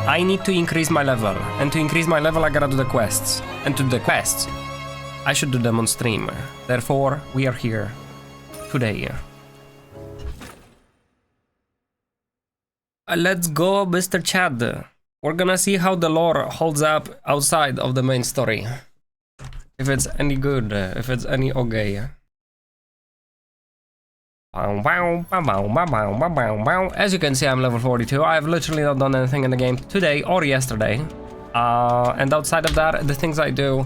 I need to increase my level. And to increase my level, I gotta do the quests. And to do the quests, I should do them on stream. Therefore, we are here today. Let's go, Mr. Chad. We're gonna see how the lore holds up outside of the main story. If it's any good, if it's any okay. As you can see, I'm level 42. I've literally not done anything in the game today or yesterday. And outside of that, the things I do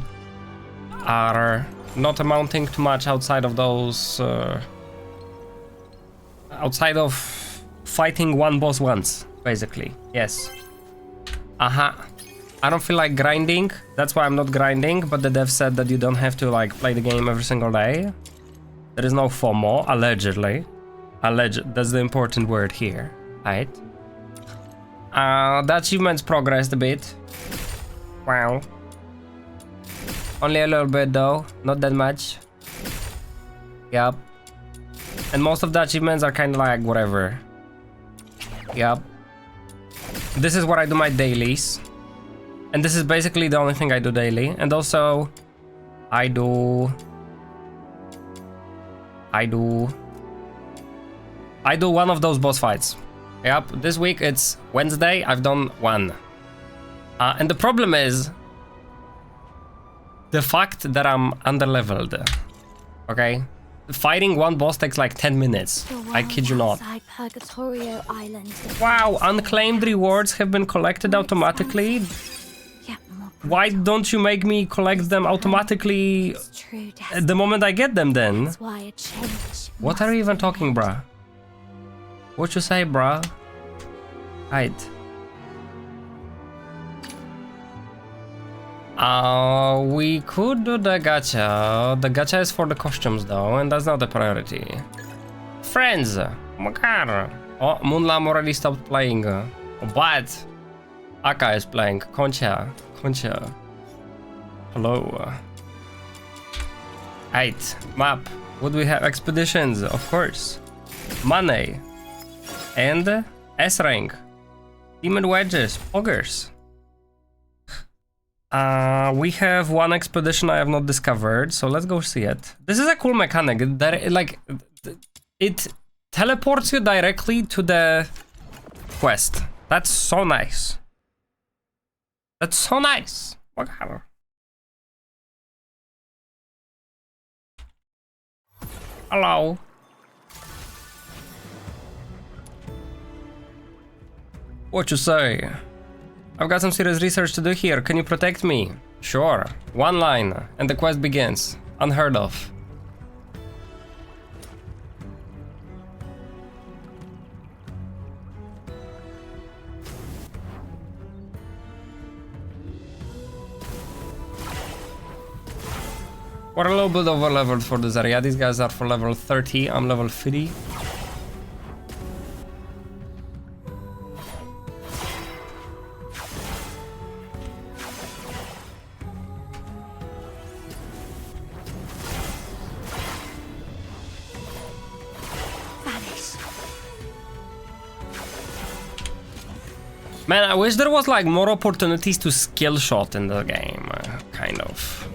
are not amounting to much outside of those... outside of fighting one boss once, basically. Yes. I don't feel like grinding. That's why I'm not grinding, but the dev said that you don't have to like play the game every single day. There is no FOMO, allegedly. That's the important word here, right? The achievements progressed a bit. Wow. Only a little bit though, not that much. Yep. And most of the achievements are kind of like whatever. Yep. This is what I do my dailies. And this is basically the only thing I do daily. And also, I do one of those boss fights. Yep, this week it's Wednesday, I've done one. And the problem is the fact that I'm underleveled. Okay? Fighting one boss takes like 10 minutes. I kid you not. Wow, unclaimed rewards have been collected automatically. Why don't you make me collect them automatically the moment I get them then? What are you even talking, bruh? What you say, bruh? Right. We could do the gacha. The gacha is for the costumes though, and that's not the priority. Friends! Makar! Oh, Moonlam already stopped playing. But Aka is playing. Concha. Hello. Right. Map. What do we have? Expeditions, of course. Money. And S rank. Demon wedges. Poggers. We have one expedition I have not discovered, so let's go see it. This is a cool mechanic. That it teleports you directly to the quest. That's so nice. That's so nice. Whatever. Hello. What you say? I've got some serious research to do here. Can you protect me? Sure. One line, and the quest begins. Unheard of. We're a little bit over leveled for this area. These guys are for level 30. I'm level 50. Man, I wish there was like more opportunities to skill shot in the game, kind of.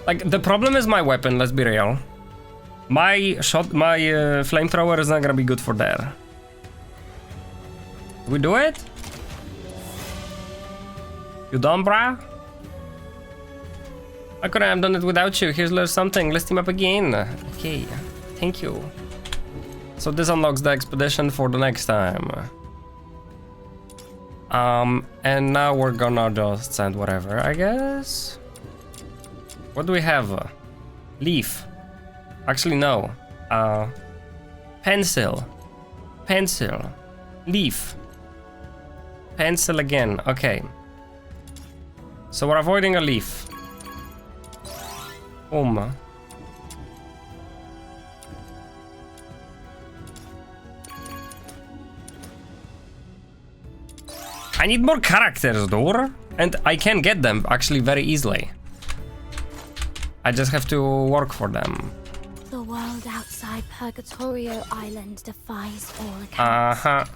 Like, the problem is my weapon, let's be real. My flamethrower is not gonna be good for there. We do it? You done, brah? I couldn't have done it without you. Here's a little something. Let's team up again. Okay, thank you. So this unlocks the expedition for the next time. And now we're gonna just send whatever, I guess. What do we have? Leaf. Actually, no. Pencil. Pencil. Leaf. Pencil again. Okay. So we're avoiding a leaf. I need more characters, dude. And I can get them actually very easily. I just have to work for them. The world outside Purgatorio Island defies all accounts.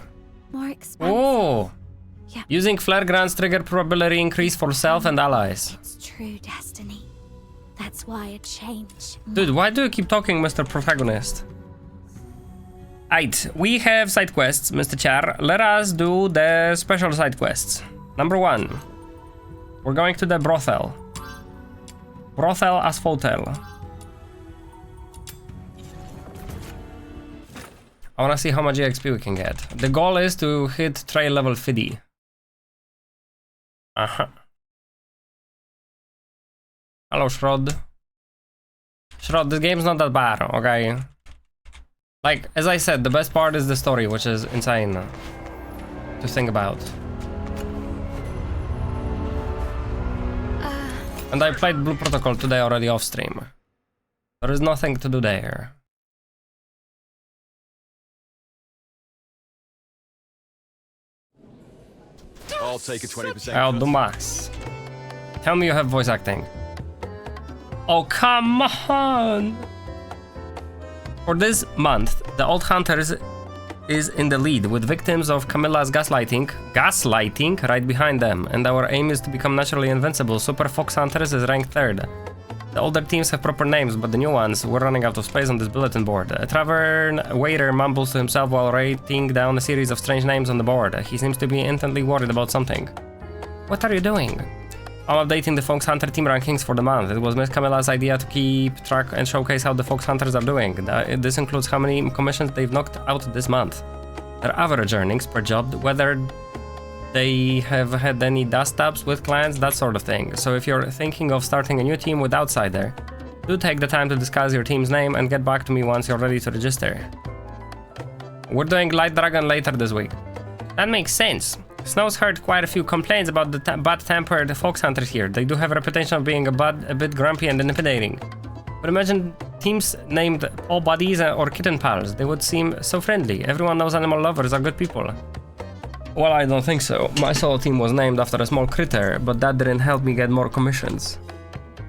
More expensive. Oh, Yep. Using flare grants trigger probability increase for self and allies. It's true destiny. That's why a change. Dude, why do you keep talking, Mr. Protagonist? Right, we have side quests, Mr. Char. Let us do the special side quests. Number 1. We're going to the brothel. Brothel Asphotel. I wanna see how much EXP we can get. The goal is to hit trail level 50. Uh-huh. Hello, Shrod. Shrod, this game's not that bad, okay? Like, as I said, the best part is the story, which is insane to think about. And I played Blue Protocol today already off stream. There is nothing to do there. I'll take a 20%. I'll do max. Tell me you have voice acting. Oh, come on! For this month, the Old Hunters is in the lead, with victims of Camilla's gaslighting right behind them, and our aim is to become naturally invincible. Super Fox Hunters is ranked 3rd. The older teams have proper names, but the new ones, we're running out of space on this bulletin board. A tavern waiter mumbles to himself while writing down a series of strange names on the board. He seems to be intently worried about something. What are you doing? I'm updating the Fox Hunter team rankings for the month. It was Miss Camilla's idea to keep track and showcase how the Fox Hunters are doing. This includes how many commissions they've knocked out this month, their average earnings per job, whether they have had any dust-ups with clients, that sort of thing. So if you're thinking of starting a new team with Outsider, do take the time to discuss your team's name and get back to me once you're ready to register. We're doing Light Dragon later this week. That makes sense. Snow's heard quite a few complaints about the bad-tempered Fox Hunters here. They do have a reputation of being a bit grumpy and intimidating. But imagine teams named Paw Buddies or Kitten Pals. They would seem so friendly. Everyone knows animal lovers are good people. Well, I don't think so. My solo team was named after a small critter, but that didn't help me get more commissions.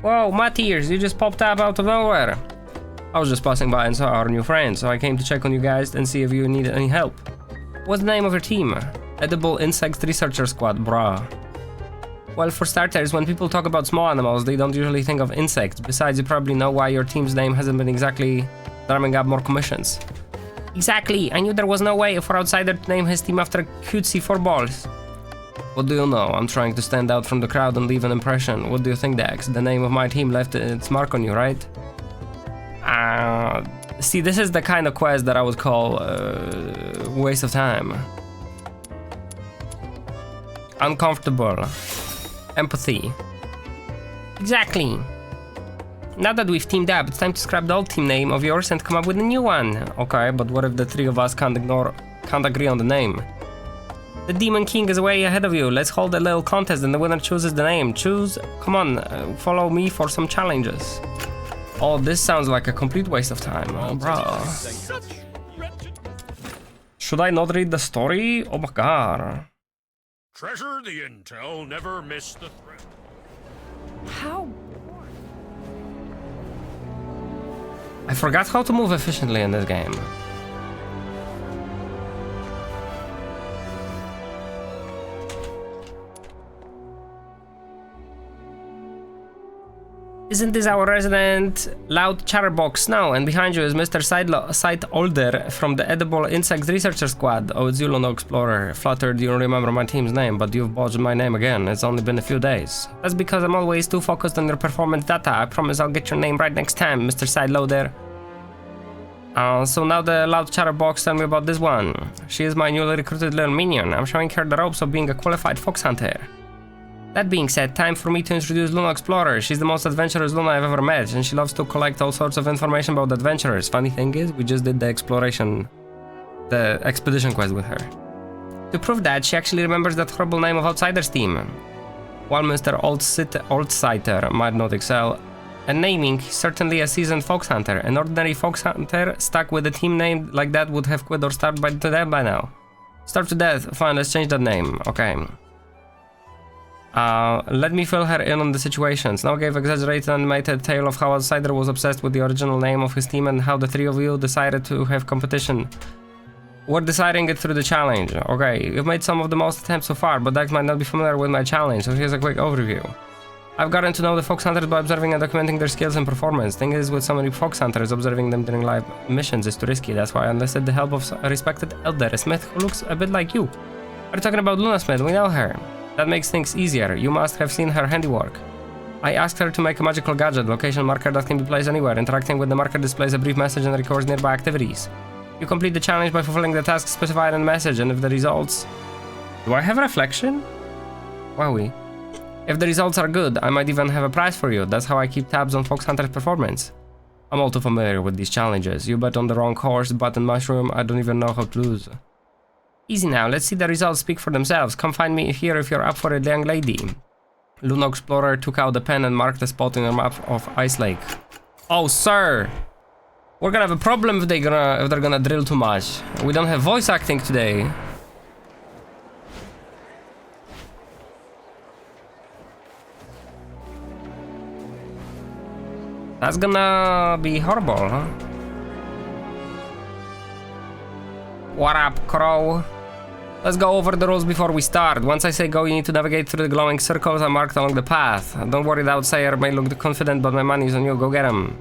Whoa, Matthias, you just popped up out of nowhere. I was just passing by and saw our new friend, so I came to check on you guys and see if you need any help. What's the name of your team? Edible Insects Researcher Squad, brah. Well, for starters, when people talk about small animals, they don't usually think of insects. Besides, you probably know why your team's name hasn't been exactly drumming up more commissions. Exactly, I knew there was no way for Outsider to name his team after cutesy 4 balls. What do you know? I'm trying to stand out from the crowd and leave an impression. What do you think, Dax? The name of my team left its mark on you, right? See, this is the kind of quest that I would call waste of time. Uncomfortable. Empathy. Exactly. Now that we've teamed up, it's time to scrap the old team name of yours and come up with a new one. Okay, but what if the 3 of us can't agree on the name? The Demon King is way ahead of you. Let's hold a little contest and the winner chooses the name. Come on, follow me for some challenges. Oh, this sounds like a complete waste of time, bro. Should I not read the story? Oh my god. Treasure the intel, never miss the threat. How? I forgot how to move efficiently in this game. Isn't this our resident loud chatterbox now? And behind you is Mr. Sight-Older from the Edible Insects Researcher Squad. Oh, it's you, Luno Explorer. Flattered you don't remember my team's name, but you've botched my name again. It's only been a few days. That's because I'm always too focused on your performance data. I promise I'll get your name right next time, Mr. Sideloader. So now the loud chatterbox, tell me about this one. She is my newly recruited little minion. I'm showing her the ropes of being a qualified fox hunter. That being said, time for me to introduce Luna Explorer. She's the most adventurous Luna I've ever met, and she loves to collect all sorts of information about adventurers. Funny thing is, we just did the expedition quest with her. To prove that, she actually remembers that horrible name of Outsider's team. While Mr. Oldsighter might not excel at naming, he's certainly a seasoned fox hunter. An ordinary fox hunter stuck with a team name like that would have quit or starved to death by now. Starved to death? Fine, let's change that name. Okay. Let me fill her in on the situation. Snow gave exaggerated animated tale of how Outsider was obsessed with the original name of his team and how the 3 of you decided to have competition. We're deciding it through the challenge. Okay, you've made some of the most attempts so far, but Dax might not be familiar with my challenge, so here's a quick overview. I've gotten to know the fox hunters by observing and documenting their skills and performance. Thing is, with so many fox hunters, observing them during live missions is too risky. That's why I enlisted the help of a respected elder, a smith who looks a bit like you. We're talking about Luna Smith, we know her. That makes things easier. You must have seen her handiwork. I asked her to make a magical gadget, location marker that can be placed anywhere. Interacting with the marker displays a brief message and records nearby activities. You complete the challenge by fulfilling the task specified in the message, and if the results... Do I have reflection? Wowie. If the results are good, I might even have a prize for you. That's how I keep tabs on Fox Hunter's performance. I'm all too familiar with these challenges. You bet on the wrong horse, button mushroom, I don't even know how to lose. Easy now, let's see the results speak for themselves. Come find me here if you're up for it, young lady. Luna Explorer took out the pen and marked the spot in the map of Ice Lake. Oh, sir! We're gonna have a problem if they're gonna drill too much. We don't have voice acting today. That's gonna be horrible, huh? What up, Crow? Let's go over the rules before we start. Once I say go, you need to navigate through the glowing circles I marked along the path. Don't worry, the outsider may look confident, but my money's on you. Go get him.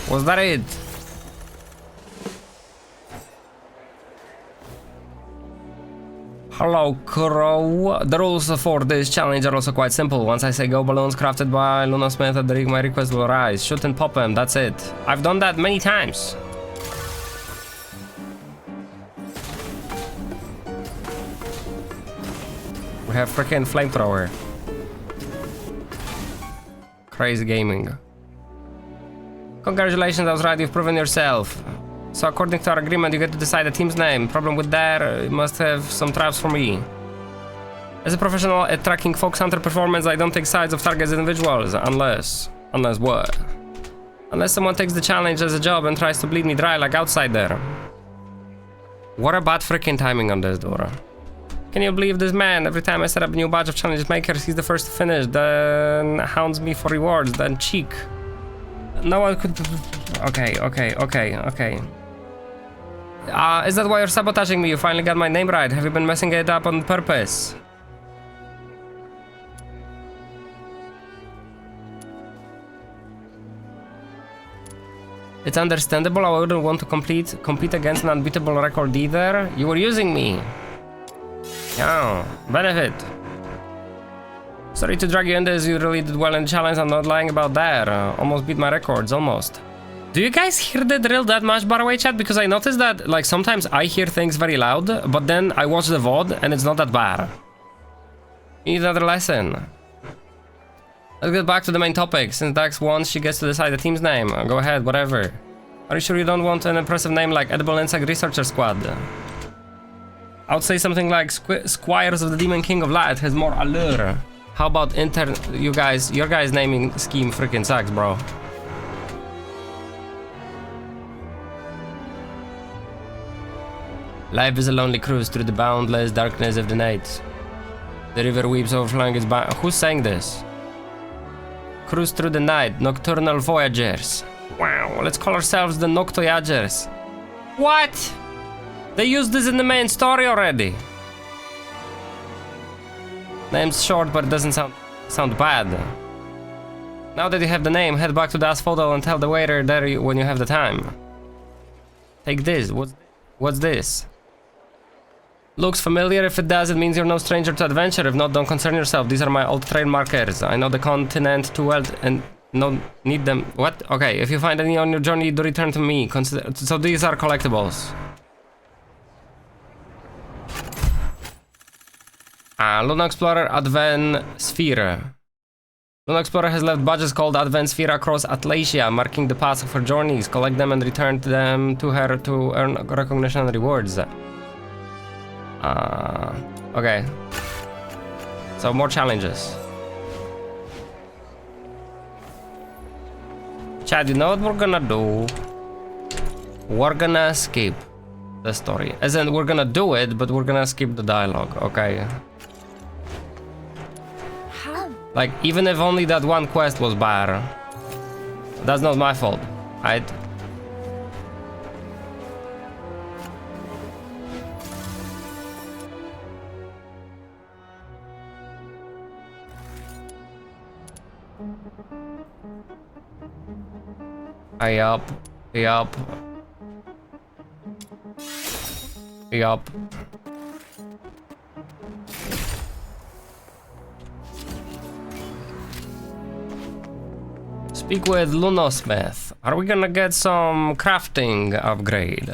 Was that it? Hello, Crow. The rules for this challenge are also quite simple. Once I say go, balloons crafted by Luna Smith at my request will rise. Shoot and pop them, that's it. I've done that many times. We have freaking flamethrower. Crazy gaming. Congratulations, I was right, you've proven yourself. So according to our agreement, you get to decide the team's name. Problem with that, you must have some traps for me. As a professional at tracking Fox Hunter performance, I don't take sides of targets individuals, unless what? Unless someone takes the challenge as a job and tries to bleed me dry like outsider. What a bad freaking timing on this, Dora. Can you believe this man? Every time I set up a new batch of challenge makers, he's the first to finish, then hounds me for rewards, then cheek. No one could... Okay. Is that why you're sabotaging me? You finally got my name right. Have you been messing it up on purpose? It's understandable. I wouldn't want to compete against an unbeatable record either. You were using me. Yeah, benefit. Sorry to drag you in this, you really did well in the challenge, I'm not lying about that. Almost beat my records, almost. Do you guys hear the drill that much, by the way, chat? Because I noticed that, like, sometimes I hear things very loud, but then I watch the VOD and it's not that bad. You need another lesson. Let's get back to the main topic. Since Dax won, she gets to decide the team's name. Go ahead, whatever. Are you sure you don't want an impressive name like Edible Insect Researcher Squad? I would say something like Squires of the Demon King of Light has more allure. How about your guys' naming scheme freaking sucks, bro. Life is a lonely cruise through the boundless darkness of the night. The river weeps overflowing its bank. Who's saying this? Cruise through the night, nocturnal voyagers. Wow, let's call ourselves the Noctoyagers. What? They used this in the main story already. Name's short, but it doesn't sound bad. Now that you have the name, head back to the asphodel and tell the waiter there when you have the time. Take this. What's this? Looks familiar. If it does, it means you're no stranger to adventure. If not, don't concern yourself. These are my old trail markers. I know the continent too well and don't need them. What? Okay, if you find any on your journey, do return to me. So these are collectibles. Luna Explorer Advent Sphere. Luna Explorer has left badges called Advent Sphere across Atlasia, marking the path of her journeys. Collect them and return them to her to earn recognition and rewards. Okay. So more challenges. Chad, you know what we're gonna do? We're gonna skip the story. As in, we're gonna do it, but we're gonna skip the dialogue, okay? How? Like, even if only that one quest was bad, that's not my fault, right? Yup. Yup. Yup. Speak with Lunosmith. Are we gonna get some crafting upgrade?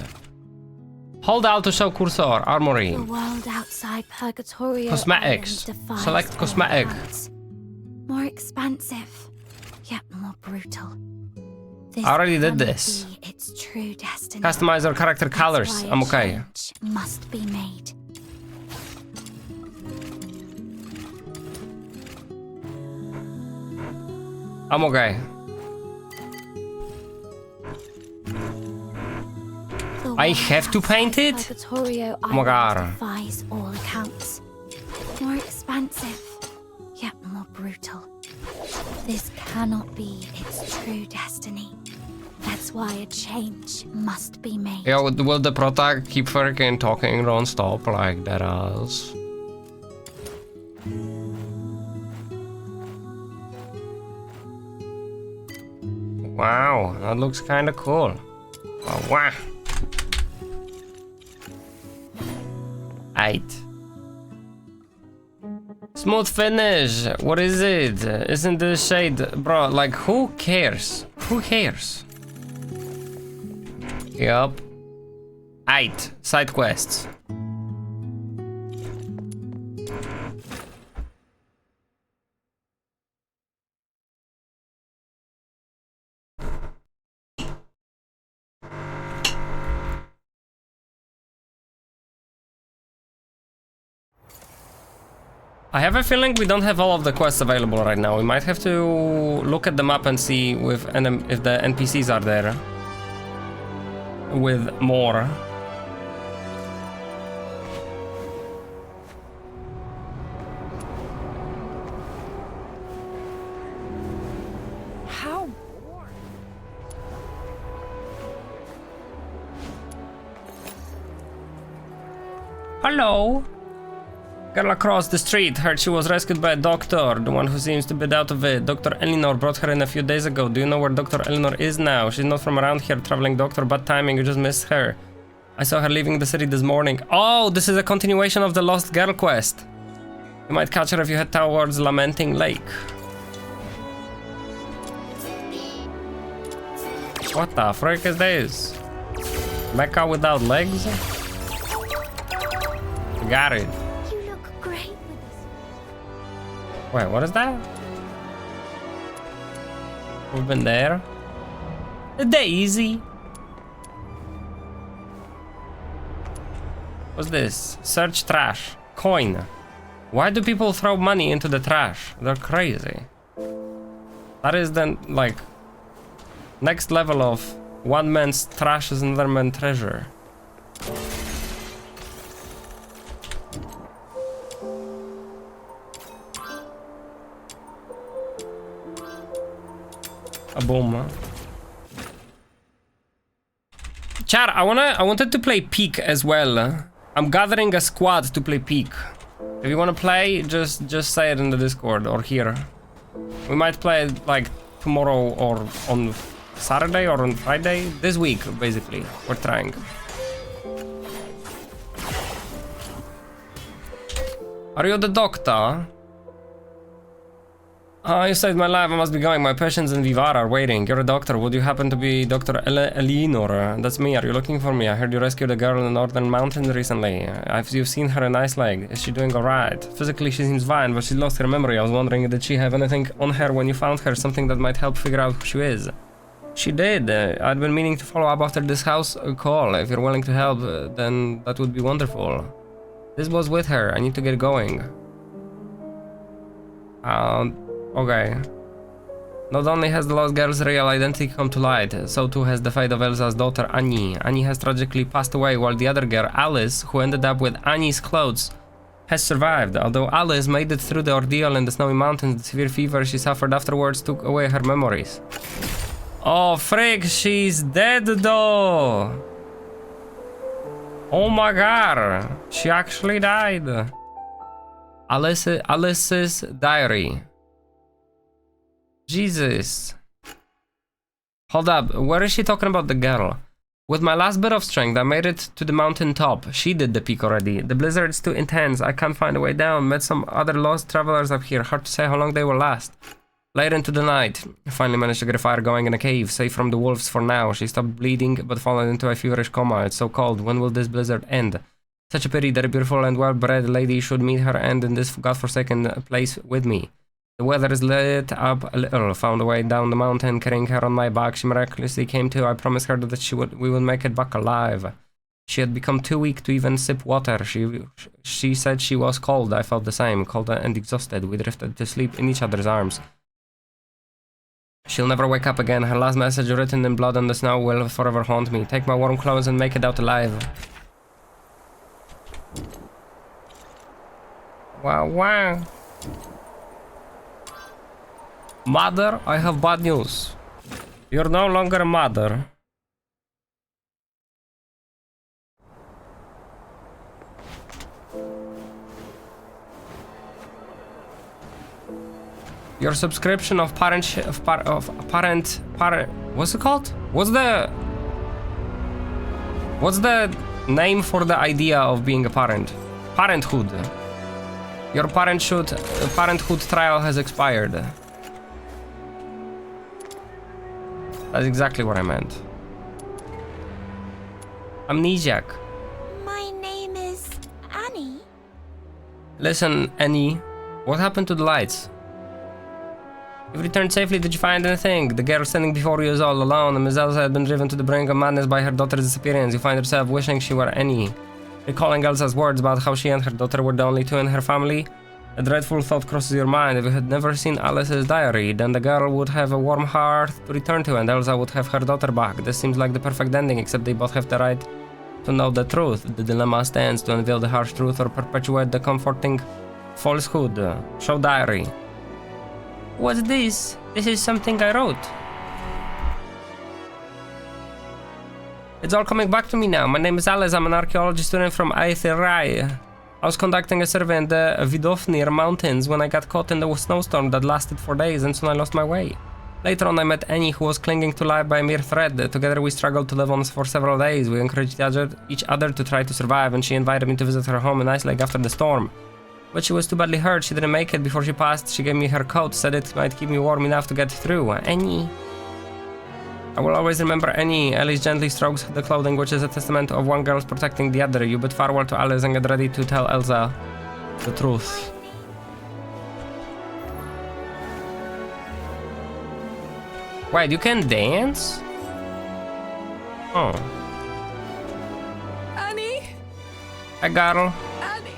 Hold out to show cursor. Armory. The world outside Purgatorio Cosmetics. Island defies Select all cosmetic. accounts. More expansive, yet more brutal. This I already did cannot this. be its true destiny. Customize our character That's colors. why I'm a okay. change must be made. I'm okay. The I world have to paint outside it? Purgatorio Oh my Island God. defies all accounts. More expansive, yet more brutal. This cannot be its true destiny. That's why a change must be made. Yeah, will the prota keep freaking talking non-stop like that ass? Wow, that looks kinda cool. Oh, wow. 8. Smooth finish. What is it? Isn't the shade, bro? Like, who cares? Who cares? Yup. 8 side quests. I have a feeling we don't have all of the quests available right now. We might have to look at the map and see if the NPCs are there with more. How? Hello. Girl across the street heard she was rescued by a doctor, the one who seems to be out of it. Dr. Eleanor brought her in a few days ago. Do you know where Dr. Eleanor is now? She's not from around here, traveling doctor, bad timing, you just missed her. I saw her leaving the city this morning. Oh, this is a continuation of the Lost Girl quest. You might catch her if you head towards Lamenting Lake. What the frick is this? Mecha without legs? Got it. You look great with this. Wait, what is that? We've been there. Daisy. What's this? Search trash. Coin. Why do people throw money into the trash? They're crazy. That is then like next level of one man's trash is another man's treasure. A boom. Char, I wanted to play Peak as well. I'm gathering a squad to play Peak. If you wanna play, just say it in the Discord or here. We might play it like tomorrow or on Saturday or on Friday. This week, basically. We're trying. Are you the doctor? You saved my life, I must be going. My patients in Vivar are waiting. You're a doctor. Would you happen to be Dr. Eleanor? That's me. Are you looking for me? I heard you rescued a girl in the northern mountains recently. You've seen her in Iceland. Is she doing alright? Physically, she seems fine, but she lost her memory. I was wondering, did she have anything on her when you found her? Something that might help figure out who she is? She did. I'd been meaning to follow up after this house call. If you're willing to help, then that would be wonderful. This was with her. I need to get going. Okay. Not only has the lost girl's real identity come to light, so too has the fate of Elsa's daughter Annie. Annie has tragically passed away, while the other girl, Alice, who ended up with Annie's clothes, has survived. Although Alice made it through the ordeal in the snowy mountains, the severe fever she suffered afterwards took away her memories. Oh frick, she's dead though! Oh my god, she actually died. Alice's diary. Jesus. Hold up, where is she talking about the girl? With my last bit of strength, I made it to the mountain top. She did the peak already. The blizzard's too intense. I can't find a way down. Met some other lost travelers up here. Hard to say how long they will last. Late into the night, I finally managed to get a fire going in a cave, safe from the wolves for now. She stopped bleeding, but fallen into a feverish coma. It's so cold. When will this blizzard end? Such a pity that a beautiful and well-bred lady should meet her end in this godforsaken place with me. The weather is lit up a little. Found a way down the mountain, carrying her on my back. She miraculously came to. I promised her that we would make it back alive. She had become too weak to even sip water. She said she was cold. I felt the same, cold and exhausted. We drifted to sleep in each other's arms. She'll never wake up again. Her last message, written in blood on the snow, will forever haunt me. Take my warm clothes and make it out alive. Wow, wow. Mother, I have bad news. You're no longer a mother. Your subscription of what's it called? What's the name for the idea of being a parent? Parenthood. Your parenthood trial has expired. That's exactly what I meant. Amnesiac. My name is Annie. Listen, Annie. What happened to the lights? You've returned safely. Did you find anything? The girl standing before you is all alone, and Miss Elsa had been driven to the brink of madness by her daughter's disappearance. You find yourself wishing she were Annie. Recalling Elsa's words about how she and her daughter were the only two in her family, a dreadful thought crosses your mind. If you had never seen Alice's diary, then the girl would have a warm heart to return to, and Elsa would have her daughter back. This seems like the perfect ending, except they both have the right to know the truth. The dilemma stands: to unveil the harsh truth or perpetuate the comforting falsehood. Show diary. What's this? This is something I wrote. It's all coming back to me now. My name is Alice. I'm an archaeology student from Aetherai. I was conducting a survey in the Vidofnir mountains when I got caught in the snowstorm that lasted 4 days, and soon I lost my way. Later on I met Annie, who was clinging to life by a mere thread. Together we struggled to live on for several days. We encouraged each other to try to survive, and she invited me to visit her home in Iceland after the storm. But she was too badly hurt. She didn't make it before she passed. She gave me her coat, said it might keep me warm enough to get through. Annie. I will always remember Annie. Alice gently strokes the clothing, which is a testament of one girl's protecting the other. You bid farewell to Alice and get ready to tell Elsa the truth. Wait, you can dance? Oh. Annie? Hi, girl. Annie?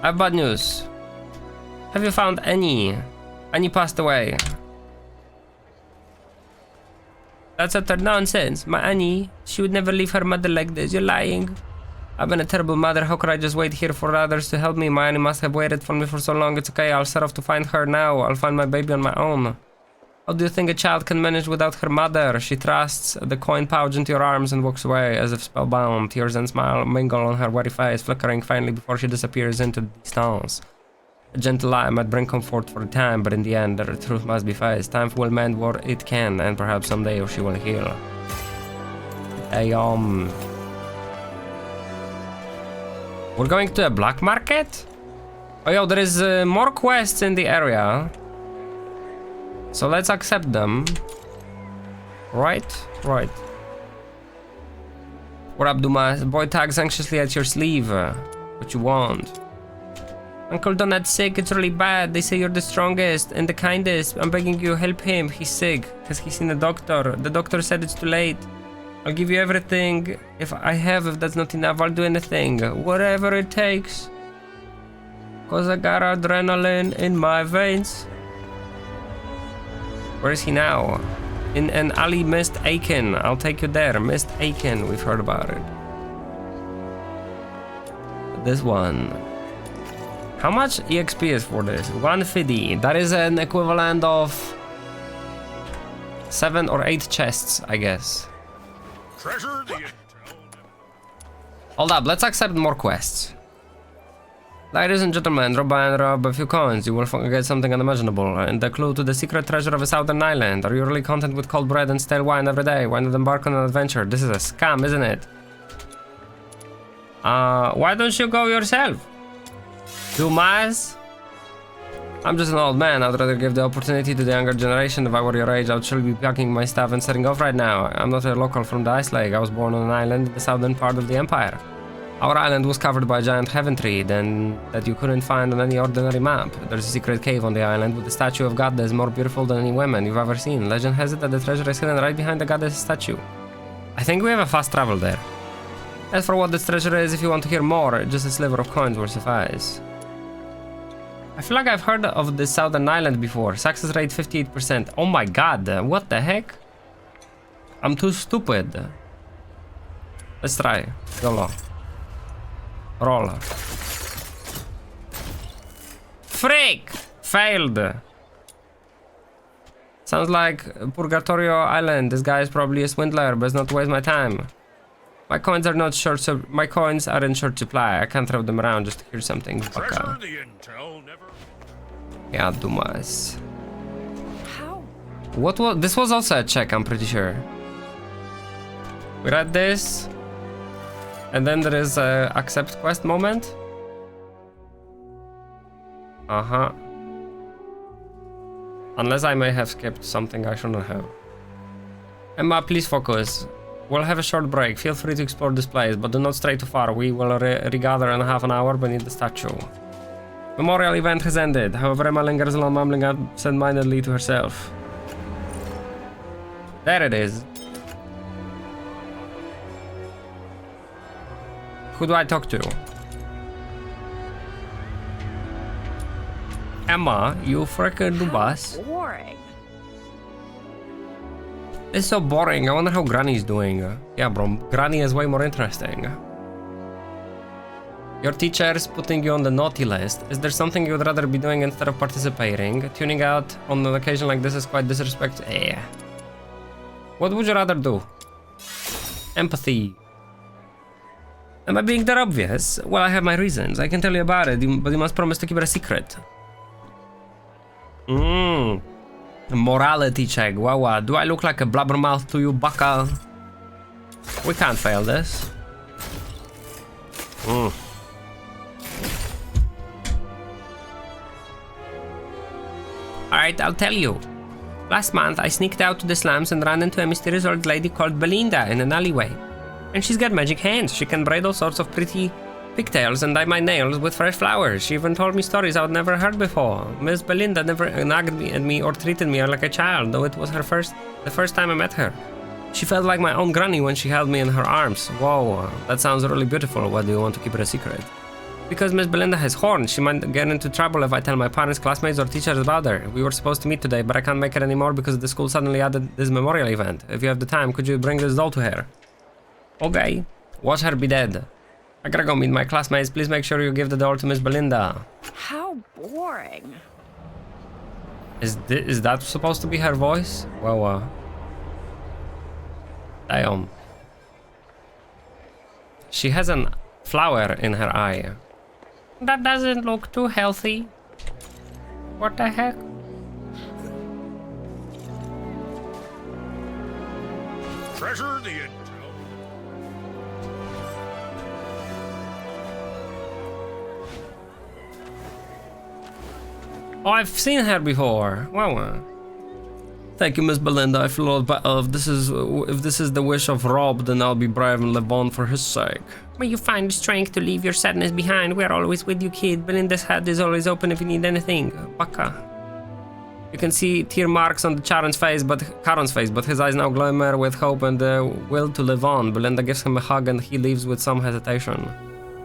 I have bad news. Have you found Annie? Annie passed away. That's utter nonsense. My Annie, she would never leave her mother like this. You're lying. I've been a terrible mother. How could I just wait here for others to help me? My Annie must have waited for me for so long. It's okay. I'll set off to find her now. I'll find my baby on my own. How do you think a child can manage without her mother? She thrusts the coin pouch into your arms and walks away as if spellbound. Tears and smile mingle on her weary face, flickering finally before she disappears into the distance. A gentle lie might bring comfort for a time, but in the end, the truth must be faced. Time will mend what it can, and perhaps someday she will heal. We're going to a black market? Oh, yo, there is more quests in the area. So let's accept them. Right? Right. What up, Dumas? Boy tags anxiously at your sleeve. What you want? Uncle Donut's sick, it's really bad. They say you're the strongest and the kindest. I'm begging you, help him. He's sick, because he's seen a doctor. The doctor said it's too late. I'll give you everything. If that's not enough, I'll do anything. Whatever it takes. Cause I got adrenaline in my veins. Where is he now? In an alley, Mist Aiken. I'll take you there. Mist Aiken, we've heard about it. This one. How much EXP is for this? 150. That is an equivalent of 7 or 8 chests, I guess. Treasure the intel. Hold up, let's accept more quests. Ladies and gentlemen, drop by and rob a few coins. You will get something unimaginable. And the clue to the secret treasure of a southern island. Are you really content with cold bread and stale wine every day? Why not embark on an adventure? This is a scam, isn't it? Why don't you go yourself? Dumas? I'm just an old man. I'd rather give the opportunity to the younger generation. If I were your age, I would surely be packing my stuff and setting off right now. I'm not a local from the Ice Lake. I was born on an island in the southern part of the empire. Our island was covered by a giant heaven tree, that you couldn't find on any ordinary map. There's a secret cave on the island with a statue of goddess more beautiful than any woman you've ever seen. Legend has it that the treasure is hidden right behind the goddess statue. I think we have a fast travel there. As for what this treasure is, if you want to hear more, just a sliver of coins will suffice. I feel like I've heard of this southern island before. Success rate 58%. Oh my god, what the heck? I'm too stupid. Let's try. YOLO. Roll. Freak! Failed. Sounds like Purgatorio Island. This guy is probably a swindler, but not waste my time. My coins are not short. My coins are in short supply. I can't throw them around just to hear something. Treasure the intel never. Yeah, Dumas. How? What was this? Was also a check, I'm pretty sure. We read this, and then there is a accept quest moment. Unless I may have skipped something I shouldn't have. Emma, please focus. We'll have a short break. Feel free to explore this place, but do not stray too far. We will regather in half an hour beneath the statue. Memorial event has ended. However, Emma lingers along, mumbling absent-mindedly to herself. There it is. Who do I talk to? Emma, you freaking Dubas. Boring. It's so boring. I wonder how Granny's doing. Yeah, bro. Granny is way more interesting. Your teacher's putting you on the naughty list. Is there something you'd rather be doing instead of participating? Tuning out on an occasion like this is quite disrespectful. Yeah. What would you rather do? Empathy. Am I being that obvious? Well, I have my reasons. I can tell you about it, but you must promise to keep it a secret. Morality check. Wow. Do I look like a blabbermouth to you, baka? We can't fail this. Alright, I'll tell you. Last month, I sneaked out to the slums and ran into a mysterious old lady called Belinda in an alleyway. And she's got magic hands. She can braid all sorts of pretty pigtails and dye my nails with fresh flowers. She even told me stories I'd never heard before. Miss Belinda never nagged at me or treated me like a child, though it was the first time I met her. She felt like my own granny when she held me in her arms. Whoa, that sounds really beautiful. Why do you want to keep it a secret? Because Miss Belinda has horns. She might get into trouble if I tell my parents, classmates, or teachers about her. We were supposed to meet today, but I can't make it anymore because the school suddenly added this memorial event. If you have the time, could you bring this doll to her? Okay. Watch her be dead. I gotta go meet my classmates. Please make sure you give the doll to Miss Belinda. How boring. Is that supposed to be her voice? Well, damn. She has a flower in her eye. That doesn't look too healthy. What the heck? Treasure the intel. Oh, I've seen her before. Wow. Thank you, Miss Belinda. I feel a lot better. If this is the wish of Rob, then I'll be brave and live on for his sake. May you find the strength to leave your sadness behind. We're always with you, kid. Belinda's heart is always open if you need anything. Baka. You can see tear marks on the Charon's face, but his eyes now glimmer with hope and the will to live on. Belinda gives him a hug and he leaves with some hesitation.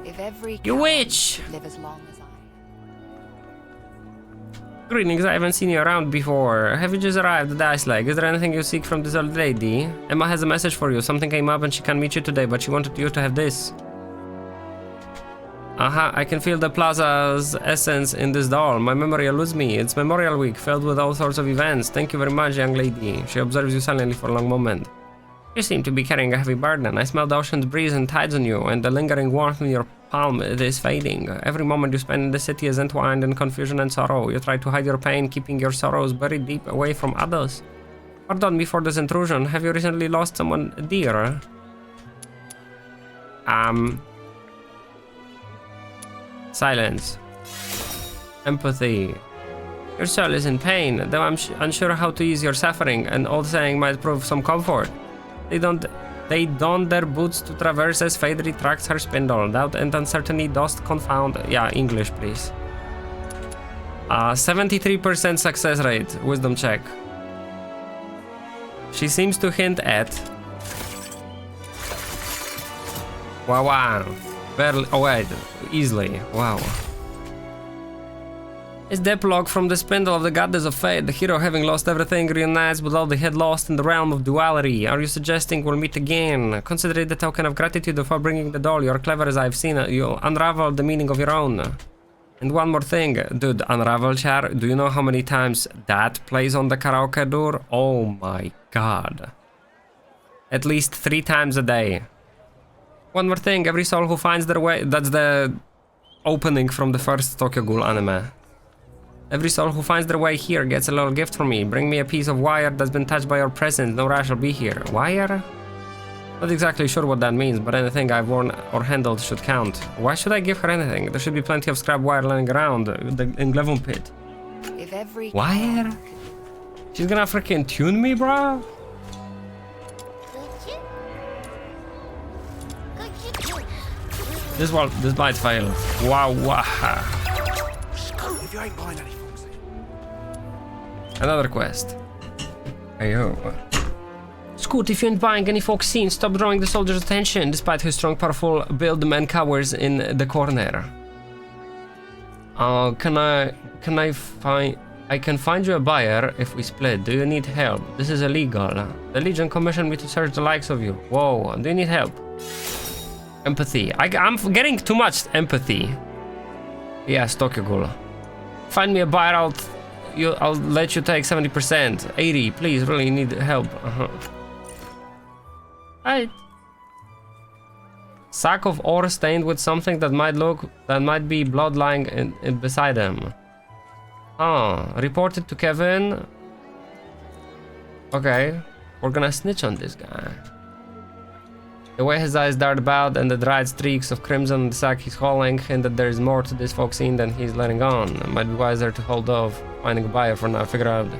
If every You cow witch! could live as long as I. Greetings, I haven't seen you around before. Have you just arrived at the Ice Lake? Is there anything you seek from this old lady? Emma has a message for you. Something came up and she can't meet you today, but she wanted you to have this. Aha, I can feel the plaza's essence in this doll. My memory eludes me. It's Memorial Week, filled with all sorts of events. Thank you very much, young lady. She observes you silently for a long moment. You seem to be carrying a heavy burden. I smell the ocean's breeze and tides on you, and the lingering warmth in your palm, it is fading. Every moment you spend in the city is entwined in confusion and sorrow. You try to hide your pain, keeping your sorrows buried deep away from others. Pardon me for this intrusion. Have you recently lost someone dear? Silence. Empathy. Your soul is in pain, though I'm unsure how to ease your suffering. An old saying might prove some comfort. They don their boots to traverse as fate retracts her spindle. Doubt and uncertainty dost confound. Yeah, English, please. 73% success rate. Wisdom check. She seems to hint at. Wow. Barely. Oh wait, easily. Wow. It's the epilogue from the spindle of the goddess of fate. The hero, having lost everything, reunites with all they had lost in the realm of duality. Are you suggesting we'll meet again? Consider it a token of gratitude for bringing the doll. You're clever as I've seen. You'll unravel the meaning of your own. And one more thing, dude, unravel char. Do you know how many times that plays on the karaoke door? Oh my god. At least 3 times a day. One more thing, every soul who finds their way. That's the opening from the first Tokyo Ghoul anime. Every soul who finds their way here gets a little gift from me. Bring me a piece of wire that's been touched by your presence. No rush will be here. Wire? Not exactly sure what that means, but anything I've worn or handled should count. Why should I give her anything? There should be plenty of scrap wire lying around in Glevon Pit. If every Wire? She's gonna freaking tune me, bro? This might fail. Wow. If you ain't buying any Foxy. Another quest. Ayo. Scoot, if you ain't buying any folk scene, stop drawing the soldier's attention. Despite his strong, powerful build, the man cowers in the corner. I can find you a buyer if we split. Do you need help? This is illegal. The Legion commissioned me to search the likes of you. Whoa, do you need help? Empathy. I'm getting too much empathy. Yes, Tokyo Ghoul. Find me a buyer, I'll let you take 70%. 80, please, really need help. Right. Sack of ore stained with something that might be blood lying in beside him. Reported to Kevin. Okay, we're gonna snitch on this guy. The way his eyes dart about and the dried streaks of crimson in the sack he's hauling hint that there is more to this folk scene than he's letting on. It might be wiser to hold off finding a buyer for now, figure out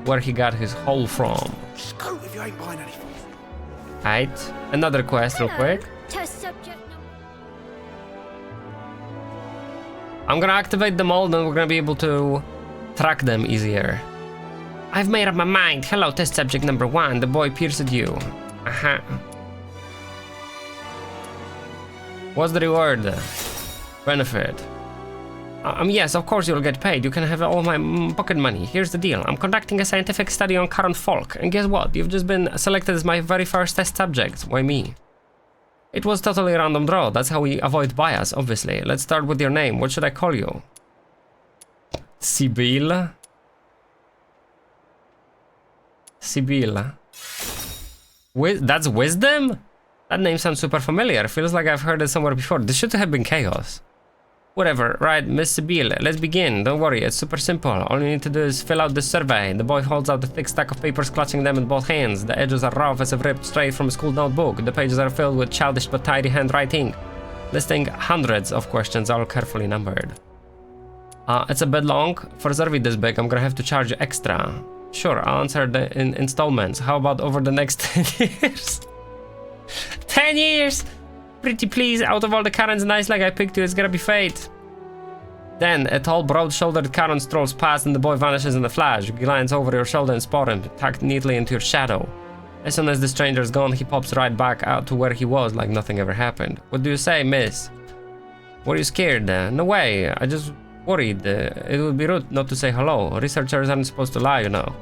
where he got his haul from. Scoot if you ain't buying any Foxy. Right, another quest real quick. Test subject number. I'm gonna activate them all, then we're gonna be able to track them easier. I've made up my mind. Hello, test subject number 1. The boy peers at you. What's the reward? Benefit. Yes, of course you'll get paid. You can have all my pocket money. Here's the deal. I'm conducting a scientific study on current folk. And guess what? You've just been selected as my very first test subject. Why me? It was totally a random draw. That's how we avoid bias, obviously. Let's start with your name. What should I call you? Sibyl? Sibyl. That's wisdom? That name sounds super familiar. Feels like I've heard it somewhere before. This should have been chaos. Whatever. Right, Miss Sibyl, let's begin. Don't worry, it's super simple. All you need to do is fill out this survey. The boy holds out a thick stack of papers, clutching them in both hands. The edges are rough as if ripped straight from a school notebook. The pages are filled with childish but tidy handwriting, listing hundreds of questions, all carefully numbered. It's a bit long. For a survey this big, I'm gonna have to charge you extra. Sure, I'll answer in installments. How about over the next 10 years? 10 years! Pretty please, out of all the currents nice like I picked you, it's gonna be fate. Then, a tall, broad-shouldered Charon strolls past and the boy vanishes in a flash. You glance over your shoulder and spot him, tucked neatly into your shadow. As soon as the stranger's gone, he pops right back out to where he was like nothing ever happened. What do you say, miss? Were you scared? No way, I just worried. It would be rude not to say hello. Researchers aren't supposed to lie, you know.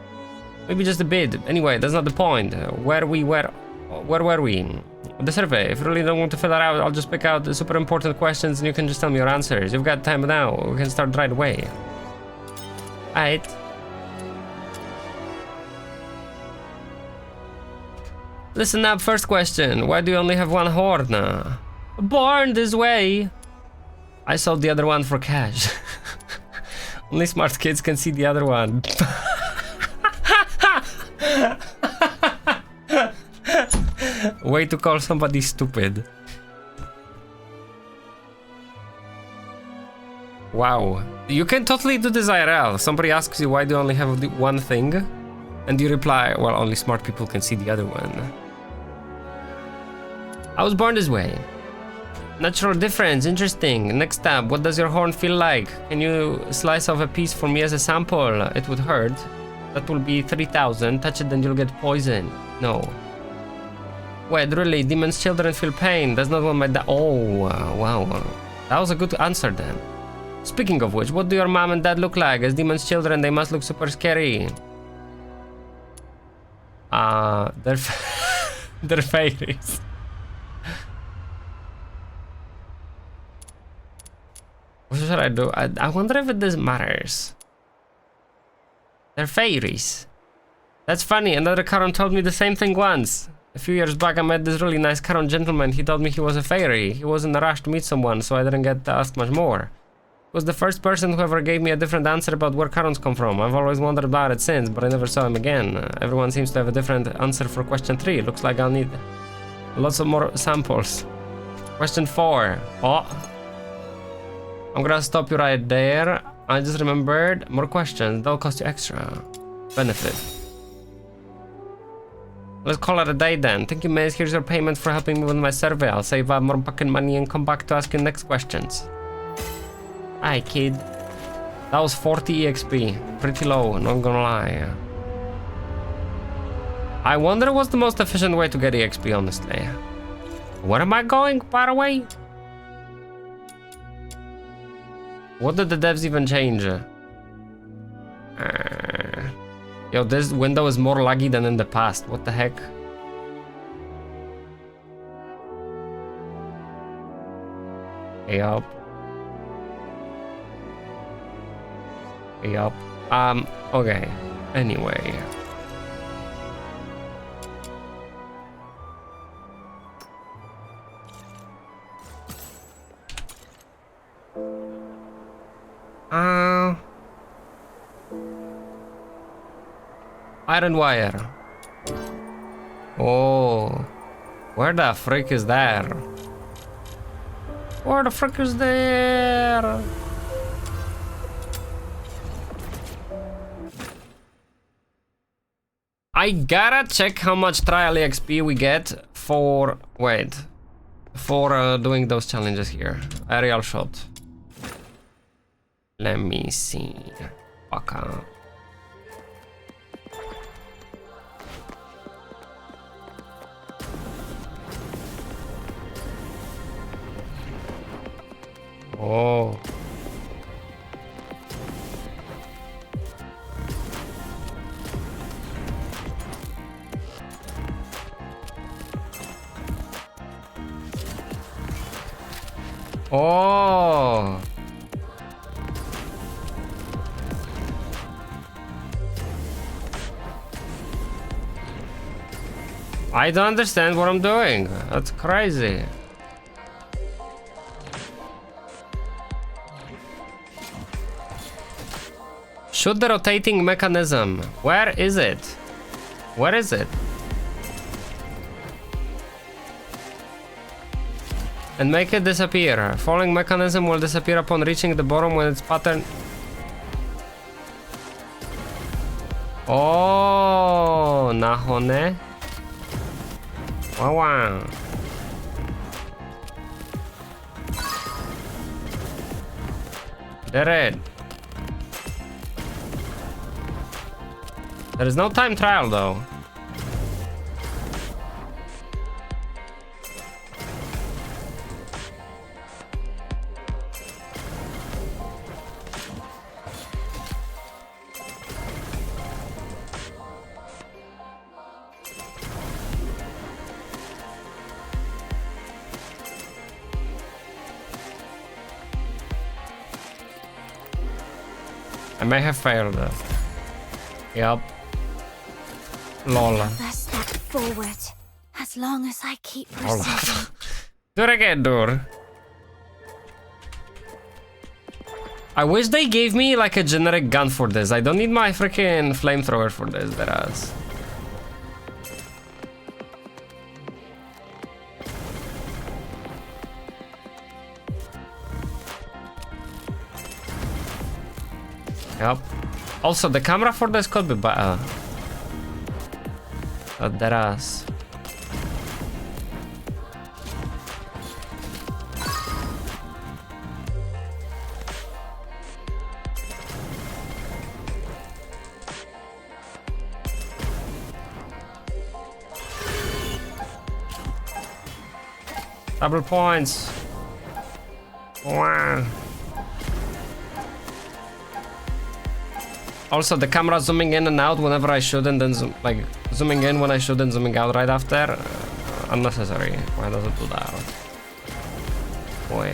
Maybe just a bit. Anyway, that's not the point. Where were we? The survey. If you really don't want to fill it out, I'll just pick out the super important questions and you can just tell me your answers. You've got time now. We can start right away. Alright. Listen up, first question. Why do you only have one horn? Born this way. I sold the other one for cash. Only smart kids can see the other one. Way to call somebody stupid. Wow. You can totally do this IRL. Somebody asks you why do you only have the one thing? And you reply, well, only smart people can see the other one. I was born this way. Natural difference, interesting. Next up, what does your horn feel like? Can you slice off a piece for me as a sample? It would hurt. That will be 3,000. Touch it, then you'll get poison. No. Wait, really? Demon's children feel pain. That's not what my oh, wow. That was a good answer then. Speaking of which, what do your mom and dad look like? As demon's children, they must look super scary. They're they're fairies. What should I do? I wonder if this matters. They're fairies. That's funny, another Charon told me the same thing once. A few years back I met this really nice Charon gentleman. He told me he was a fairy. He was in a rush to meet someone, so I didn't get to ask much more. He was the first person who ever gave me a different answer about where Charons come from. I've always wondered about it since, but I never saw him again. Everyone seems to have a different answer for question 3. Looks like I'll need lots of more samples. Question 4. Oh. I'm gonna stop you right there. I just remembered more questions. That'll cost you extra. Benefit. Let's call it a day then. Thank you, Maze. Here's your payment for helping me with my survey. I'll save up more fucking money and come back to ask you next questions. Hi, kid. That was 40 EXP. Pretty low, not gonna lie. I wonder what's the most efficient way to get EXP, honestly. Where am I going, by the way? What did the devs even change? Yo, this window is more laggy than in the past. What the heck? Hey up. Hey up. Okay. Anyway. Iron wire. Oh. Where the frick is there? Where the frick is there? I gotta check how much trial EXP we get for... Wait. For doing those challenges here. Aerial shot. Let me see. Fuck up. Oh. Oh. I don't understand what I'm doing. That's crazy. Shoot the rotating mechanism. Where is it? Where is it? And make it disappear. Falling mechanism will disappear upon reaching the bottom when its pattern... Oh, nahone. Wow, wow. Did it. There is no time trial though. I may have failed. Yup. Lol. Another step forward. As long as I keep proceeding. Do it again, dude. I wish they gave me like a generic gun for this. I don't need my freaking flamethrower for this, whereas. Yep. Also, the camera for this could be better. That ass. Double points. Wow. Also, the camera zooming in and out whenever I should, and then zooming in when I should and zooming out right after. Unnecessary. Why does it do that? Boy.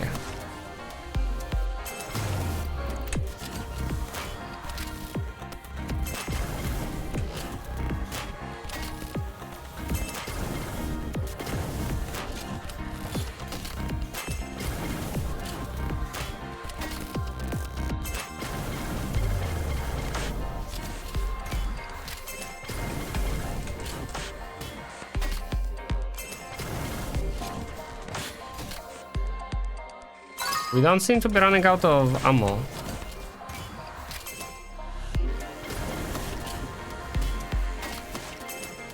We don't seem to be running out of ammo.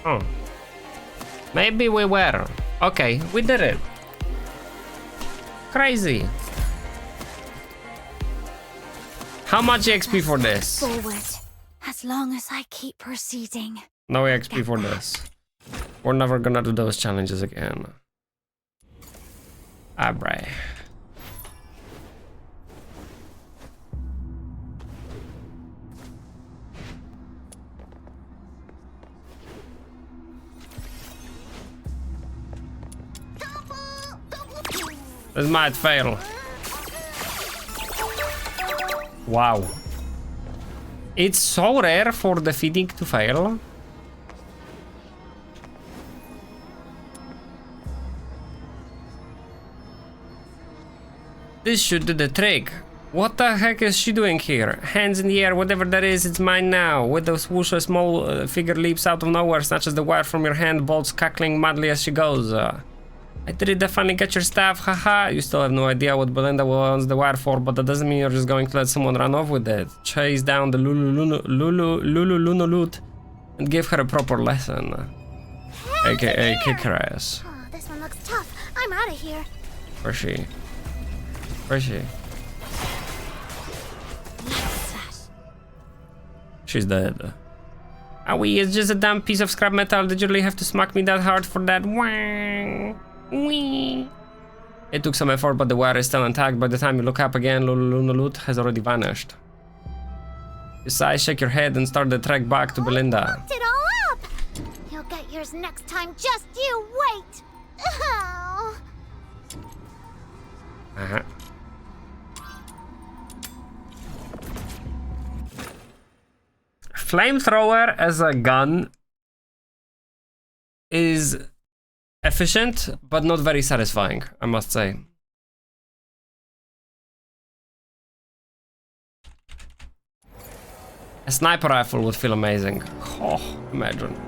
Oh. Maybe we were. Okay, we did it. Crazy. How much XP for this? Forward. As long as I keep proceeding. No XP for this. We're never gonna do those challenges again. Abray. This might fail. Wow. It's so rare for defeating to fail. This should do the trick. What the heck is she doing here? Hands in the air, whatever that is, it's mine now. With the swoosh, a small figure leaps out of nowhere, snatches the wire from your hand, bolts cackling madly as she goes. I did it, finally get your staff, haha. You still have no idea what Belinda wants the wire for, but that doesn't mean you're just going to let someone run off with it. Chase down the Lulu loot and give her a proper lesson. AKA kick her ass. Oh, this one looks tough. I'm out of here. Where's she? Where's she? She's dead. Owie, it's just a damn piece of scrap metal. Did you really have to smack me that hard for that? Wang. Wee. It took some effort, but the wire is still intact. By the time you look up again, Luna Loot has already vanished. You sigh, shake your head, and start the trek back to Belinda. Fucked it all up. You'll get yours next time. Just you wait. Oh. Uh-huh. Flamethrower as a gun is efficient, but not very satisfying, I must say. A sniper rifle would feel amazing. Oh, imagine.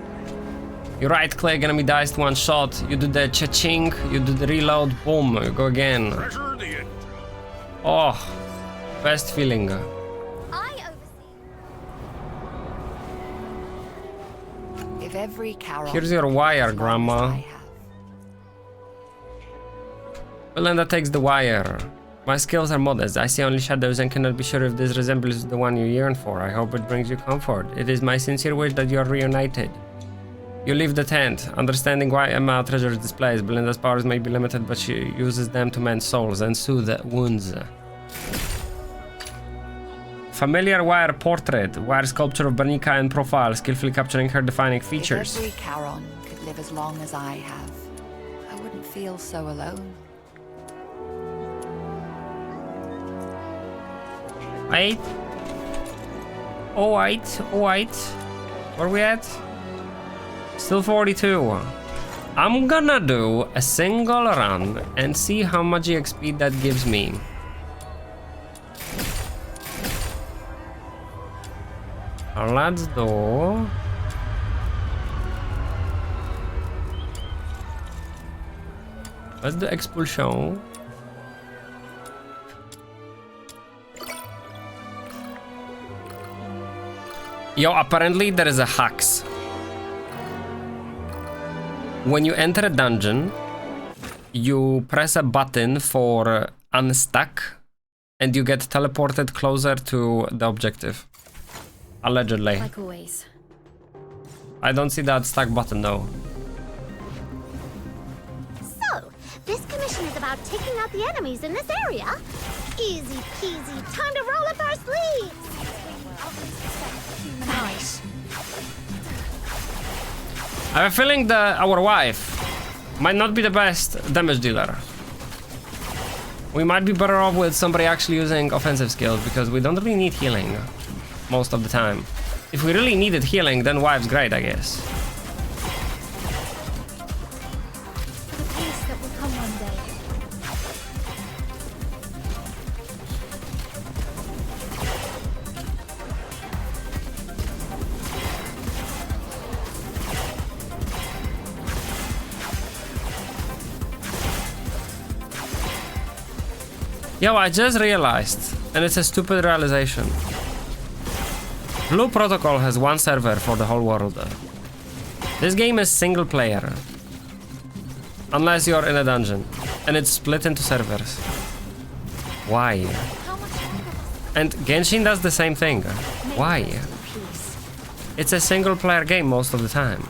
You right click, enemy dies to one shot, you do the cha-ching, you do the reload, boom, you go again. Treasure the intel. Oh, best feeling. If every carol Here's your wire, as long as Grandma. I have. Belinda takes the wire. My skills are modest. I see only shadows and cannot be sure if this resembles the one you yearn for. I hope it brings you comfort. It is my sincere wish that you are reunited. You leave the tent, understanding why Emma treasures this place. Belinda's powers may be limited, but she uses them to mend souls and soothe wounds. Familiar wire portrait, wire sculpture of Bernica in profile, skillfully capturing her defining features. If every Charon could live as long as I have, I wouldn't feel so alone. Wait. Oh wait. Where we at? Still 42. I'm gonna do a single run and see how much XP that gives me. Let's do... Let's do expulsion. Yo, apparently there is a hacks. When you enter a dungeon, you press a button for unstuck and you get teleported closer to the objective. Allegedly. Like always. I don't see that stuck button though. So, this commission is about taking out the enemies in this area? Easy peasy, time to roll up our sleeves! Nice. I have a feeling that our wife might not be the best damage dealer. We might be better off with somebody actually using offensive skills because we don't really need healing most of the time. If we really needed healing, then wife's great, I guess. The peace that will come one day. Yo, I just realized, and it's a stupid realization. Blue Protocol has one server for the whole world. This game is single player. Unless you're in a dungeon. And it's split into servers. Why? And Genshin does the same thing. Why? It's a single player game most of the time.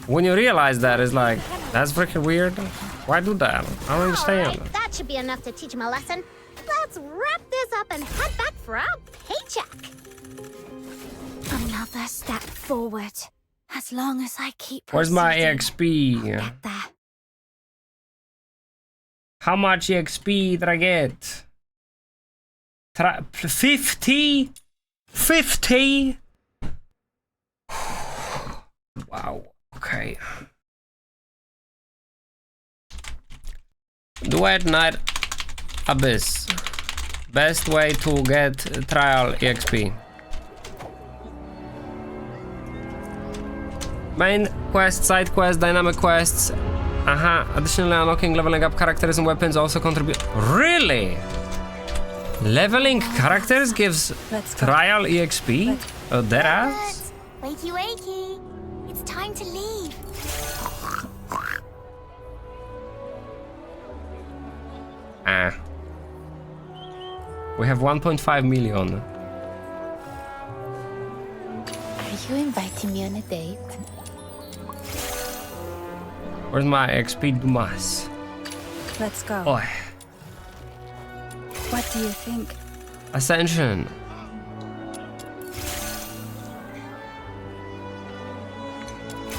When you realize that, it's like, that's freaking weird. Why do that? I don't understand. Alright, that should be enough to teach him a lesson. Let's wrap this up and head back for our paycheck. Another step forward. As long as I keep Where's my proceeding, EXP? I'll get there. How much EXP did I get? 50? 50? Wow, okay. Duet Night Abyss. Best way to get trial EXP. Main quest, side quest, dynamic quests. Additionally, unlocking, leveling up characters and weapons also contribute. Really? Leveling characters gives trial EXP? Oh, that ass? Wakey, wakey. It's time to leave. We have 1.5 million. Are you inviting me on a date? Where's my XP Dumas? Let's go. Oh, What do you think? Ascension.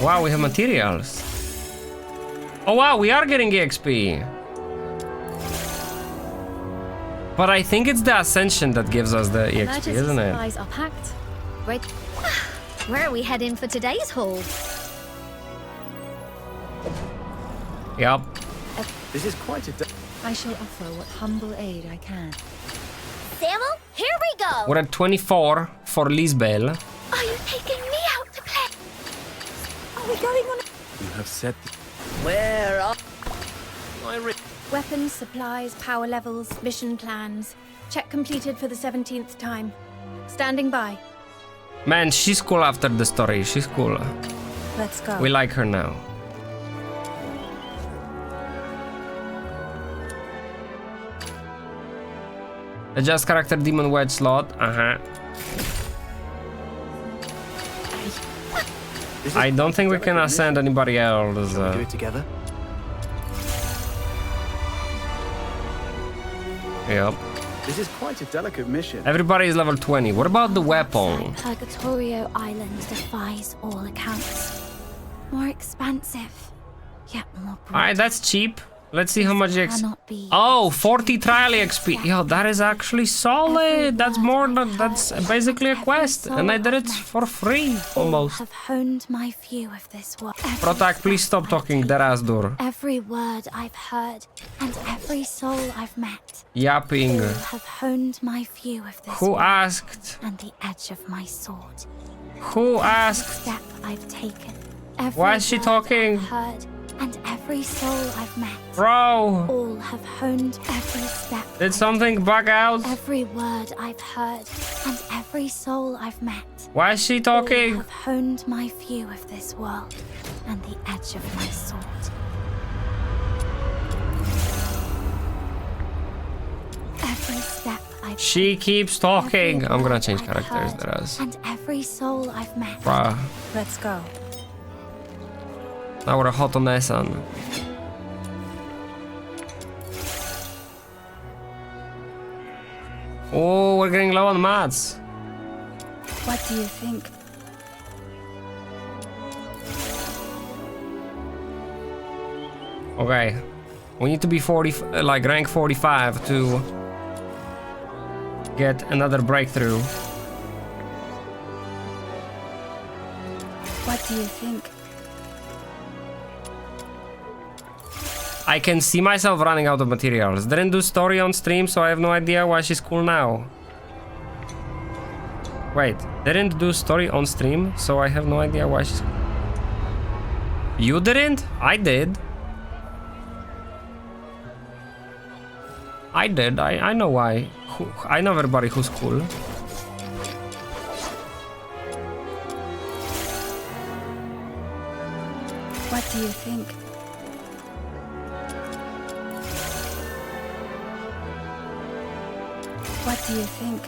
Wow, we have materials. Oh wow, we are getting EXP. But I think it's the Ascension that gives us the EXP, isn't it? Supplies are packed. Right. Where are we heading for today's haul? Yup. This is quite a... I shall offer what humble aid I can. Samuel, here we go! We're at 24 for Lisbel. Are you taking me out to play? Are we going on You have said... Where are Weapons, supplies, power levels, mission plans. Check completed for the 17th time. Standing by. Man, she's cool after the story. She's cool. Let's go. We like her now. Adjust character demon wedge slot. I don't think we can ascend anybody else. Do it together. Yep. This is quite a delicate mission. Everybody is level 20. What about the weapon? Purgatorio Island defies all accounts. More expansive, yet more brutal. Alright, that's cheap. Let's see how much Cannot be. Oh, 40 trial XP. Yo, that is actually solid. That's more than, that's basically a quest. And I did it for free, almost. Have honed my view of this world. Protac, please stop talking, Derasdur. Every word I've heard and every soul I've met Yapping. have honed my view of this Who world asked? and the edge of my sword. Who asked? Step I've taken. Every Why is she word talking? I've heard and every soul I've met. Bro, All have honed every step. did something bug out? Every word I've heard and every soul I've met. Why is she All talking? have honed my view of this world and the edge of my sword. Every step I've She keeps talking. every I'm gonna word change I've characters, heard, Deras. and every soul I've met. Bruh. Let's go. Now we're hot on Esan. Oh, we're getting low on mats. What do you think? Okay. We need to be 40, like rank 45 to get another breakthrough. What do you think? I can see myself running out of materials. Didn't do story on stream, so I have no idea why she's cool now. Wait, didn't do story on stream, so I have no idea why she's... You didn't? I did. I did. I know why. I know everybody who's cool. What do you think? What do you think?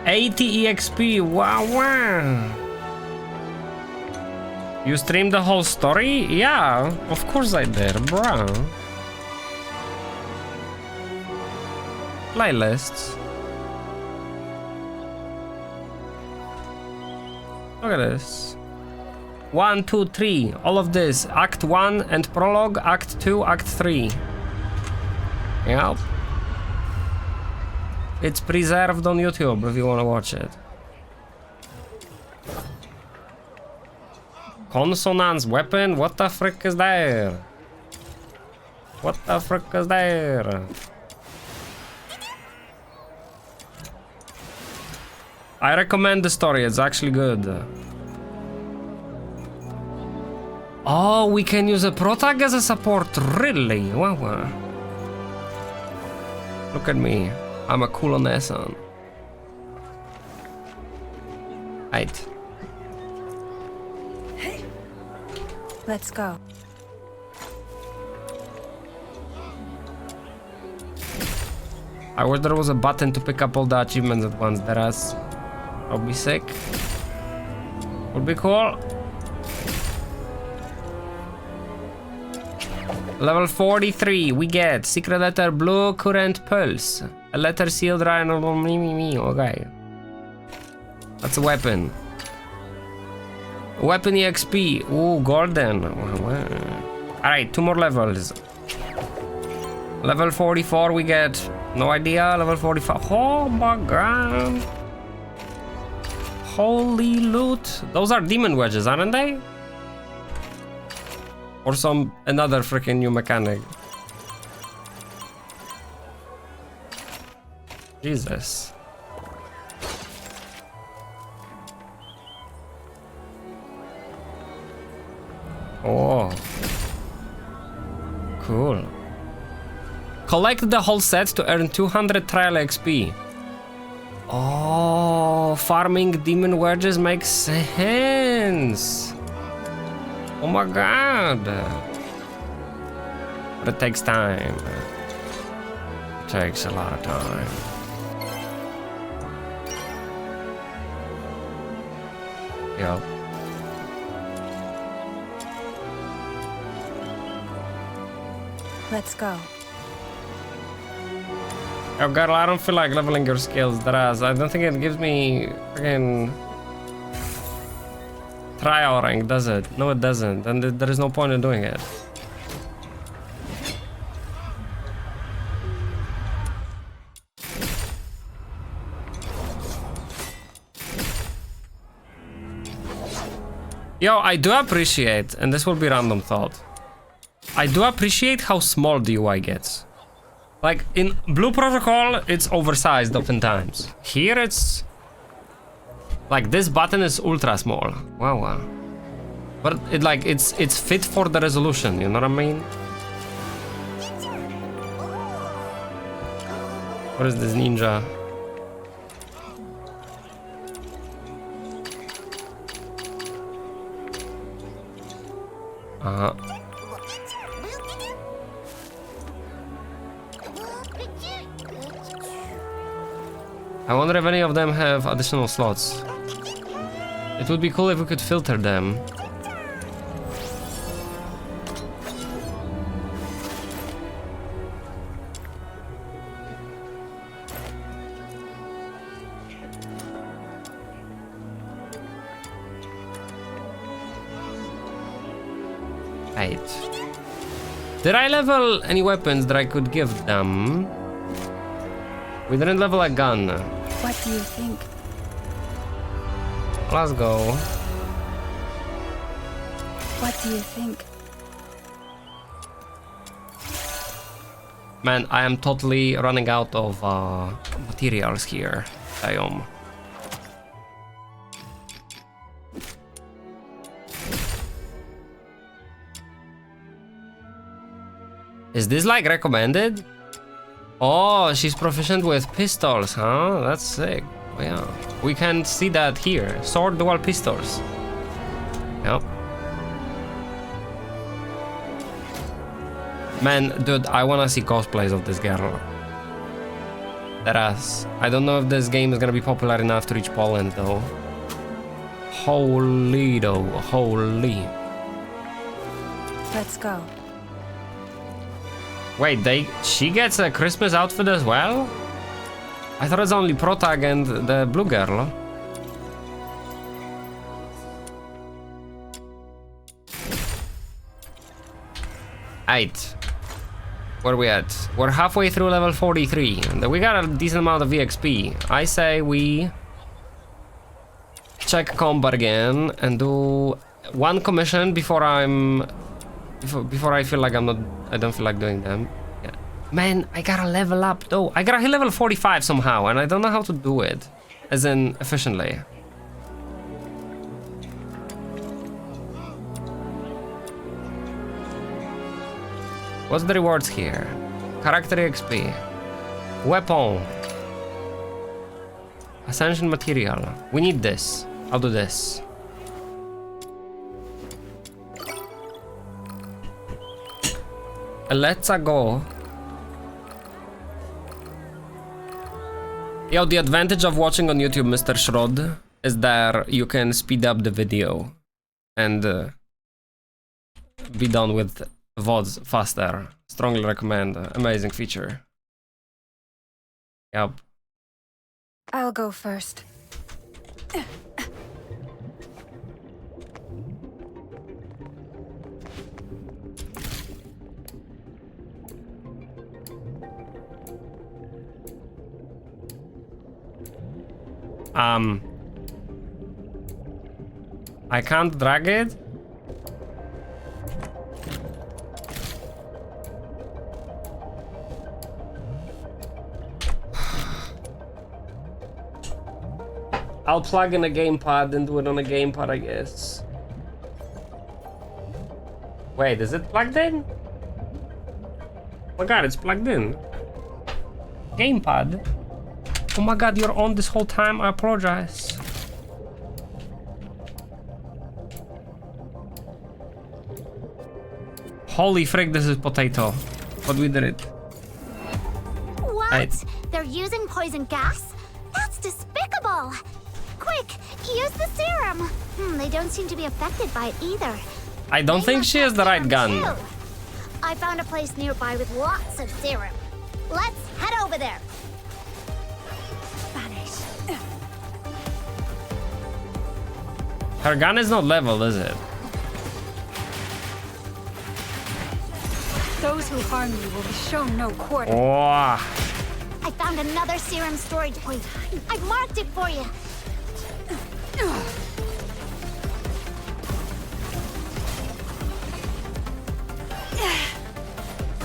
80 EXP, wow, wow. You streamed the whole story? Yeah, of course I did, bro. Playlists. Look at this. 1, 2, 3. All of this. Act 1 and prologue. Act 2, Act 3. Yep. It's preserved on YouTube if you want to watch it. Consonance weapon? What the frick is there? What the frick is there? I recommend the story, it's actually good. Oh, we can use a protag as a support, really? Wow. Look at me. I'm a cool Onesan. Right. Let's go. I wish there was a button to pick up all the achievements at once. Deras. I'll be sick. Would be cool. Level 43, we get secret letter, blue current pulse. A letter sealed right on me. Okay. That's a weapon. Weapon EXP. Ooh, golden. Alright, 2 more levels. Level 44, we get no idea. Level 45. Oh my god. Holy loot. Those are demon wedges, aren't they? Or some another freaking new mechanic. Jesus. Oh. Cool. Collect the whole set to earn 200 trial XP. Oh, farming demon wedges makes sense. Oh my god. But it takes time. takes a lot of time. Yep. Let's go. Oh girl, I don't feel like leveling your skills, Draz. I don't think it gives me freaking trial rank, does it? No, it doesn't. And there is no point in doing it. Yo, I do appreciate, and this will be random thought, I do appreciate how small the UI gets. Like, in Blue Protocol, it's oversized oftentimes. Here, it's... like, this button is ultra small. Wow. But, it's fit for the resolution, you know what I mean? What is this ninja? Uh-huh. I wonder if any of them have additional slots. It would be cool if we could filter them. Did I level any weapons that I could give them? We didn't level a gun. What do you think? Let's go. What do you think? Man, I am totally running out of materials here. Damn. Is this like recommended? Oh, she's proficient with pistols, huh? That's sick. Oh, yeah. We can see that here. Sword dual pistols. Yep. Man, dude, I wanna see cosplays of this girl. Teraz. I don't know if this game is gonna be popular enough to reach Poland though. Holy though, holy. Let's go. Wait, she gets a Christmas outfit as well? I thought it's only Protag and the blue girl. Eight. Where are we at? We're halfway through level 43. We got a decent amount of EXP. I say we check combat again and do one commission before before I feel like I don't feel like doing them. Yeah. Man, I gotta level up though. I gotta hit level 45 somehow, and I don't know how to do it. As in, efficiently. What's the rewards here? Character XP. Weapon. Ascension material. We need this. I'll do this. Let's go. Yo, the advantage of watching on YouTube, Mr. Shrod, is that you can speed up the video and be done with VODs faster. Strongly recommend. Amazing feature. Yep. I'll go first. I can't drag it? I'll plug in a gamepad and do it on a gamepad, I guess. Wait, is it plugged in? Oh my god, it's plugged in. Gamepad? Oh my god, you're on this whole time? I apologize. Holy frick, this is potato. But we did it. Wow! What? They're using poison gas? That's despicable! Quick, use the serum! They don't seem to be affected by it either. I don't think she has the right gun. Too. I found a place nearby with lots of serum. Let's head over there. Vanish. Her gun is not leveled, is it? Those who harm you will be shown no quarter. Oh, I found another serum storage point. I've marked it for you.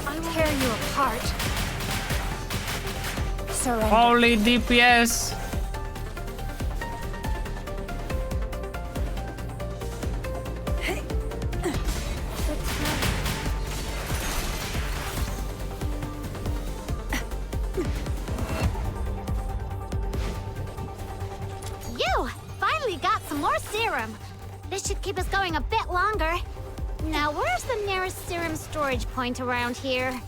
I will tear you apart. Surrender. holy DPS. You finally got some more serum. This should keep us going a bit longer. Now, where's the nearest serum storage point around here?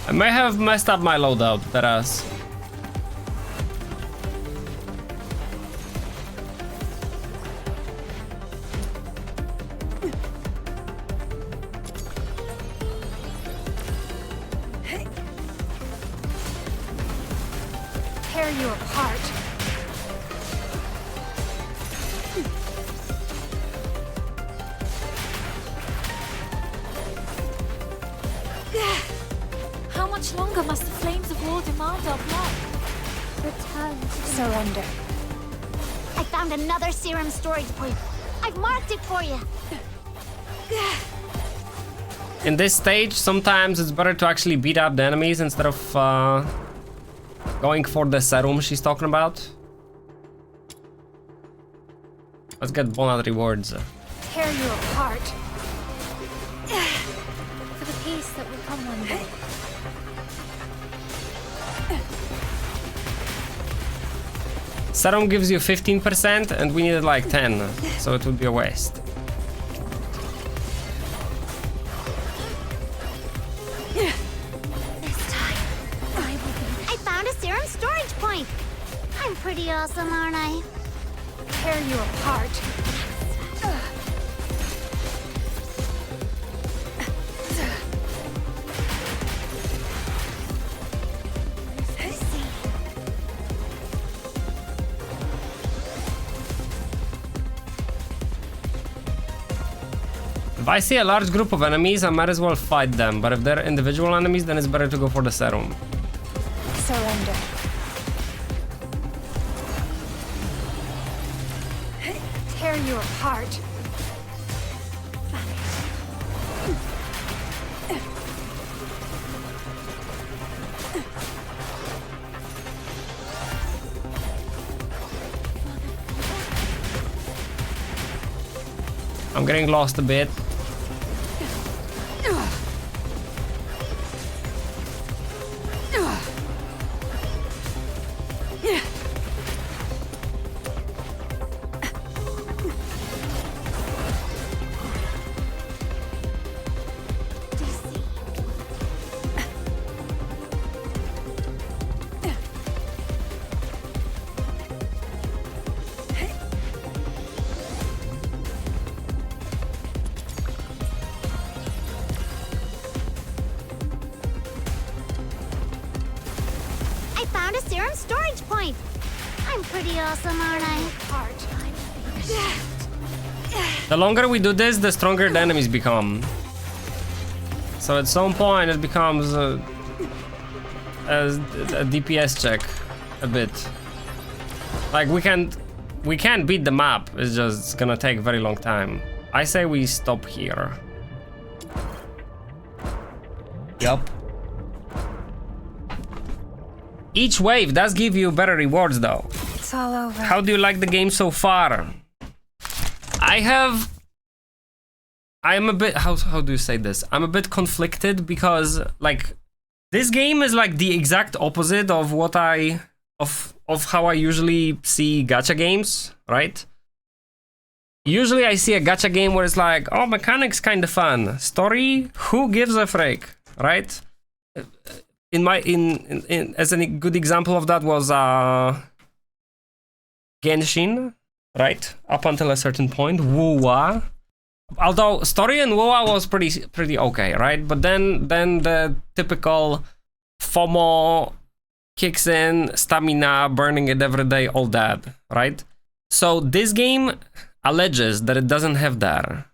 I may have messed up my loadout, whereas. Tear you apart. How much longer must the flames of war demand our blood? Return to Surrender. I found another serum storage point. I've marked it for you. In this stage, sometimes it's better to actually beat up the enemies instead of going for the serum she's talking about. Let's get bonus rewards. Tear you apart. For the peace that will come one day. Serum gives you 15% and we needed like 10, so it would be a waste. This time, I will be. I found a serum storage point. I'm pretty awesome, aren't I? Tear you apart. If I see a large group of enemies, I might as well fight them, but if they're individual enemies, then it's better to go for the serum. Surrender. Tear you apart. I'm getting lost a bit. I found a serum storage point. I'm pretty awesome, aren't I? The longer we do this, the stronger the enemies become. So at some point it becomes a DPS check a bit. Like we can't beat the map. It's just gonna take a very long time. I say we stop here. Yup. Each wave does give you better rewards though. It's all over. How do you like the game so far? I'm a bit, how do you say this? I'm a bit conflicted because like this game is like the exact opposite of what of how I usually see gacha games, right? Usually I see a gacha game where it's like, oh, mechanics kind of fun. Story, who gives a frick, right? As a good example of that was Genshin, right? Up until a certain point, Wuwa. Although story in Wuwa was pretty okay, right? But then the typical FOMO kicks in, stamina, burning it every day, all that, right? So this game alleges that it doesn't have that,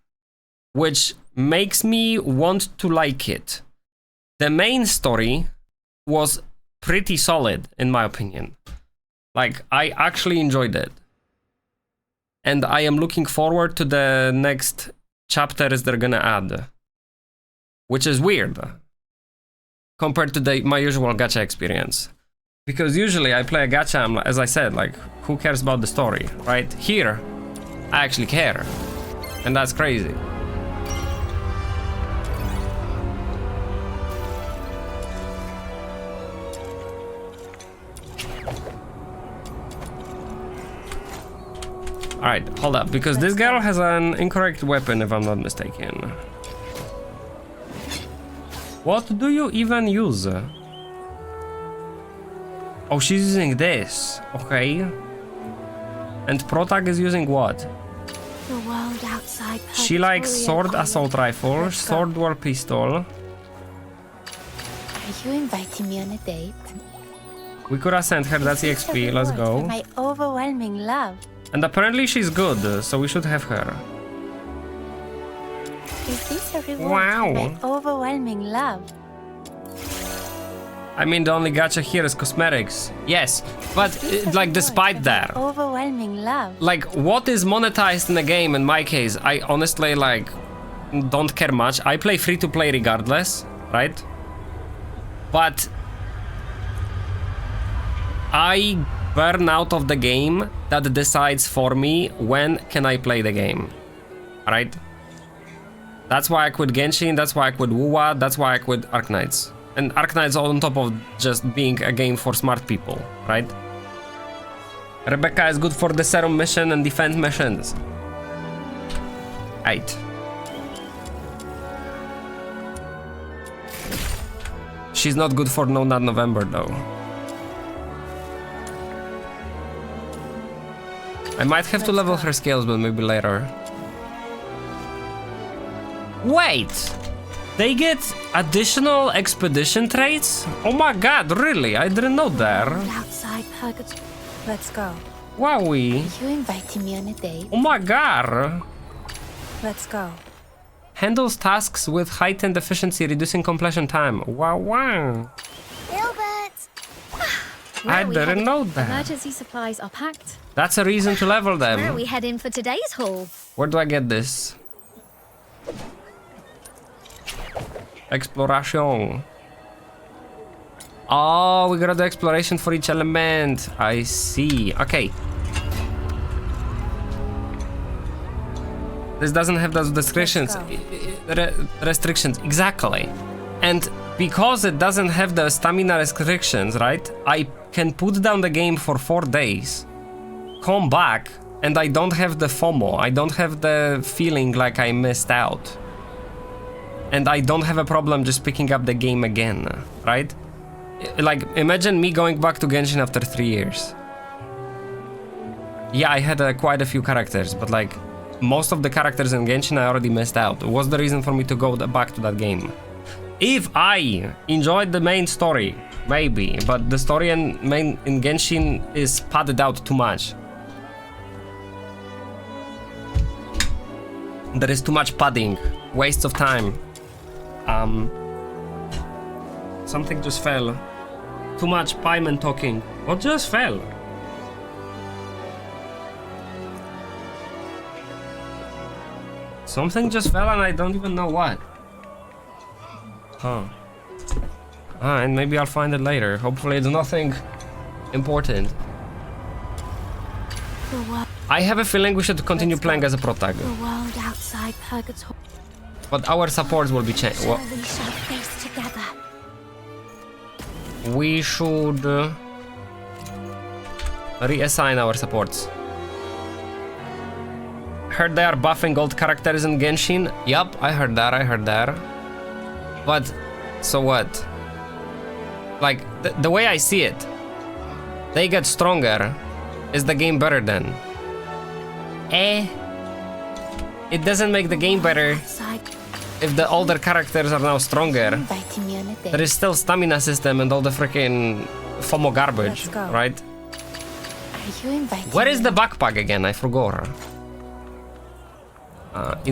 which makes me want to like it. The main story was pretty solid, in my opinion. Like, I actually enjoyed it. And I am looking forward to the next chapters they're gonna add. Which is weird. Compared to my usual gacha experience. Because usually I play a gacha, as I said, like, who cares about the story, right? Here, I actually care. And that's crazy. Alright, hold up, because this girl has an incorrect weapon, if I'm not mistaken. What do you even use? Oh, she's using this. Okay. And Protag is using what? The world outside. She likes sword assault rifle, sword war pistol. Are you inviting me on a date? We could have sent her, that's EXP, let's go. My overwhelming love. And apparently she's good, so we should have her. Is this a reward Wow. for my overwhelming love? I mean, the only gacha here is cosmetics. Yes, but like despite that, Overwhelming love. like what is monetized in the game in my case, I honestly like don't care much. I play free to play regardless, right? But I burn out of the game that decides for me when can I play the game, right? That's why I quit Genshin, that's why I quit Wuwa, that's why I quit Arknights. And Arknights on top of just being a game for smart people, right? Rebecca is good for the serum mission and defense missions. Right. She's not good for No Nut November though. I might have to level her skills, but maybe later. Wait! They get additional expedition traits? Oh my god, really? I didn't know that. Outside purgatory. Let's go. Wowie. Are you inviting me on a date? Oh my god. Let's go. Handles tasks with heightened efficiency, reducing completion time. Wow, wow. Gilbert! I didn't know that. Emergency supplies are packed. That's a reason to level Where are them. we heading for today's haul? Where do I get this? Exploration. Oh, we gotta do exploration for each element. I see. Okay. This doesn't have those restrictions. Restrictions, exactly. And because it doesn't have the stamina restrictions, right? I can put down the game for 4 days, come back, and I don't have the FOMO. I don't have the feeling like I missed out. And I don't have a problem just picking up the game again, right? Like, imagine me going back to Genshin after 3 years. Yeah, I had quite a few characters, but like, most of the characters in Genshin I already missed out. What's the reason for me to go back to that game? If I enjoyed the main story, maybe, but the story in Genshin is padded out too much. There is too much padding, wastes of time. Something just fell. Too much pieman talking. What just fell? Something just fell and I don't even know what. Huh. And maybe I'll find it later. Hopefully it's nothing important. I have a feeling we should continue playing as a protag. The world outside purgatory. But our supports will be changed. We shall face together. We should... Reassign our supports. Heard they are buffing old characters in Genshin. Yup, I heard that. But, so what? Like, the way I see it, they get stronger. Is the game better then? It doesn't make the game better if the older characters are now stronger. Inviting me on a date. There is still stamina system and all the freaking FOMO garbage, Let's go. right? Are you inviting Where is me? the backpack again? I forgot. Not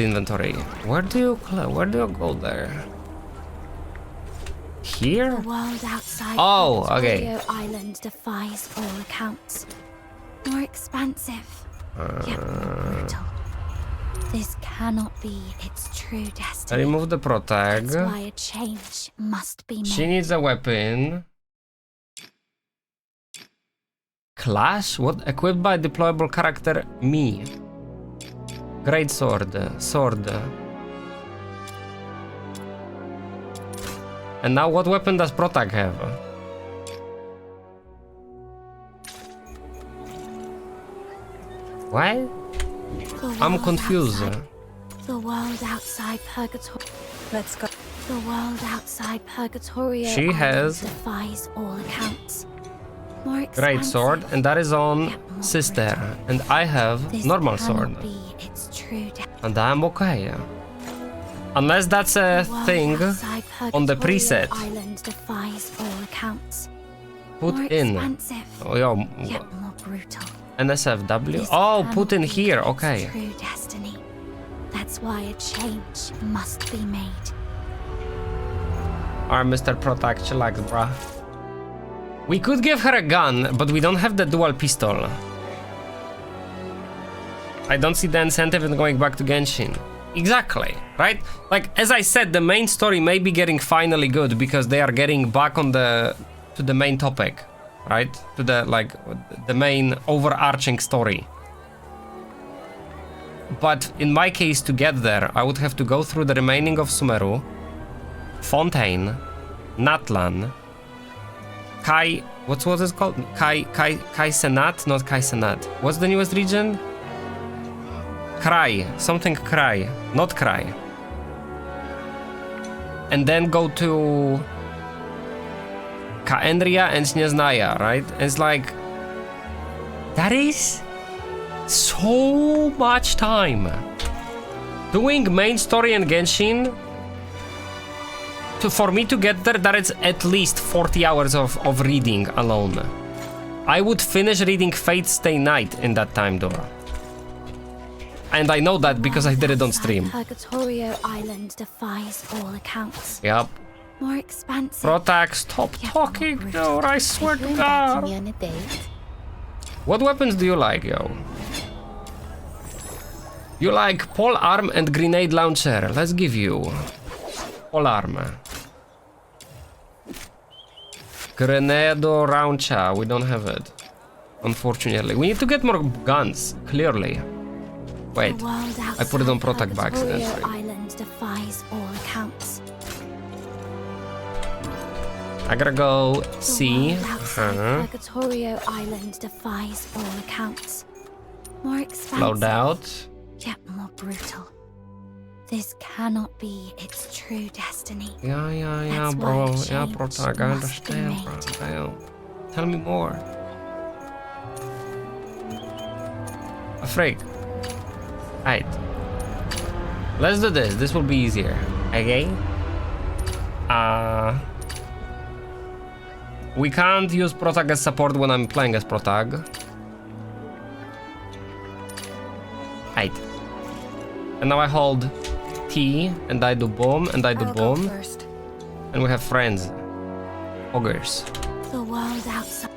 inventory. Where do you go there? Here? The world outside Oh, okay. Purgatorio Island defies all accounts. More expansive, yet more brutal. This cannot be its true I destiny. remove the protag. That's why a change must be She made. needs a weapon. Clash? What? Equipped by deployable character me. Great sword. And now what weapon does protag have? What? The I'm world confused. outside- The world outside Purgatorio. Let's go. The world outside Purgatorio She Island has- defies all accounts. More Great sword, expansive, and that is on yet more sister. brutal. And I have This normal cannot sword. be its true destiny. And I'm okay. Unless that's a The world thing outside on the Purgatorio preset. Island defies all accounts. Put More in. expansive, Oh, yo, yet more brutal. NSFW. This Oh, cannot put in be here. its Okay. True destiny. That's why a change must be made. Alright, Mr. Protag, chillax, bruh. We could give her a gun, but we don't have the dual pistol. I don't see the incentive in going back to Genshin. Exactly, right? Like, as I said, the main story may be getting finally good because they are getting back on to the main topic, right? To the main overarching story. But in my case, to get there, I would have to go through the remaining of Sumeru, Fontaine, Natlan, what was it called? Kai Senat? Not Kai Senat. What's the newest region? Krai. Something Krai. Not Krai. And then go to Kaendria and Sneznaya, right? It's like, that is so much time. Doing main story in Genshin, for me to get there, that is at least 40 hours of reading alone. I would finish reading Fate Stay Night in that time though. And I know that because I did it on stream. Purgatorio Island defies all accounts. Yep. More expansive. Protag, stop talking, dude, I swear Are to you God. inviting me on a date? What weapons do you like, yo? You like pole arm and grenade launcher. Let's give you pole arm. Grenado launcher. We don't have it, unfortunately. We need to get more guns, clearly. Wait, The world I put it on outside protag by Purgatorio accident. Island defies all accounts. I gotta go The see. world outside Purgatorio Island defies all accounts. More expansive, Load out. yet more brutal. This cannot be its true destiny. Yeah, That's bro. why a Yeah, change protag. I must be understand, made. bro. Damn. Tell me more. A freak. Right. Let's do this. This will be easier. Okay? We can't use protag as support when I'm playing as protag. Right. And now I hold T and I do boom and I do boom. First. And we have friends. Ogres. The world outside.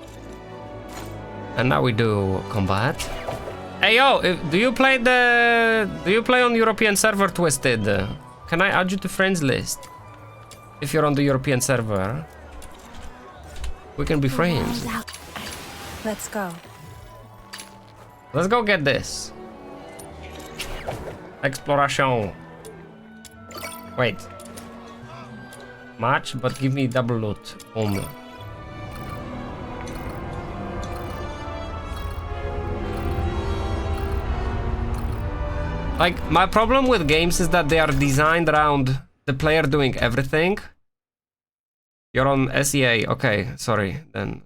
And now we do combat. Hey yo, do you play on European server, Twisted? Can I add you to friends list? If you're on the European server, we can be The friends. world out. Let's go. Let's go get this. Exploration. Wait. Match, but give me double loot. Boom. Like, my problem with games is that they are designed around the player doing everything. You're on SEA, okay, sorry, then.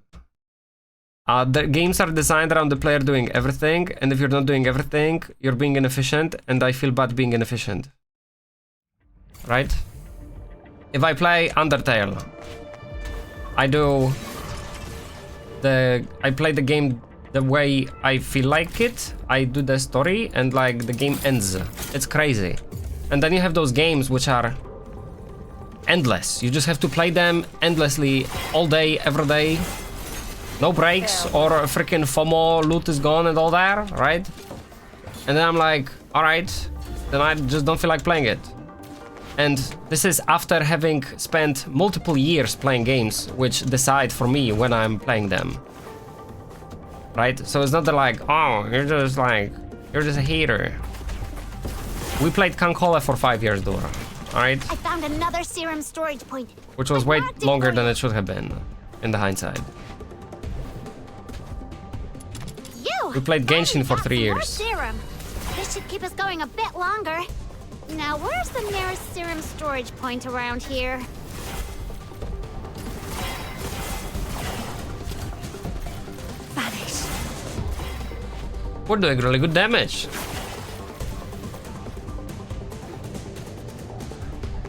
The games are designed around the player doing everything, and if you're not doing everything, you're being inefficient, and I feel bad being inefficient. Right? If I play Undertale, I play the game the way I feel like it, I do the story, and like the game ends. It's crazy. And then you have those games which are endless. You just have to play them endlessly, all day, every day. No breaks, or freaking FOMO, loot is gone and all that, right? And then I'm like, alright, then I just don't feel like playing it. And this is after having spent multiple years playing games which decide for me when I'm playing them. Right? So it's not that like, oh, you're just a hater. We played Kankola for 5 years, Dora. Alright? I found another serum storage point. Which was way longer than it should have been, in the hindsight. We played Genshin for 3 years. Serum. This should keep us going a bit longer. Now, where's the nearest serum storage point around here? Vanish. We're doing really good damage.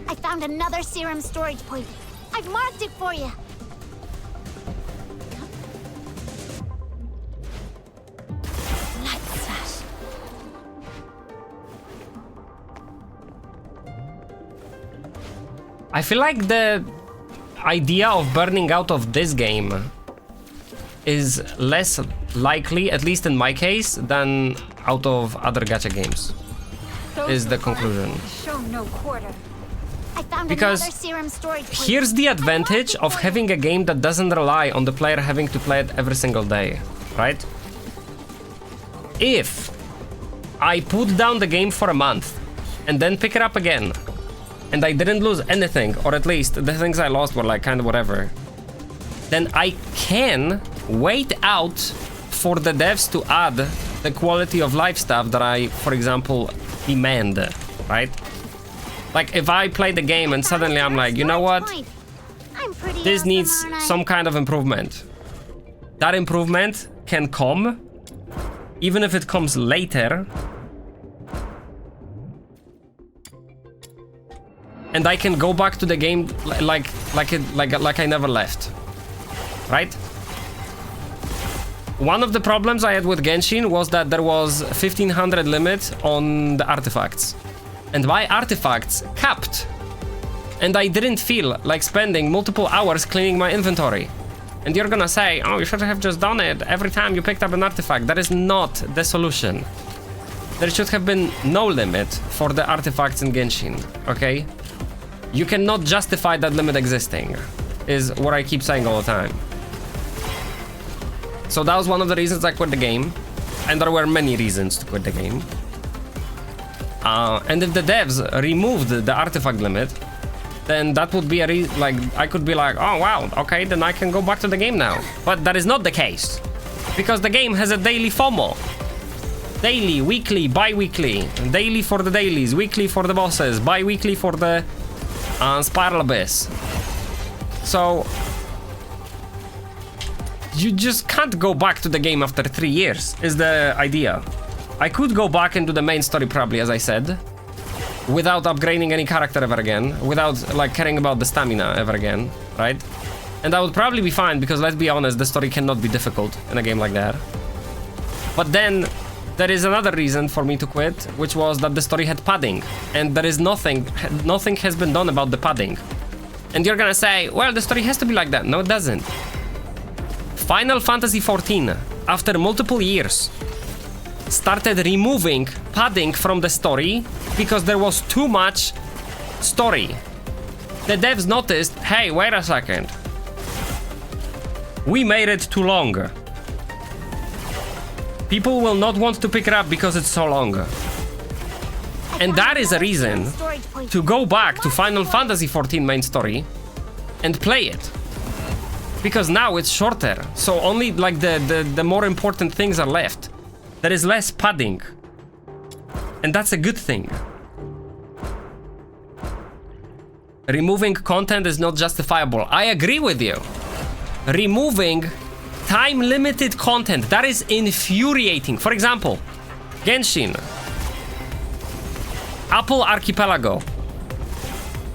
I found another serum storage point. I've marked it for you. Light slash. I feel like the idea of burning out of this game is less likely, at least in my case, than out of other gacha games, is the conclusion. Show no quarter. I found Because another serum storage point. here's the advantage of having a game that doesn't rely on the player having to play it every single day, right? If I put down the game for a month and then pick it up again, and I didn't lose anything, or at least the things I lost were like kind of whatever, then I can wait out for the devs to add the quality of life stuff that I, for example, demand, right? Like if I play the game and suddenly I'm like, you know what? This needs some kind of improvement. That improvement can come, even if it comes later. And I can go back to the game like I never left, right? One of the problems I had with Genshin was that there was 1500 limit on the artifacts, and my artifacts capped, and I didn't feel like spending multiple hours cleaning my inventory. And you're gonna say, oh, you should have just done it every time you picked up an artifact. That is not the solution. There should have been no limit for the artifacts in Genshin, okay? You cannot justify that limit existing, is what I keep saying all the time. So that was one of the reasons I quit the game, and there were many reasons to quit the game. And if the devs removed the artifact limit, then that would be I could be like, oh wow, okay, then I can go back to the game now. But that is not the case, because the game has a daily FOMO. Daily, weekly, bi-weekly. Daily for the dailies, weekly for the bosses, bi-weekly for the Spiral Abyss. So you just can't go back to the game after 3 years, is the idea. I could go back into the main story probably, as I said, without upgrading any character ever again, without like caring about the stamina ever again, right? And that would probably be fine, because let's be honest, the story cannot be difficult in a game like that. But then there is another reason for me to quit, which was that the story had padding, and there is nothing has been done about the padding. And you're gonna say, well, the story has to be like that. No, it doesn't. Final Fantasy XIV, after multiple years, started removing padding from the story because there was too much story. The devs noticed, hey, wait a second, we made it too long. People will not want to pick it up because it's so long. And that is a reason to go back to Final Fantasy XIV main story and play it. Because now it's shorter, so only like the more important things are left. There is less padding. And that's a good thing. Removing content is not justifiable. I agree with you. Removing time-limited content, that is infuriating. For example, Genshin, Apple Archipelago.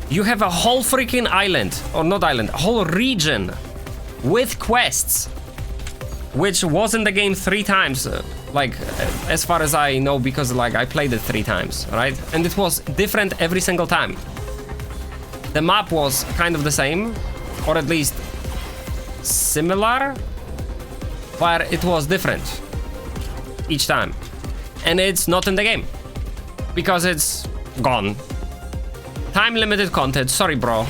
You have a whole freaking island, or not island, a whole region with quests, which was in the game 3 times, like, as far as I know, because, like, I played it 3 times, right? And it was different every single time. The map was kind of the same, or at least similar, but it was different each time. And it's not in the game, because it's gone. Time-limited content, sorry, bro.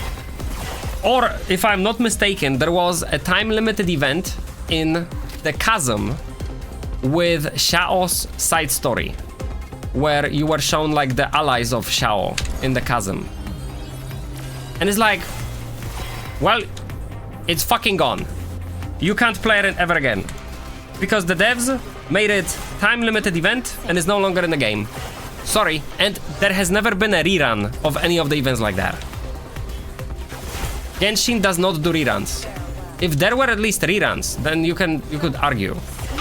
Or, if I'm not mistaken, there was a time-limited event in the Chasm with Xiao's side story, where you were shown, like, the allies of Xiao in the Chasm. And it's like, well, it's fucking gone. You can't play it ever again. Because the devs made it time-limited event and is no longer in the game. Sorry, and there has never been a rerun of any of the events like that. Genshin does not do reruns. If there were at least reruns, then you could argue,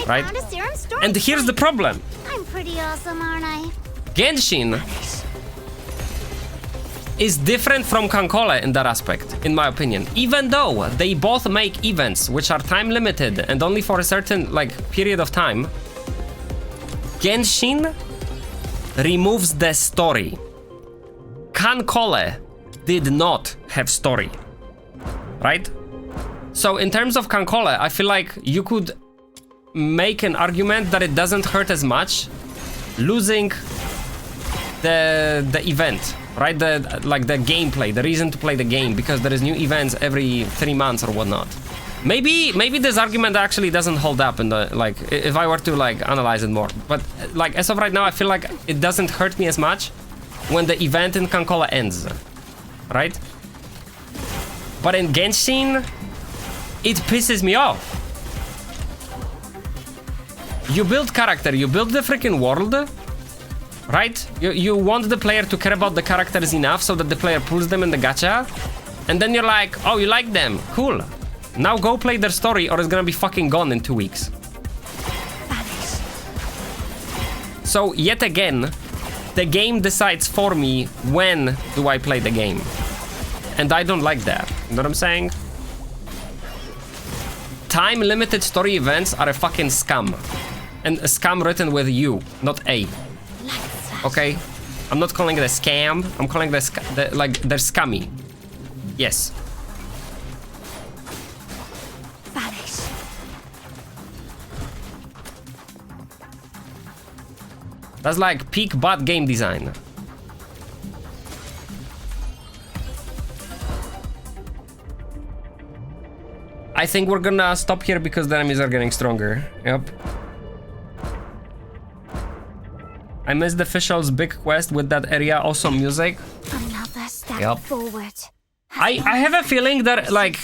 right? I found a serum storage And here's the point. problem. I'm pretty awesome, aren't I? Genshin is different from Kankole in that aspect, in my opinion. Even though they both make events which are time limited and only for a certain, like, period of time, Genshin removes the story. Kankole did not have story, right? So in terms of Kankole, I feel like you could make an argument that it doesn't hurt as much losing the event, right? The gameplay, the reason to play the game, because there is new events every 3 months or whatnot. Maybe this argument actually doesn't hold up in the, like, if I were to, like, analyze it more. But, like, as of right now, I feel like it doesn't hurt me as much when the event in Kankole ends, right? But in Genshin, it pisses me off. You build character, you build the freaking world, right? You want the player to care about the characters enough so that the player pulls them in the gacha, and then you're like, oh, you like them, cool. Now go play their story or it's gonna be fucking gone in 2 weeks. So yet again, the game decides for me when do I play the game. And I don't like that, you know what I'm saying? Time-limited story events are a fucking scam. And a scam written with U, not A. Okay? I'm not calling it a scam, I'm calling it like, they're scummy. Yes. Vanish. That's like peak bad game design. I think we're gonna stop here because the enemies are getting stronger. Yep. I missed the official's big quest with that area, awesome music. Another step forward. I have a feeling that, like,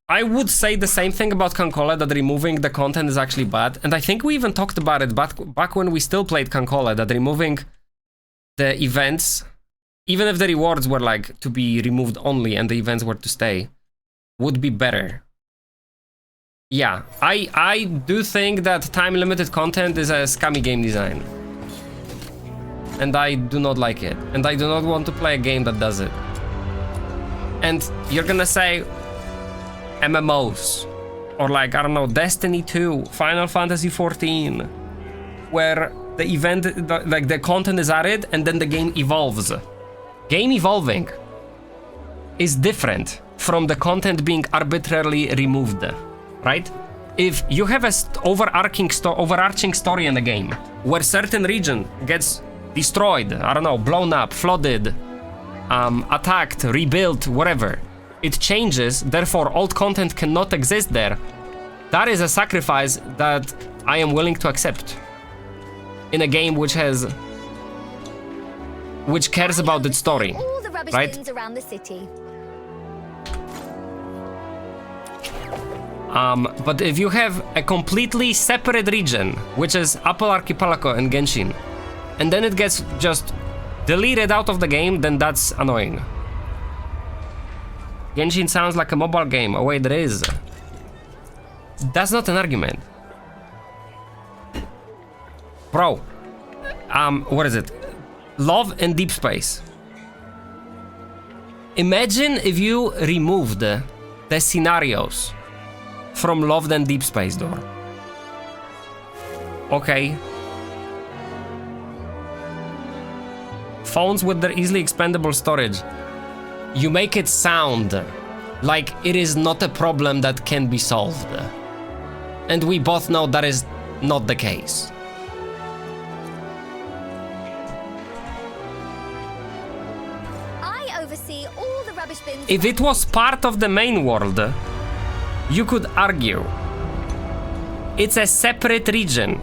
I would say the same thing about Kankole, that removing the content is actually bad. And I think we even talked about it back when we still played Kankole, that removing the events, even if the rewards were, like, to be removed only and the events were to stay, would be better. Yeah, I do think that time-limited content is a scummy game design. And I do not like it. And I do not want to play a game that does it. And you're gonna say MMOs, or, like, I don't know, Destiny 2, Final Fantasy 14, where the event, like, the content is added and then the game evolves. Game evolving is different from the content being arbitrarily removed, right? If you have a overarching story in the game where certain region gets destroyed, I don't know, blown up, flooded, attacked, rebuilt, whatever, it changes, therefore old content cannot exist there. That is a sacrifice that I am willing to accept in a game which cares about its story, all the rubbish right? bins around the city. But if you have a completely separate region, which is Apple Archipelago and Genshin, and then it gets just deleted out of the game, then that's annoying. Genshin sounds like a mobile game. Oh wait, it is. That's not an argument. Bro, what is it? Love and Deep Space. Imagine if you removed the scenarios from Love and Deep Space door. Okay. Phones with their easily expandable storage. You make it sound like it is not a problem that can be solved. And we both know that is not the case. I oversee all the rubbish bins. If it was part of the main world, you could argue. It's a separate region.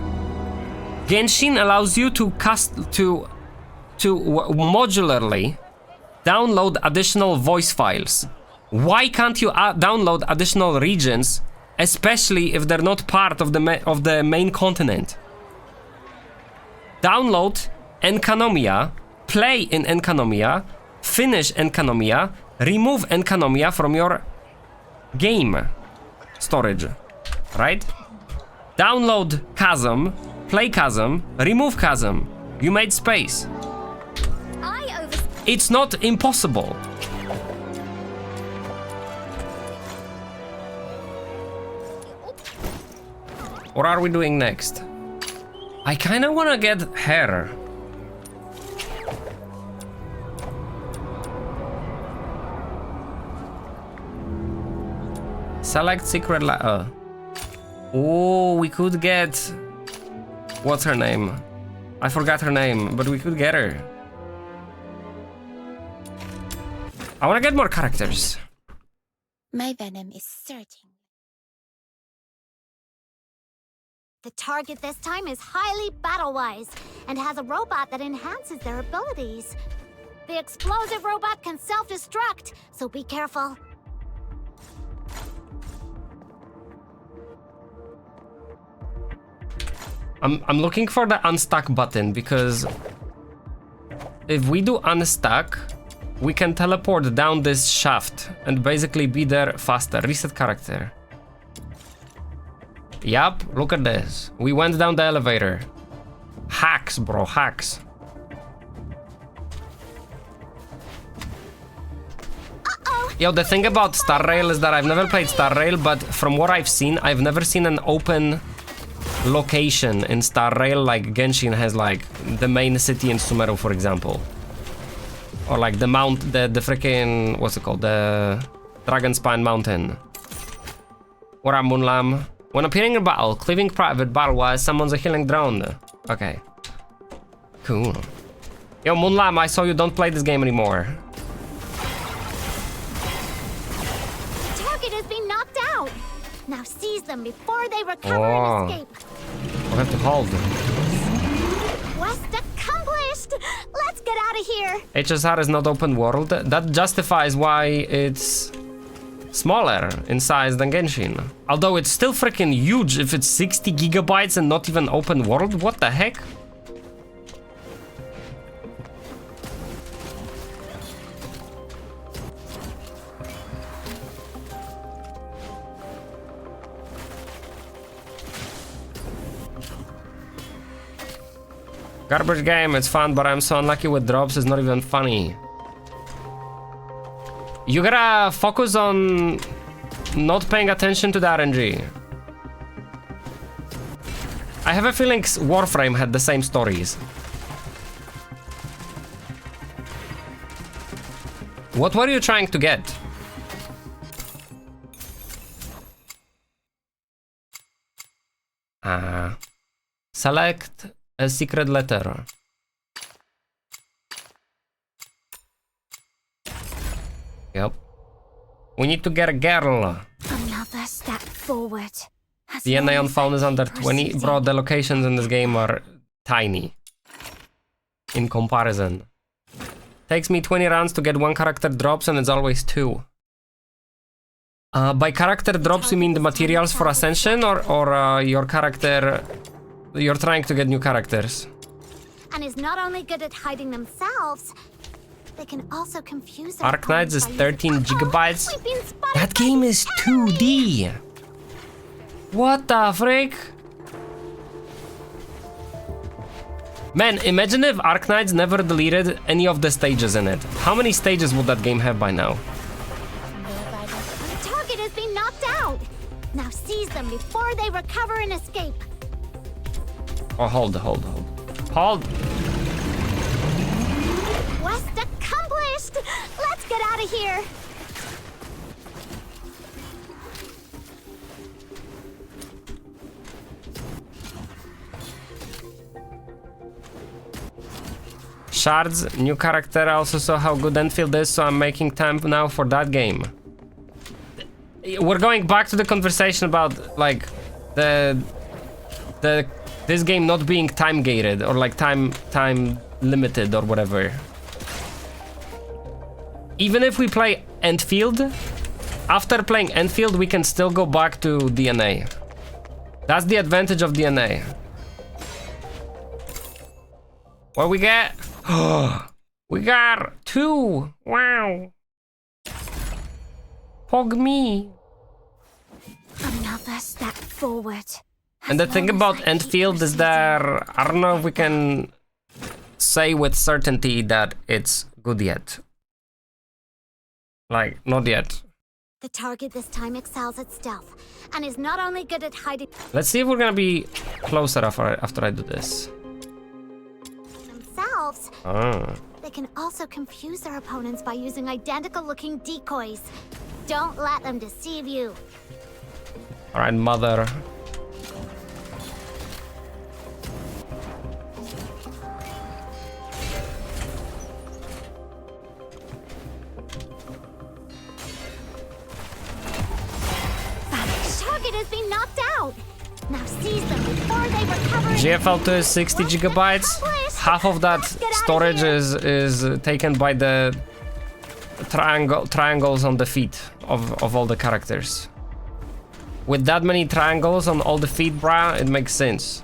Genshin allows you to modularly download additional voice files. Why can't you download additional regions, especially if they're not part of the main continent? Download Enkanomiya, play in Enkanomiya, finish Enkanomiya, remove Enkanomiya from your game storage, right? Download Chasm, play Chasm, remove Chasm. You made space. It's not impossible. What are we doing next? I kinda wanna get hair. Select secret oh, we could get... What's her name? I forgot her name, but we could get her. I wanna get more characters. My venom is surging. The target this time is highly battle-wise and has a robot that enhances their abilities. The explosive robot can self-destruct, so be careful. I'm looking for the unstuck button because if we do unstuck, we can teleport down this shaft and basically be there faster. Reset character. Yup, look at this. We went down the elevator. Hacks, bro, hacks. Yo, the thing about Star Rail is that I've never played Star Rail, but from what I've seen, I've never seen an open location in Star Rail like Genshin has, like the main city in Sumeru, for example. Or like the freaking, what's it called? The Dragonspine Mountain. What up, Moonlam? When appearing in battle, cleaving private battle-wise summons a healing drone. Okay. Cool. Yo, Moonlam, I saw you don't play this game anymore. The target has been knocked out. Now seize them before they recover and escape. We'll have to hold. Quest accomplished! Let's get out of here! HSR is not open world. That justifies why it's smaller in size than Genshin. Although it's still freaking huge if it's 60 gigabytes and not even open world. What the heck? Garbage game, it's fun, but I'm so unlucky with drops, it's not even funny. You gotta focus on not paying attention to the RNG. I have a feeling Warframe had the same stories. What were you trying to get? Select a secret letter. Yep. We need to get a girl. Another step forward. The neon phone is under 20. Bro, the locations in this game are tiny. In comparison. Takes me 20 rounds to get one character drops and it's always 2. By character drops you mean the materials for Ascension or your character... You're trying to get new characters? and is not only good at hiding themselves, they can also confuse their Arknights is opponents by using- 13 gigabytes. We've been spotted That by game the is enemy! 2D. What the frick? Man, imagine if Arknights never deleted any of the stages in it. How many stages would that game have by now? The target has been knocked out. Now seize them before they recover and escape. Oh, hold. Hold. Quest accomplished! Let's get out of here! Shards, new character. I also saw how good Enfield is, so I'm making time now for that game. We're going back to the conversation about like this game not being time gated or like time limited or whatever. Even if we play Enfield, after playing Enfield we can still go back to DNA. That's the advantage of DNA. What we get? We got 2. Wow. Pog me. Another step forward. And the thing about Enfield is that I don't know if we can say with certainty that it's good yet. Like, not yet. The target this time excels at stealth, and is not only good at hiding Let's see if we're gonna be closer after I do this. themselves, Ah. they can also confuse their opponents by using identical-looking decoys. Don't let them deceive you. Alright, mother. The target has been knocked out. Now seize them before they recover. GFL2 is 60 gigabytes. Half of that storage is taken by the triangles on the feet of all the characters. With that many triangles on all the feet, bruh, it makes sense.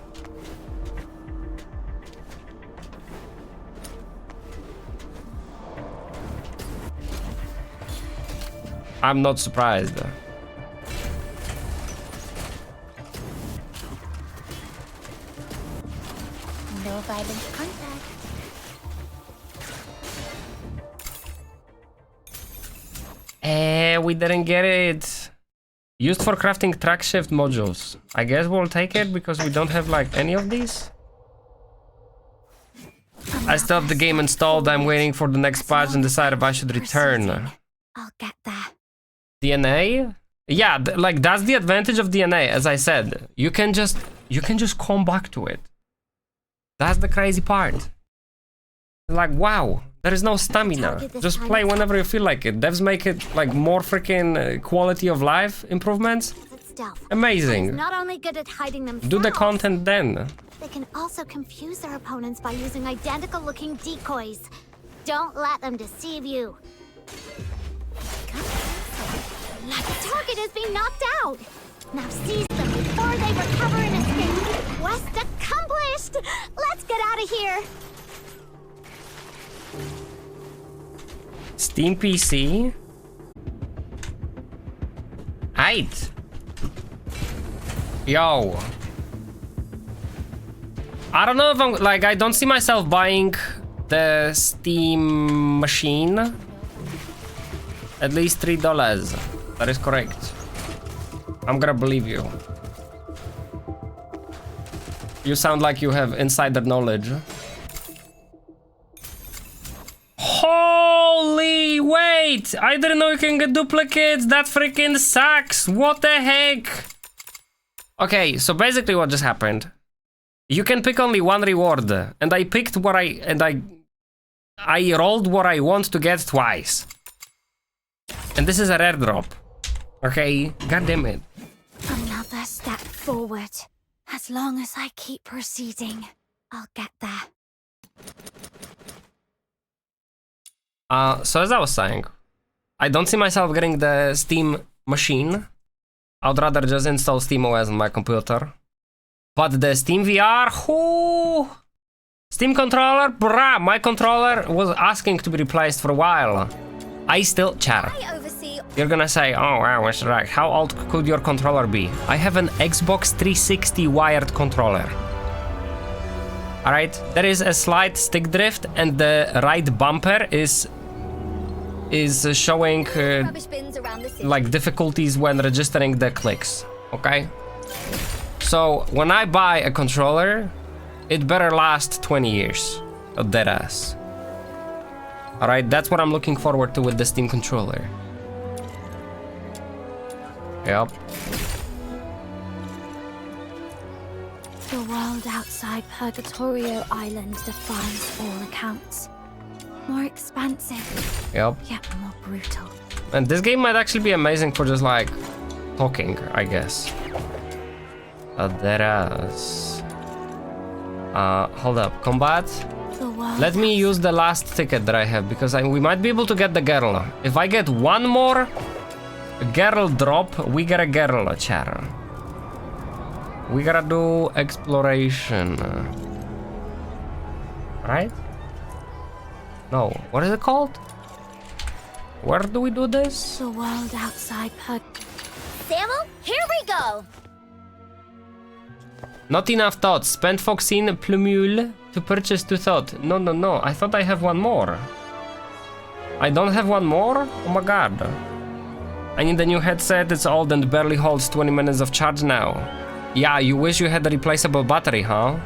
I'm not surprised. No violent contact. We didn't get it. Used for crafting track shift modules. I guess we'll take it because we don't have like any of these. I still have the game installed. I'm waiting for the next patch and decide if I should return. I'll get there. DNA? Yeah, like that's the advantage of DNA. As I said, you can just come back to it. That's the crazy part. Like, wow, there is no stamina. Just play whenever you feel like it. Devs make it like more freaking quality of life improvements. At stealth. Amazing. Not only good at hiding themselves, Do the content then. they can also confuse their opponents by using identical-looking decoys. Don't let them deceive you. The target has been knocked out. Now seize them before they recover and escape. Quest accomplished. Let's get out of here. Steam PC. Aight. Yo. I don't know if I'm like, I don't see myself buying the Steam machine. At least $3. That is correct. I'm gonna believe you. You sound like you have insider knowledge. Holy wait! I didn't know you can get duplicates. That freaking sucks. What the heck? Okay, so basically what just happened. You can pick only one reward, and I picked what I rolled what I want to get twice. And this is a rare drop. Okay, god damn it. Another step forward. As long as I keep proceeding, I'll get there. So as I was saying, I don't see myself getting the Steam machine. I'd rather just install SteamOS on my computer. But the Steam VR, Steam controller? Bruh, my controller was asking to be replaced for a while. I still... Chat. I oversee. You're gonna say, oh wow, Mr. Rack, how old could your controller be? I have an Xbox 360 wired controller. Alright, there is a slight stick drift and the right bumper is showing Rubbish bins around the city. like difficulties when registering the clicks, okay? So when I buy a controller, it better last 20 years, a dead ass. Alright, that's what I'm looking forward to with the Steam controller. Yep. The world outside Purgatorio Island defies all accounts. More expansive, Yep. yet more brutal. And this game might actually be amazing for just like talking, I guess. Hold up, combat. The world Let me use the last ticket that I have because we might be able to get the girl. If I get one more girl drop, we get a girl chat. We gotta do exploration. Right? No, what is it called? Where do we do this? The world outside Samuel, here we go. Not enough thoughts. Spend Foxine Plumule to purchase 2 thought. No. I thought I have one more. I don't have one more? Oh my god. I need a new headset. It's old and barely holds 20 minutes of charge now. Yeah, you wish you had a replaceable battery, huh?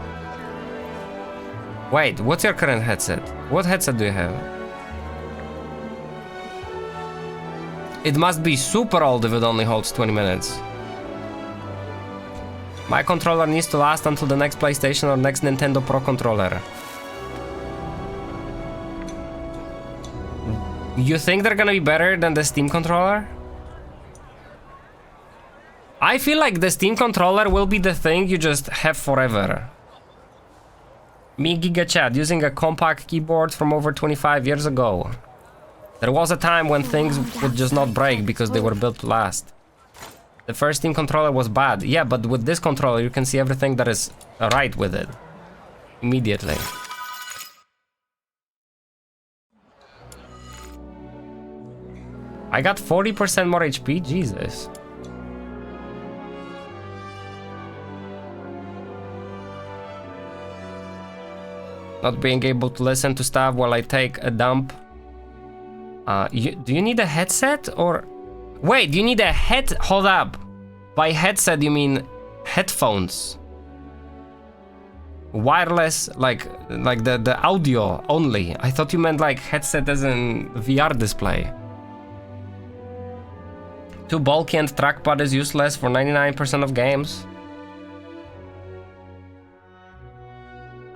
Wait, what's your current headset? What headset do you have? It must be super old if it only holds 20 minutes. My controller needs to last until the next PlayStation or next Nintendo Pro controller. You think they're gonna be better than the Steam controller? I feel like the Steam controller will be the thing you just have forever. Me Giga Chat using a compact keyboard from over 25 years ago. There was a time when things would just not break because they were built to last. The first Steam controller was bad. Yeah, but with this controller you can see everything that is right with it. Immediately. I got 40% more HP? Jesus. Not being able to listen to stuff while I take a dump. Do you need a headset or... Wait, you need a hold up. By headset you mean headphones. Wireless, like the audio only. I thought you meant like headset as in VR display. Too bulky and trackpad is useless for 99% of games.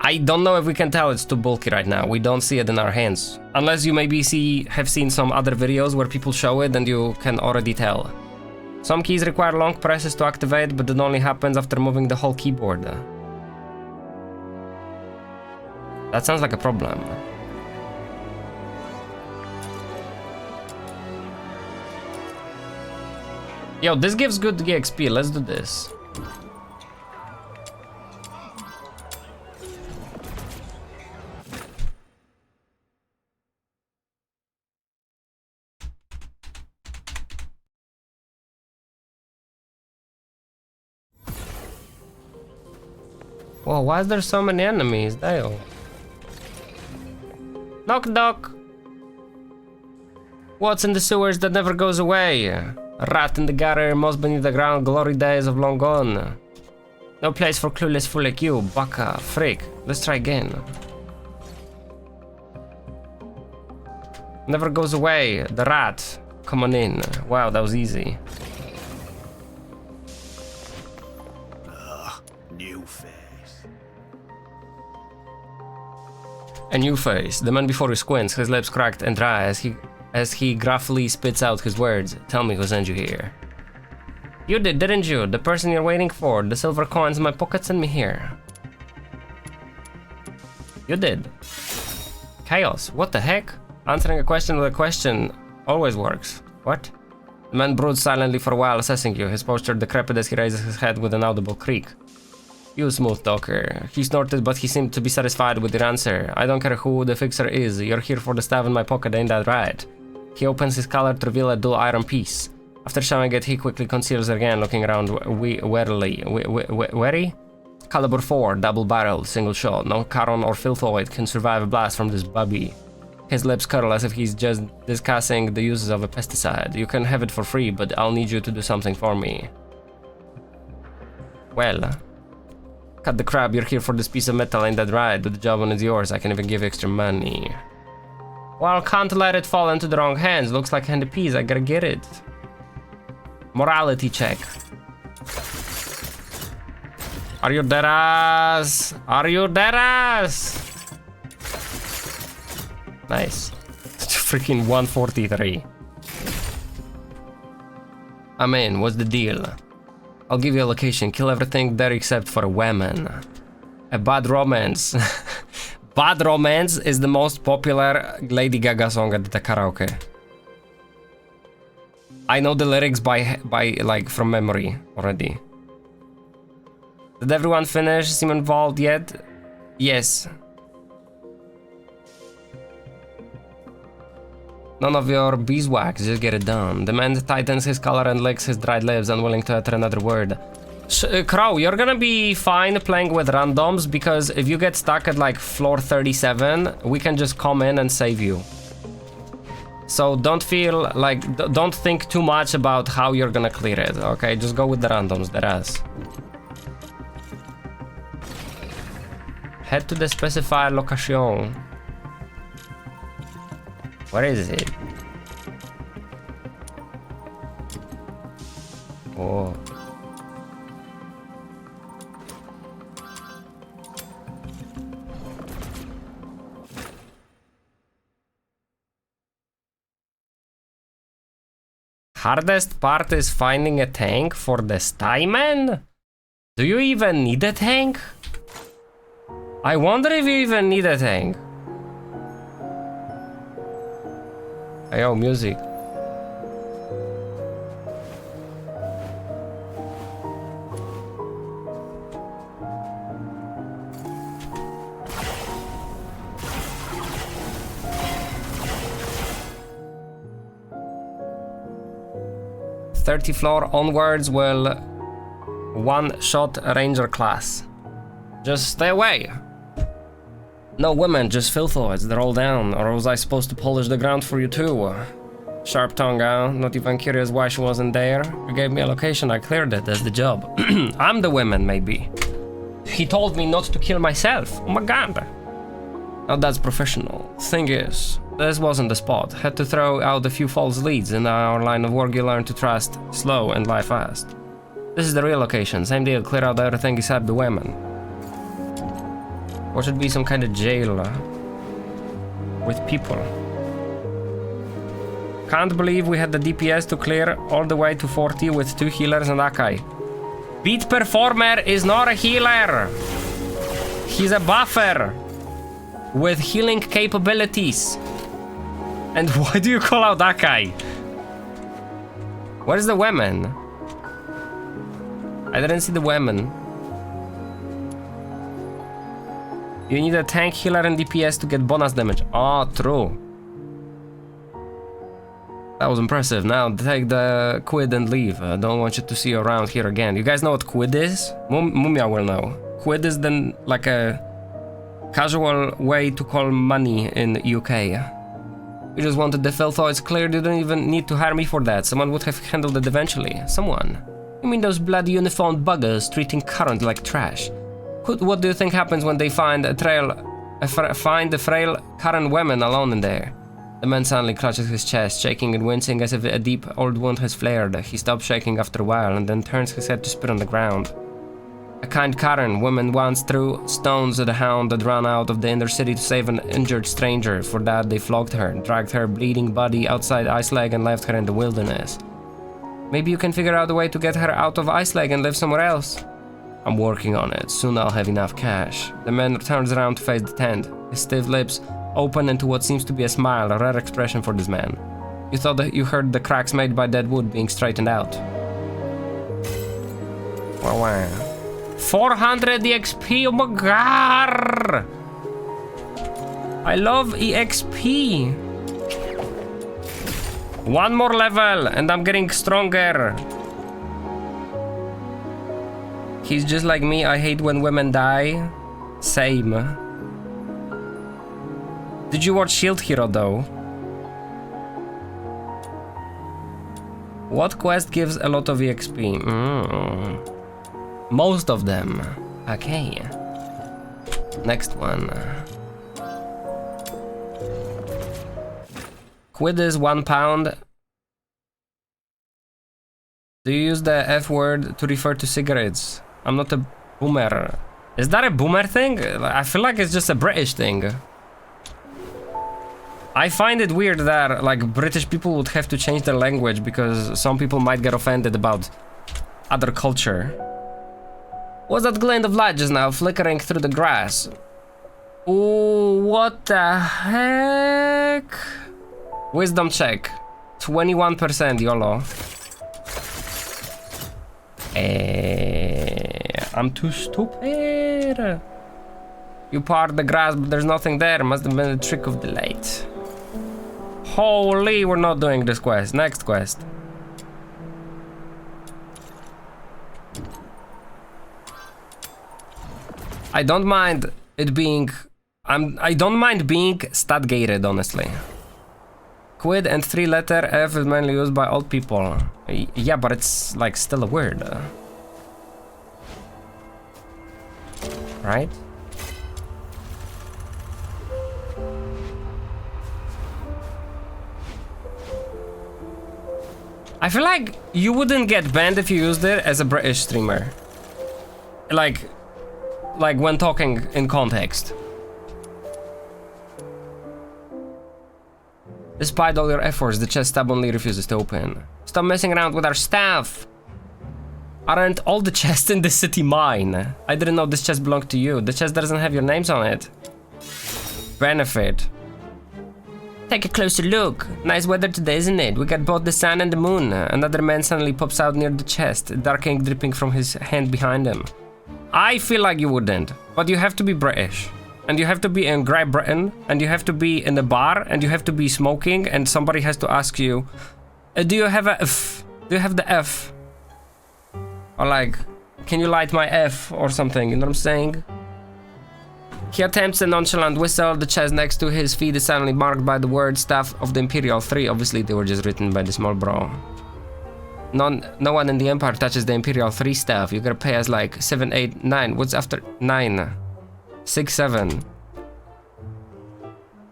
I don't know if we can tell it's too bulky right now. We don't see it in our hands. Unless you maybe have seen some other videos where people show it and you can already tell. Some keys require long presses to activate, but it only happens after moving the whole keyboard. That sounds like a problem. Yo, this gives good EXP. Let's do this. Whoa, why is there so many enemies? Dale. Knock knock. What's in the sewers that never goes away? A rat in the gutter, moss beneath the ground, glory days of long gone. No place for clueless fool like you, baka, freak. Let's try again. Never goes away, the rat. Come on in. Wow, that was easy. New face. A new face. The man before you squints, his lips cracked and dry as he gruffly spits out his words. Tell me who sent you here. You did, didn't you? The person you're waiting for. The silver coins in my pocket sent me here. You did. Chaos. What the heck? Answering a question with a question always works. What? The man broods silently for a while, assessing you. His posture decrepit as he raises his head with an audible creak. You smooth talker. He snorted, but he seemed to be satisfied with your answer. I don't care who the fixer is. You're here for the stab in my pocket, ain't that right? He opens his collar to reveal a dull iron piece. After showing it, he quickly conceals it again, looking around warily. Wary? Caliber 4, double barrel, single shot. No Charon or Filthoid can survive a blast from this bubby. His lips curl as if he's just discussing the uses of a pesticide. You can have it for free, but I'll need you to do something for me. Well, cut the crap, you're here for this piece of metal, ain't that right? But the job one is yours, I can even give extra money. Well, can't let it fall into the wrong hands. Looks like handy piece, I gotta get it. Morality check. Are you dead ass? Are you dead ass? Nice. Freaking 143. I'm in, what's the deal? I'll give you a location, kill everything there except for a woman. A bad romance. Bad Romance is the most popular Lady Gaga song at the karaoke. I know the lyrics by like from memory already. Did everyone finish? Seem involved yet? Yes. None of your beeswax, just get it done. The man tightens his collar and licks his dried lips, unwilling to utter another word. Crow, you're gonna be fine playing with randoms, because if you get stuck at like floor 37, we can just come in and save you. So don't feel like, don't think too much about how you're gonna clear it, okay? Just go with the randoms, their ass. Head to the specified location. Where is it? Oh. Hardest part is finding a tank for the Stuyman? Do you even need a tank? I wonder if you even need a tank. Hey, yo, music. '30th floor onwards will one-shot ranger class. Just stay away. No women, just filthoids, they're all down, or was I supposed to polish the ground for you too? Sharp tongue, huh? Not even curious why she wasn't there. You gave me a location, I cleared it, that's the job. I'm the woman, maybe. He told me not to kill myself, oh my god. Now that's professional. Thing is, this wasn't the spot. Had to throw out a few false leads. In our line of work you learn to trust slow and lie fast. This is the real location, same deal, clear out everything except the women. Or should be some kind of jail with people. Can't believe we had the DPS to clear all the way to 40 with 2 healers and Akai. Beat Performer is not a healer. He's a buffer with healing capabilities. And why do you call out Akai? Where's the women? I didn't see the women. You need a tank, healer, and DPS to get bonus damage. Ah, true. That was impressive. Now take the quid and leave. I don't want you to see you around here again. You guys know what quid is? Mumia will know. Quid is then like a casual way to call money in UK. You just wanted the filthoids cleared. You don't even need to hire me for that. Someone would have handled it eventually. Someone. You mean those bloody uniformed buggers treating current like trash? What do you think happens when they find a frail current woman alone in there? The man suddenly clutches his chest, shaking and wincing as if a deep old wound has flared. He stops shaking after a while and then turns his head to spit on the ground. A kind Karen woman once threw stones at a hound that ran out of the inner city to save an injured stranger. For that they flogged her, dragged her bleeding body outside Ice Lake and left her in the wilderness. Maybe you can figure out a way to get her out of Ice Lake and live somewhere else. I'm working on it. Soon I'll have enough cash. The man turns around to face the tent. His stiff lips open into what seems to be a smile, a rare expression for this man. You thought that you heard the cracks made by dead wood being straightened out. Wow. 400 EXP, oh my god! I love EXP. One more level and I'm getting stronger. He's just like me, I hate when women die. Same. Did you watch Shield Hero though? What quest gives a lot of EXP? Most of them. Okay. Next one. Quid is £1. Do you use the F word to refer to cigarettes? I'm not a boomer. Is that a boomer thing? I feel like it's just a British thing. I find it weird that like British people would have to change their language because some people might get offended about other culture. What's that glint of light just now flickering through the grass? Ooh, what the heck? Wisdom check. 21% YOLO. I'm too stupid. You part the grass, but there's nothing there. Must have been a trick of the light. Holy, we're not doing this quest. Next quest. I don't mind it being... I don't mind being stat gated, honestly. Quid and 3-letter F is mainly used by old people. Yeah, but it's like still a word. Right? I feel like you wouldn't get banned if you used it as a British streamer. Like when talking in context. Despite all your efforts, the chest stubbornly refuses to open. Stop messing around with our stuff! Aren't all the chests in this city mine? I didn't know this chest belonged to you. The chest doesn't have your names on it. Benefit. Take a closer look. Nice weather today, isn't it? We got both the sun and the moon. Another man suddenly pops out near the chest, dark ink dripping from his hand behind him. I feel like you wouldn't, but you have to be British. And you have to be in Great Britain, and you have to be in a bar, and you have to be smoking, and somebody has to ask you, do you have a F? Do you have the F? Or like, can you light my F or something, you know what I'm saying? He attempts a nonchalant whistle. The chest next to his feet is suddenly marked by the word Staff of the Imperial 3. Obviously, they were just written by the small bro. No one in the Empire touches the Imperial 3 staff. You gotta pay us like 7, 8, 9. What's after 9? 6, 7.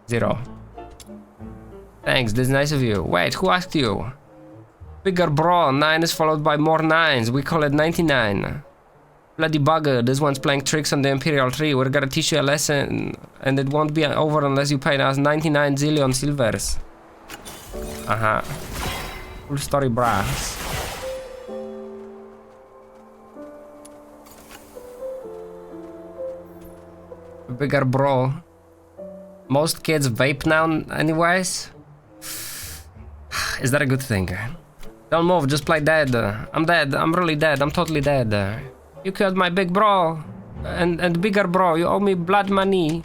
0. Thanks, this is nice of you. Wait, who asked you? Bigger bro, 9 is followed by more 9s. We call it 99. Bloody bugger, this one's playing tricks on the Imperial 3. We're gonna teach you a lesson, and it won't be over unless you pay us 99 zillion silvers. Full story, brass. Bigger bro. Most kids vape now anyways. Is that a good thing? Don't move, just play dead. I'm dead, I'm really dead, I'm totally dead. You killed my big bro. And bigger bro, you owe me blood money.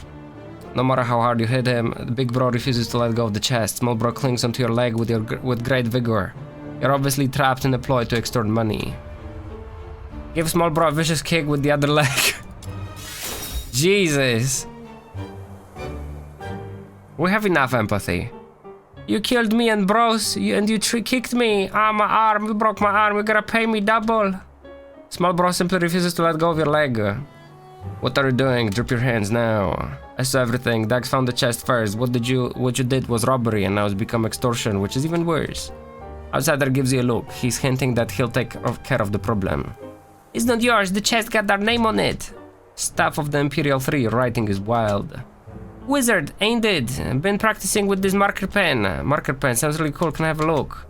No matter how hard you hit him, the big bro refuses to let go of the chest. Small bro clings onto your leg with great vigor. You're obviously trapped in a ploy to extort money. Give small bro a vicious kick with the other leg. Jesus. We have enough empathy. You killed me and bros, and you kicked me. My arm, you broke my arm, you gotta pay me double. Small bro simply refuses to let go of your leg. What are you doing? Drop your hands now. I saw everything. Dax found the chest first. What you did was robbery, and now it's become extortion, which is even worse. Outsider gives you a look. He's hinting that he'll take care of the problem. It's not yours. The chest got our name on it. Staff of the Imperial 3. Writing is wild. Wizard, ain't it? Been practicing with this marker pen. Marker pen sounds really cool. Can I have a look?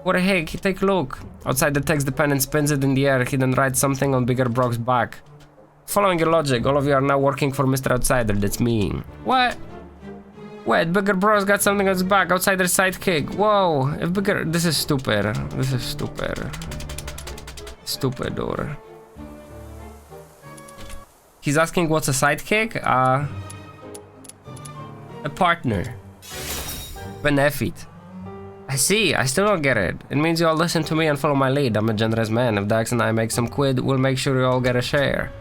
What the heck? Take a look. Outside the text the pen and spins it in the air. He then writes something on Bigger Brock's back. Following your logic, all of you are now working for Mr. Outsider. That's me. What? Wait, Bigger Bro's got something on his back. Outsider's sidekick. Whoa. If Bigger... This is stupid. This is stupid. Stupid, or... He's asking what's a sidekick? A partner. Benefit. I see, I still don't get it. It means you all listen to me and follow my lead. I'm a generous man. If Dax and I make some quid, we'll make sure you all get a share.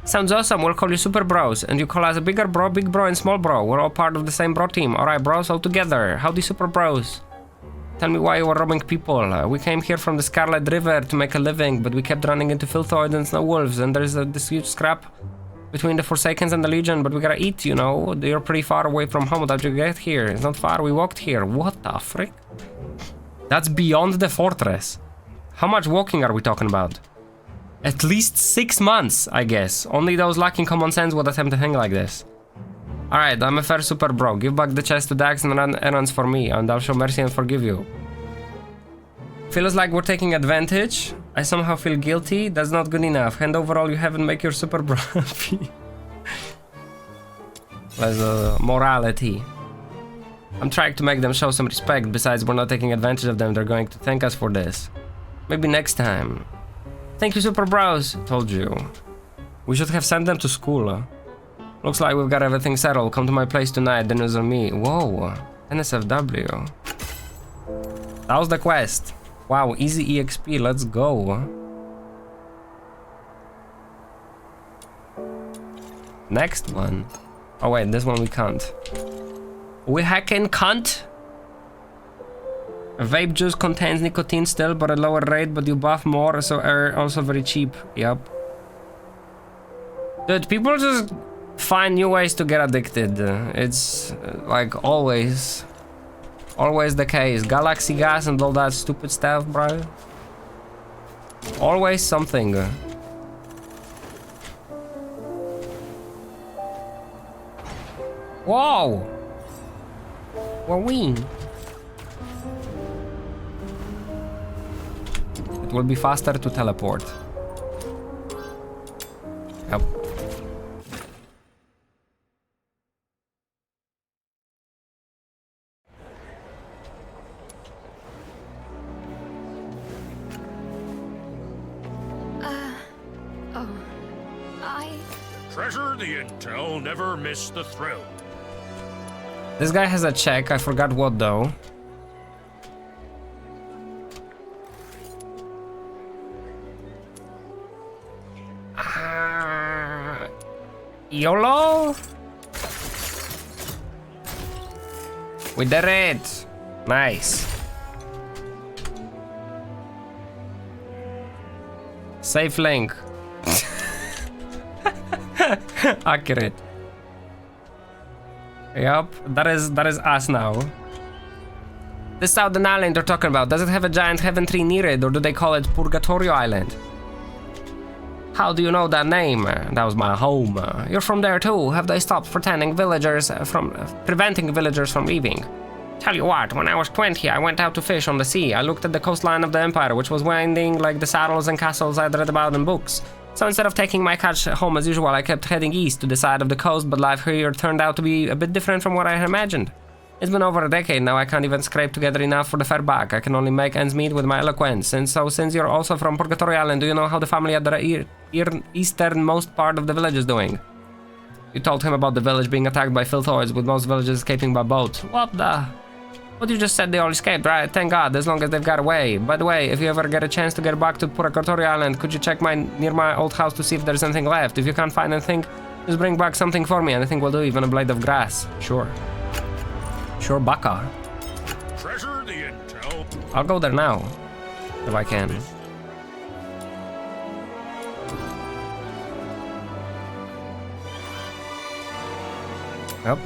Sounds awesome, we'll call you Super Bros. And you call us a bigger bro, big bro, and small bro. We're all part of the same bro team. Alright bros, all together. Howdy Super Bros. Tell me why you were robbing people. We came here from the Scarlet River to make a living, but we kept running into Filthoids and Snow Wolves, and there's this huge scrap between the Forsakens and the Legion, but we gotta eat, you know? You're pretty far away from home. How'd you get here? It's not far, we walked here. What the frick? That's beyond the fortress. How much walking are we talking about? At least 6 months, I guess. Only those lacking common sense would attempt a thing like this. Alright, I'm a fair super bro. Give back the chest to Dax and run errands for me, and I'll show mercy and forgive you. Feels like we're taking advantage. I somehow feel guilty. That's not good enough. Hand over all you have and make your super bro happy. There's morality. I'm trying to make them show some respect. Besides, we're not taking advantage of them. They're going to thank us for this. Maybe next time. Thank you, Super Bros. Told you. We should have sent them to school. Looks like we've got everything settled. Come to my place tonight. Dinner's on me. Whoa. NSFW. That was the quest. Wow, easy EXP. Let's go. Next one. Oh wait, this one we can't. We hacking cunt. Vape juice contains nicotine still, but at lower rate, but you buff more, so are also very cheap. Yep. Dude, people just find new ways to get addicted. It's like always the case. Galaxy gas and all that stupid stuff, bro. Always something. Whoa! Wowee! It will be faster to teleport. Yep. Treasure the intel, never miss the thrill. This guy has a check, I forgot what though. YOLO? We did it! Nice. Safe link. Accurate. Yup, that is us now. This Southern Island they're talking about, does it have a giant heaven tree near it, or do they call it Purgatorio Island? How do you know that name? That was my home. You're from there too. Have they stopped preventing villagers from leaving? Tell you what, when I was 20, I went out to fish on the sea. I looked at the coastline of the Empire, which was winding like the saddles and castles I'd read about in books. So instead of taking my catch home as usual, I kept heading east to the side of the coast, but life here turned out to be a bit different from what I had imagined. It's been over a decade now, I can't even scrape together enough for the fare back. I can only make ends meet with my eloquence. And so, since you're also from Purgatorio Island, do you know how the family at the easternmost part of the village is doing? You told him about the village being attacked by Filthoids, with most villagers escaping by boat. What the? But you just said they all escaped, right? Thank God, as long as they've got away. By the way, if you ever get a chance to get back to Purgatorio Island, could you check near my old house to see if there's anything left? If you can't find anything, just bring back something for me. Anything will do, even a blade of grass. Sure. Sure, baka. Treasure the intel. I'll go there now, if I can. Yep.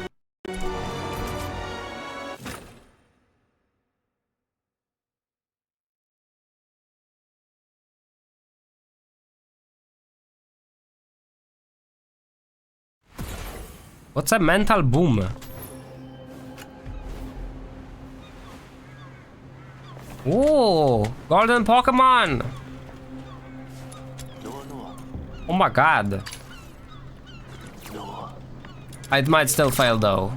What's a mental boom? Ooh, golden Pokemon! Oh my god. It might still fail though.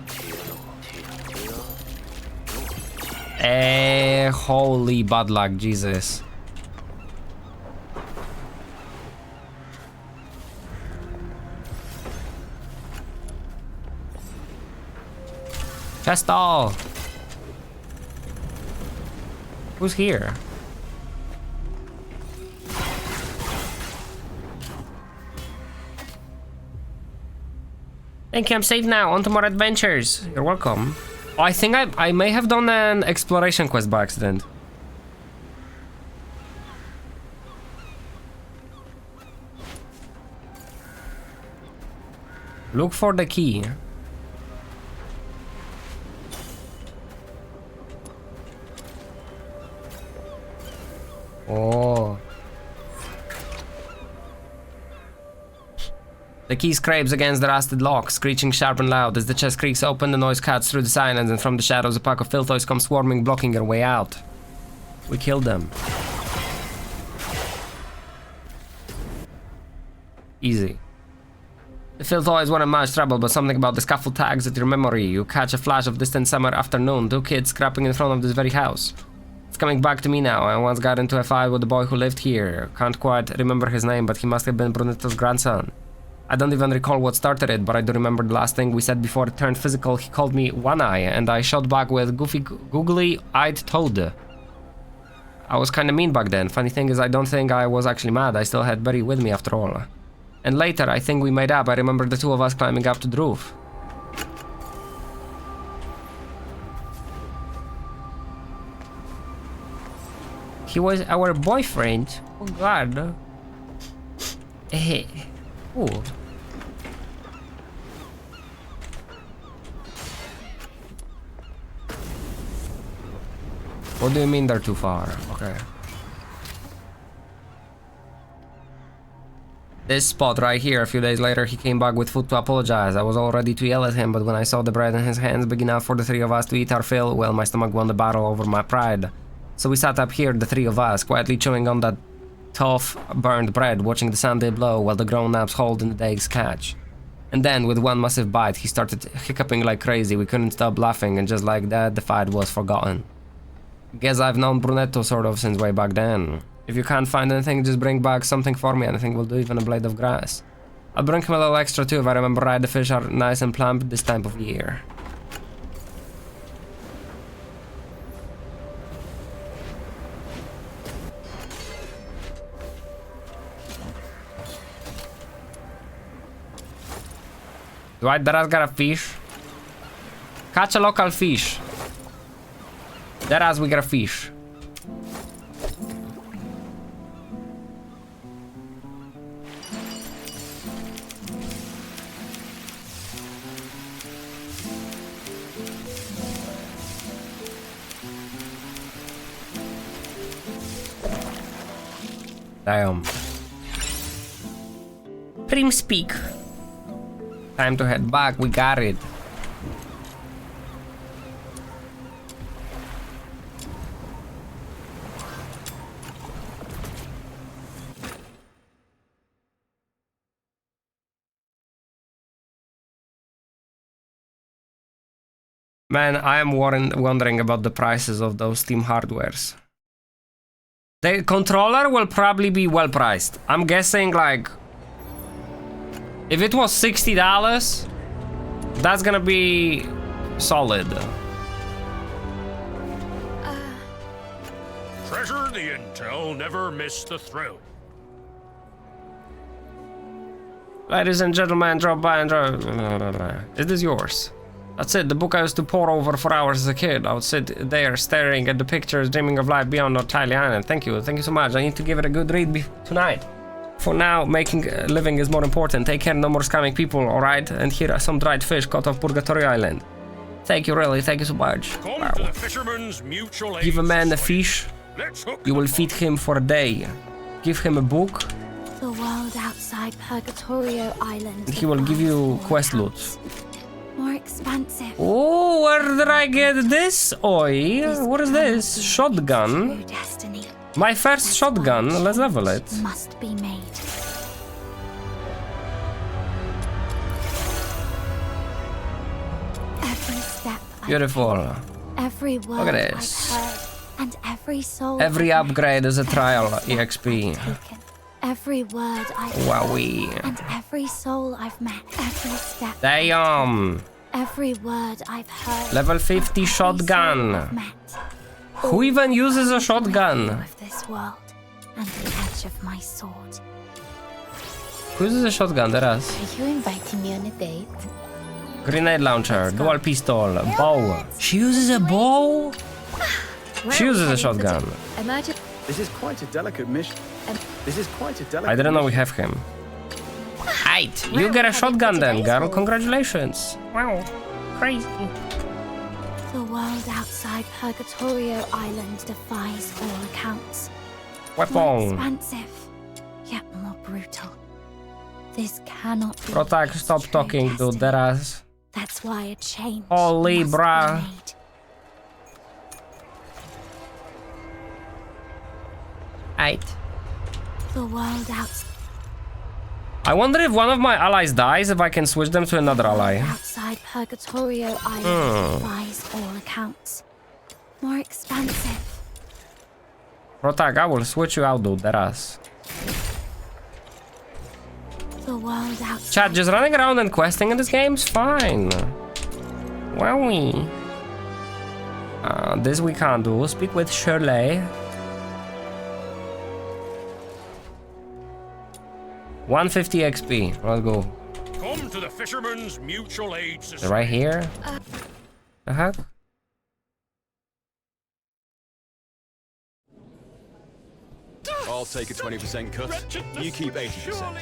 Holy bad luck, Jesus. Chesto! Who's here? Thank you, I'm safe now. On to more adventures. You're welcome. Oh, I think I may have done an exploration quest by accident. Look for the key. Oh. The key scrapes against the rusted lock, screeching sharp and loud. As the chest creaks open, the noise cuts through the silence, and from the shadows a pack of filtoys come swarming, blocking your way out. We killed them. Easy. The filtoys weren't much trouble, but something about the scuffle tags at your memory. You catch a flash of distant summer afternoon, 2 kids scrapping in front of this very house. It's coming back to me now. I once got into a fight with the boy who lived here. Can't quite remember his name, but he must have been Brunetto's grandson. I don't even recall what started it, but I do remember the last thing we said before it turned physical. He called me One Eye, and I shot back with googly-eyed toad. I was kinda mean back then. Funny thing is, I don't think I was actually mad. I still had Berry with me after all. And later, I think we made up. I remember the 2 of us climbing up to the roof. He was our boyfriend. Oh god. Eh. Ooh. What do you mean they're too far? Okay. This spot right here. A few days later, he came back with food to apologize. I was all ready to yell at him, but when I saw the bread in his hands big enough for the 3 of us to eat our fill, well, my stomach won the battle over my pride. So we sat up here, the 3 of us, quietly chewing on that tough, burned bread, watching the sun dip low while the grown-ups hauled in the day's catch. And then, with one massive bite, he started hiccuping like crazy. We couldn't stop laughing, and just like that, the fight was forgotten. Guess I've known Brunetto sort of since way back then. If you can't find anything, just bring back something for me. Anything will do, even a blade of grass. I'll bring him a little extra too, if I remember right. The fish are nice and plump this time of year. Right, Dara's got a fish. Catch a local fish. Dara's, we got a fish. Damn. Prim speak. Time to head back, we got it. Man, I am wondering about the prices of those Steam hardwares. The controller will probably be well priced. I'm guessing like... if it was $60, that's gonna be solid. Treasure the intel, never miss the thrill. Ladies and gentlemen, drop by and drop... Is this yours? That's it, the book I used to pore over for hours as a kid. I would sit there staring at the pictures, dreaming of life beyond Northalie Island. Thank you so much. I need to give it a good read tonight. For now, making a living is more important. Take care, no more scamming people, alright? And here are some dried fish caught off Purgatory Island. Thank you, really, thank you so much. Come Wow. to the Fisherman's Mutual Aid Give a man a Society. fish, Let's hook you will them feed him for a day. Give him a book, The world outside Purgatorio Island. and he will give you quest loot. More expansive. Oh, where did I get this? Oi, what is this? Shotgun? True destiny My first shotgun, let's level it. must be made. Every step Beautiful. every word Look at this. I've heard, and every soul Every I've met, upgrade is a trial taken. EXP. Every word I've Wowee. and every soul I've met, every step. Damn. Every word I've heard. Level 50 every shotgun. soul I've met. Who even uses a My shotgun? view of this world and the edge of my sword. Who uses a shotgun? Teraz. Are you inviting me on a date? Grenade launcher, dual pistol, bow. She uses a bow? She uses a shotgun. Imagine. This is quite a delicate mission. This is quite a delicate I didn't know we mission. have him. Right, you get a shotgun then, girl. Congratulations. Wow, crazy. The world outside Purgatorio Island defies all accounts. More Weapon. expansive, yet more brutal. This cannot be. Protak, its stop true talking, dude. destiny. Teraz. That's why a change Holy must bruh. be made. Right. The world outside. I wonder if one of my allies dies, if I can switch them to another ally. Outside Purgatorio Island defies all accounts. More expansive. Protak, I will switch you out, dude. Teraz. The world outside. Chat, just running around and questing in this game's fine. Wowie. This we can't do. Speak with Shirley. 150 XP. Let's go. Come to the Fisherman's Mutual Aid Society. Right here. The heck? I'll take a 20% cut. You keep 80%.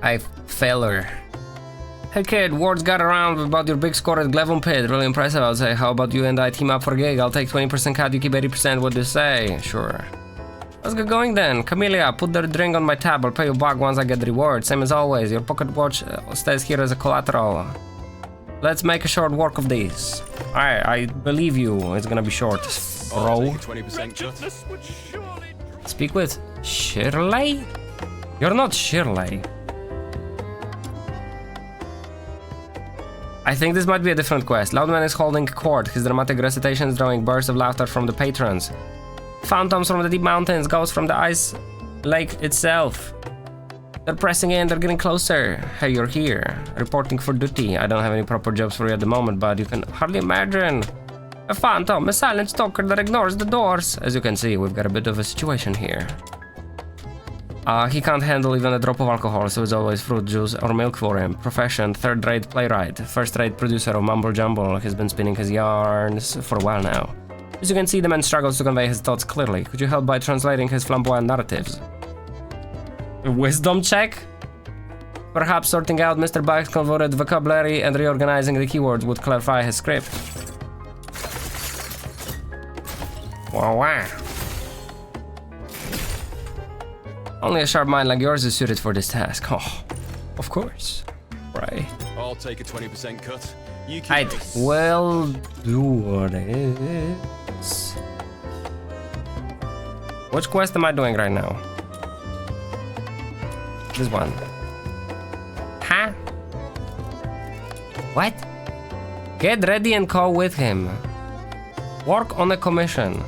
I failure. Hey kid, words got around about your big score at Glevon Pit. Really impressive, I would say. How about you and I team up for a gig? I'll take 20% cut, you keep 80%. What do you say? Sure. Let's get going then. Camellia, put the drink on my tab. I'll pay you back once I get the reward. Same as always. Your pocket watch stays here as a collateral. Let's make a short work of this. Alright, I believe you. It's gonna be short. I'll Bro. take a 20% cut. Wretchedness would surely Speak with Shirley? You're not Shirley. I think this might be a different quest. Loudman is holding court. His dramatic recitations drawing bursts of laughter from the patrons. Phantoms from the deep mountains, ghosts from the ice lake itself. They're pressing in, they're getting closer. Hey, you're here. Reporting for duty. I don't have any proper jobs for you at the moment, but you can hardly imagine. A phantom, a silent stalker that ignores the doors. As you can see, we've got a bit of a situation here. He can't handle even a drop of alcohol, so it's always fruit juice or milk for him. Profession, third-rate playwright, first-rate producer of Mumble Jumble. He's been spinning his yarns for a while now. As you can see, the man struggles to convey his thoughts clearly. Could you help by translating his flamboyant narratives? A wisdom check? Perhaps sorting out Mr. Bach's convoluted vocabulary and reorganizing the keywords would clarify his script. Wow, wow. Only a sharp mind like yours is suited for this task. Oh, of course. Right. I'll take a 20% cut. You keep I'd 80%. well do this. Which quest am I doing right now? This one. Huh? What? Get ready and call with him. Work on a commission.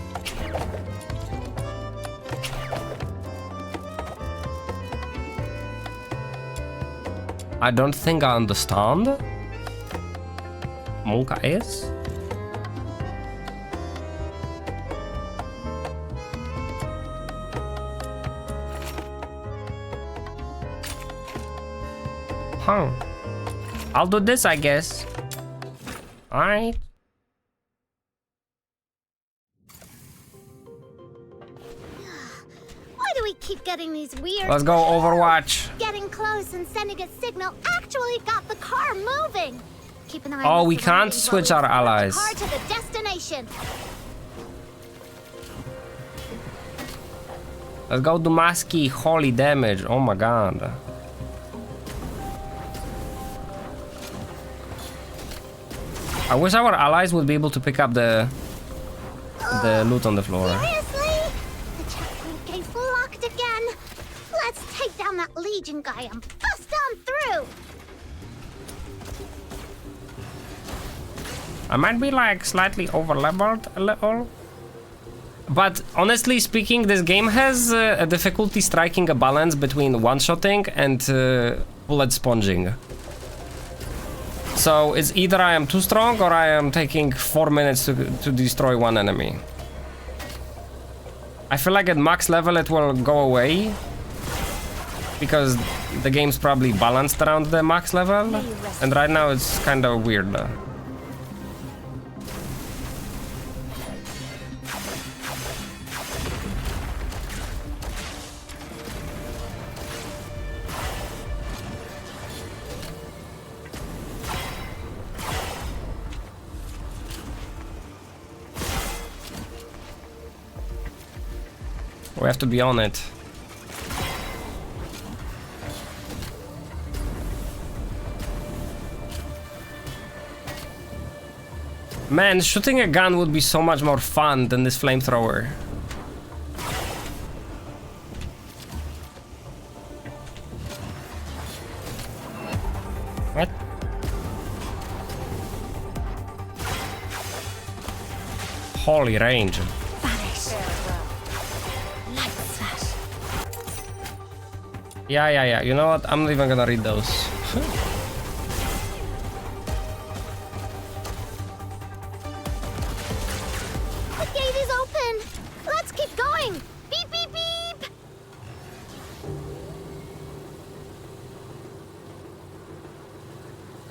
I don't think I understand. Molka is? Huh. I'll do this, I guess. Alright. Why do we keep getting these weird... Let's go Overwatch. Getting close and sending a signal actually got the car moving. Keep an eye Oh, on we the can't surroundings switch while we our escort allies. the car to the destination. Let's go do Maski, holy damage. Oh my god. I wish our allies would be able to pick up the loot on the floor. Seriously? The checkpoint gate's locked again. Let's take down that Legion guy and bust on through. I might be like slightly over-leveled a little. But honestly speaking, this game has a difficulty striking a balance between one-shotting and bullet sponging. So it's either I am too strong or I am taking 4 minutes to destroy one enemy. I feel like at max level it will go away because the game's probably balanced around the max level, and right now it's kind of weird. We have to be on it. Man, shooting a gun would be so much more fun than this flamethrower. What? Holy range. Yeah. You know what? I'm not even gonna read those. The gate is open. Let's keep going. Beep, beep, beep.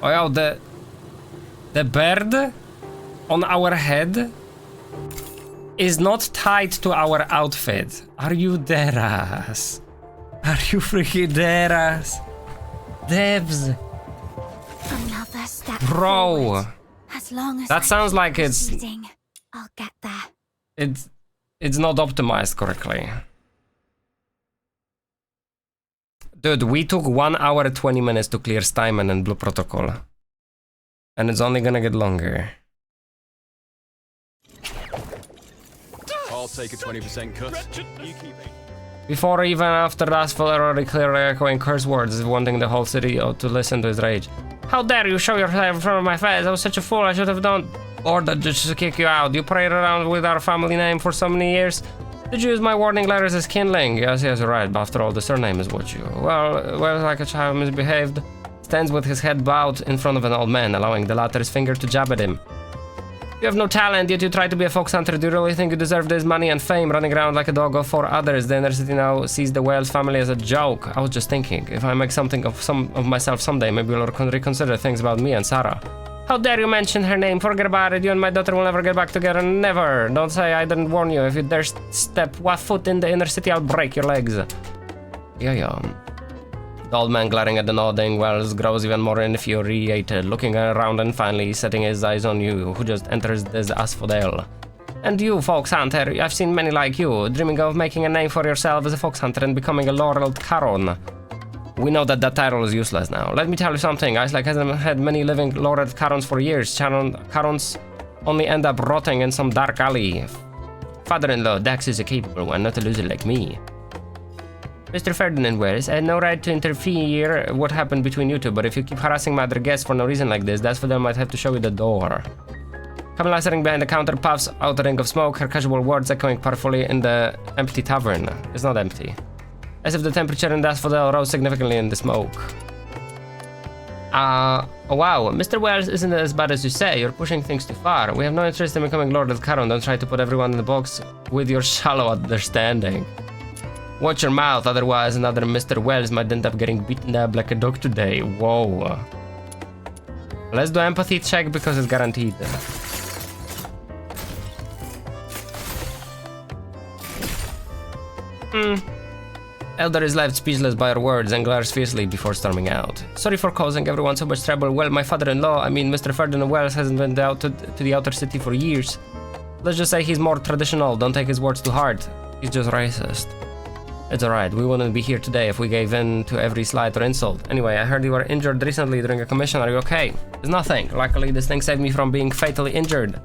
Oh yeah, the bird on our head is not tied to our outfit. Are you dead ass? Are you freaking dead ass? Debs. Another step Bro. forward. As long as That sounds like it's proceeding, I'll get there. it's not optimized correctly. Dude, we took 1 hour 20 minutes to clear Steinman and Blue Protocol. And it's only gonna get longer. I'll take a 20% cut. You keep 80. Before or even after Asphalt already clearly echoing curse words, wanting the whole city to listen to his rage. How dare you show yourself in front of my face? I was such a fool, I should have done ordered just to kick you out. You prayed around with our family name for so many years. Did you use my warning letters as kindling? Yes, right, but after all, the surname is what you... Well, like a child misbehaved. Stands with his head bowed in front of an old man, allowing the latter's finger to jab at him. You have no talent, yet you try to be a fox hunter. Do you really think you deserve this money and fame, running around like a dog for others? The inner city now sees the Wales family as a joke. I was just thinking, if I make something of myself someday, maybe you'll reconsider things about me and Sarah. How dare you mention her name? Forget about it. You and my daughter will never get back together. Never. Don't say I didn't warn you. If you dare step 1 foot in the inner city, I'll break your legs. Yeah. The old man, glaring at the nodding Wells, grows even more infuriated, looking around and finally setting his eyes on you, who just enters this asphodel. And you, fox hunter, I've seen many like you, dreaming of making a name for yourself as a fox hunter and becoming a laureled Caron. We know that title is useless now. Let me tell you something, Iceland hasn't had many living laureled Carons for years. Carons only end up rotting in some dark alley. Father-in-law, Dax is a capable one, not a loser like me. Mr. Ferdinand Wells, I had no right to interfere what happened between you two, but if you keep harassing my other guests for no reason like this, that's for them might have to show you the door. Kamala sitting behind the counter puffs out a ring of smoke, her casual words echoing powerfully in the empty tavern. It's not empty. As if the temperature in the asphodel rose significantly in the smoke. Oh wow, Mr. Wells isn't as bad as you say, you're pushing things too far. We have no interest in becoming Lord of Caron, don't try to put everyone in the box with your shallow understanding. Watch your mouth, otherwise another Mr. Wells might end up getting beaten up like a dog today. Whoa. Let's do empathy check because it's guaranteed. Elder is left speechless by her words and glares fiercely before storming out. Sorry for causing everyone so much trouble. Well, my father-in-law, I mean Mr. Ferdinand Wells, hasn't been out to the outer city for years. Let's just say he's more traditional, don't take his words too hard. He's just racist. It's alright, we wouldn't be here today if we gave in to every slight or insult. Anyway, I heard you were injured recently during a commission, are you okay? It's nothing, luckily this thing saved me from being fatally injured.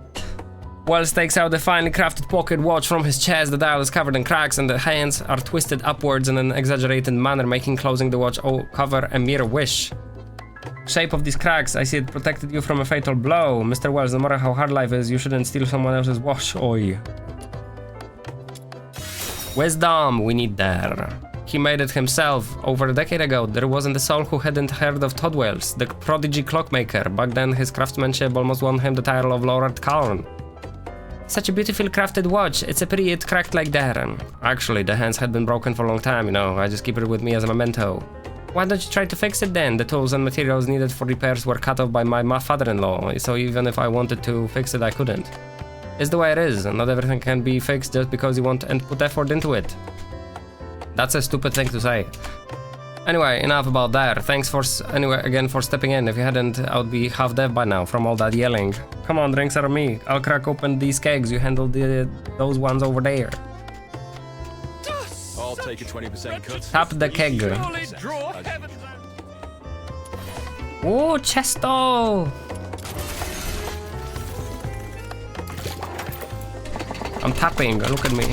Wells takes out the finely crafted pocket watch from his chest, the dial is covered in cracks and the hands are twisted upwards in an exaggerated manner, making closing the watch cover a mere wish. Shape of these cracks, I see it protected you from a fatal blow. Mr. Wells, no matter how hard life is, you shouldn't steal someone else's watch, oi. Wisdom, we need there. He made it himself over a decade ago. There wasn't a soul who hadn't heard of Todwells, the prodigy clockmaker. Back then, his craftsmanship almost won him the title of Lord Calm. Such a beautifully crafted watch. It's a pity it cracked like that. Actually, the hands had been broken for a long time, you know. I just keep it with me as a memento. Why don't you try to fix it then? The tools and materials needed for repairs were cut off by my father-in-law, so even if I wanted to fix it, I couldn't. It's the way it is. Not everything can be fixed just because you want and put effort into it. That's a stupid thing to say. Anyway, enough about that. Thanks for again for stepping in. If you hadn't, I would be half dead by now from all that yelling. Come on, drinks are me. I'll crack open these kegs. You handle those ones over there. I'll take a 20% cut. Tap the keg. Oh, Chesto! I'm tapping. Look at me.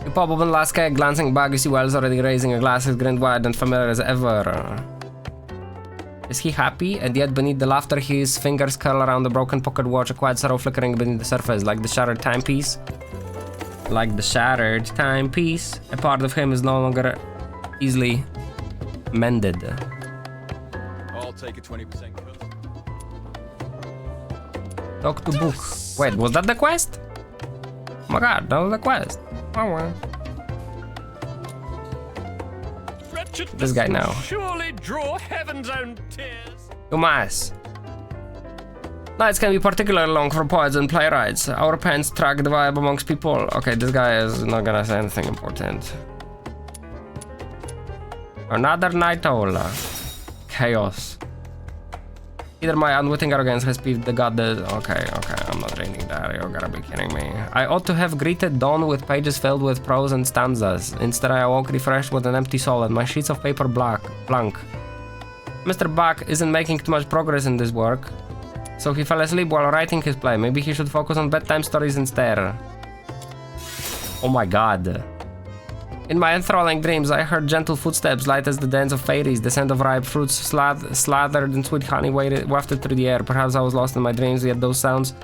You pop open last keg, glancing back, you see Wells already raising a glass, his grin wide and familiar as ever. Is he happy? And yet beneath the laughter, his fingers curl around the broken pocket watch, a quiet sorrow flickering beneath the surface, like the shattered timepiece. Like the shattered timepiece. A part of him is no longer easily mended. I'll take a 20% cut. Talk to book. Wait, was that the quest? Oh my god, that was the quest. Oh well. This guy now. Surely draw heaven's own tears. Tomas. Nights can be particularly long for poets and playwrights. Our pens track the vibe amongst people. Okay, this guy is not gonna say anything important. Another night owl. Chaos. Either my unwitting arrogance has peeved the god that... Okay, I'm not reading that. You gotta be kidding me. I ought to have greeted dawn with pages filled with prose and stanzas. Instead, I awoke refreshed with an empty soul and my sheets of paper blank. Mr. Bach isn't making too much progress in this work, so he fell asleep while writing his play. Maybe he should focus on bedtime stories instead. Oh my god. In my enthralling dreams, I heard gentle footsteps, light as the dance of fairies, the scent of ripe fruits slathered in sweet honey wafted through the air. Perhaps I was lost in my dreams, yet those sounds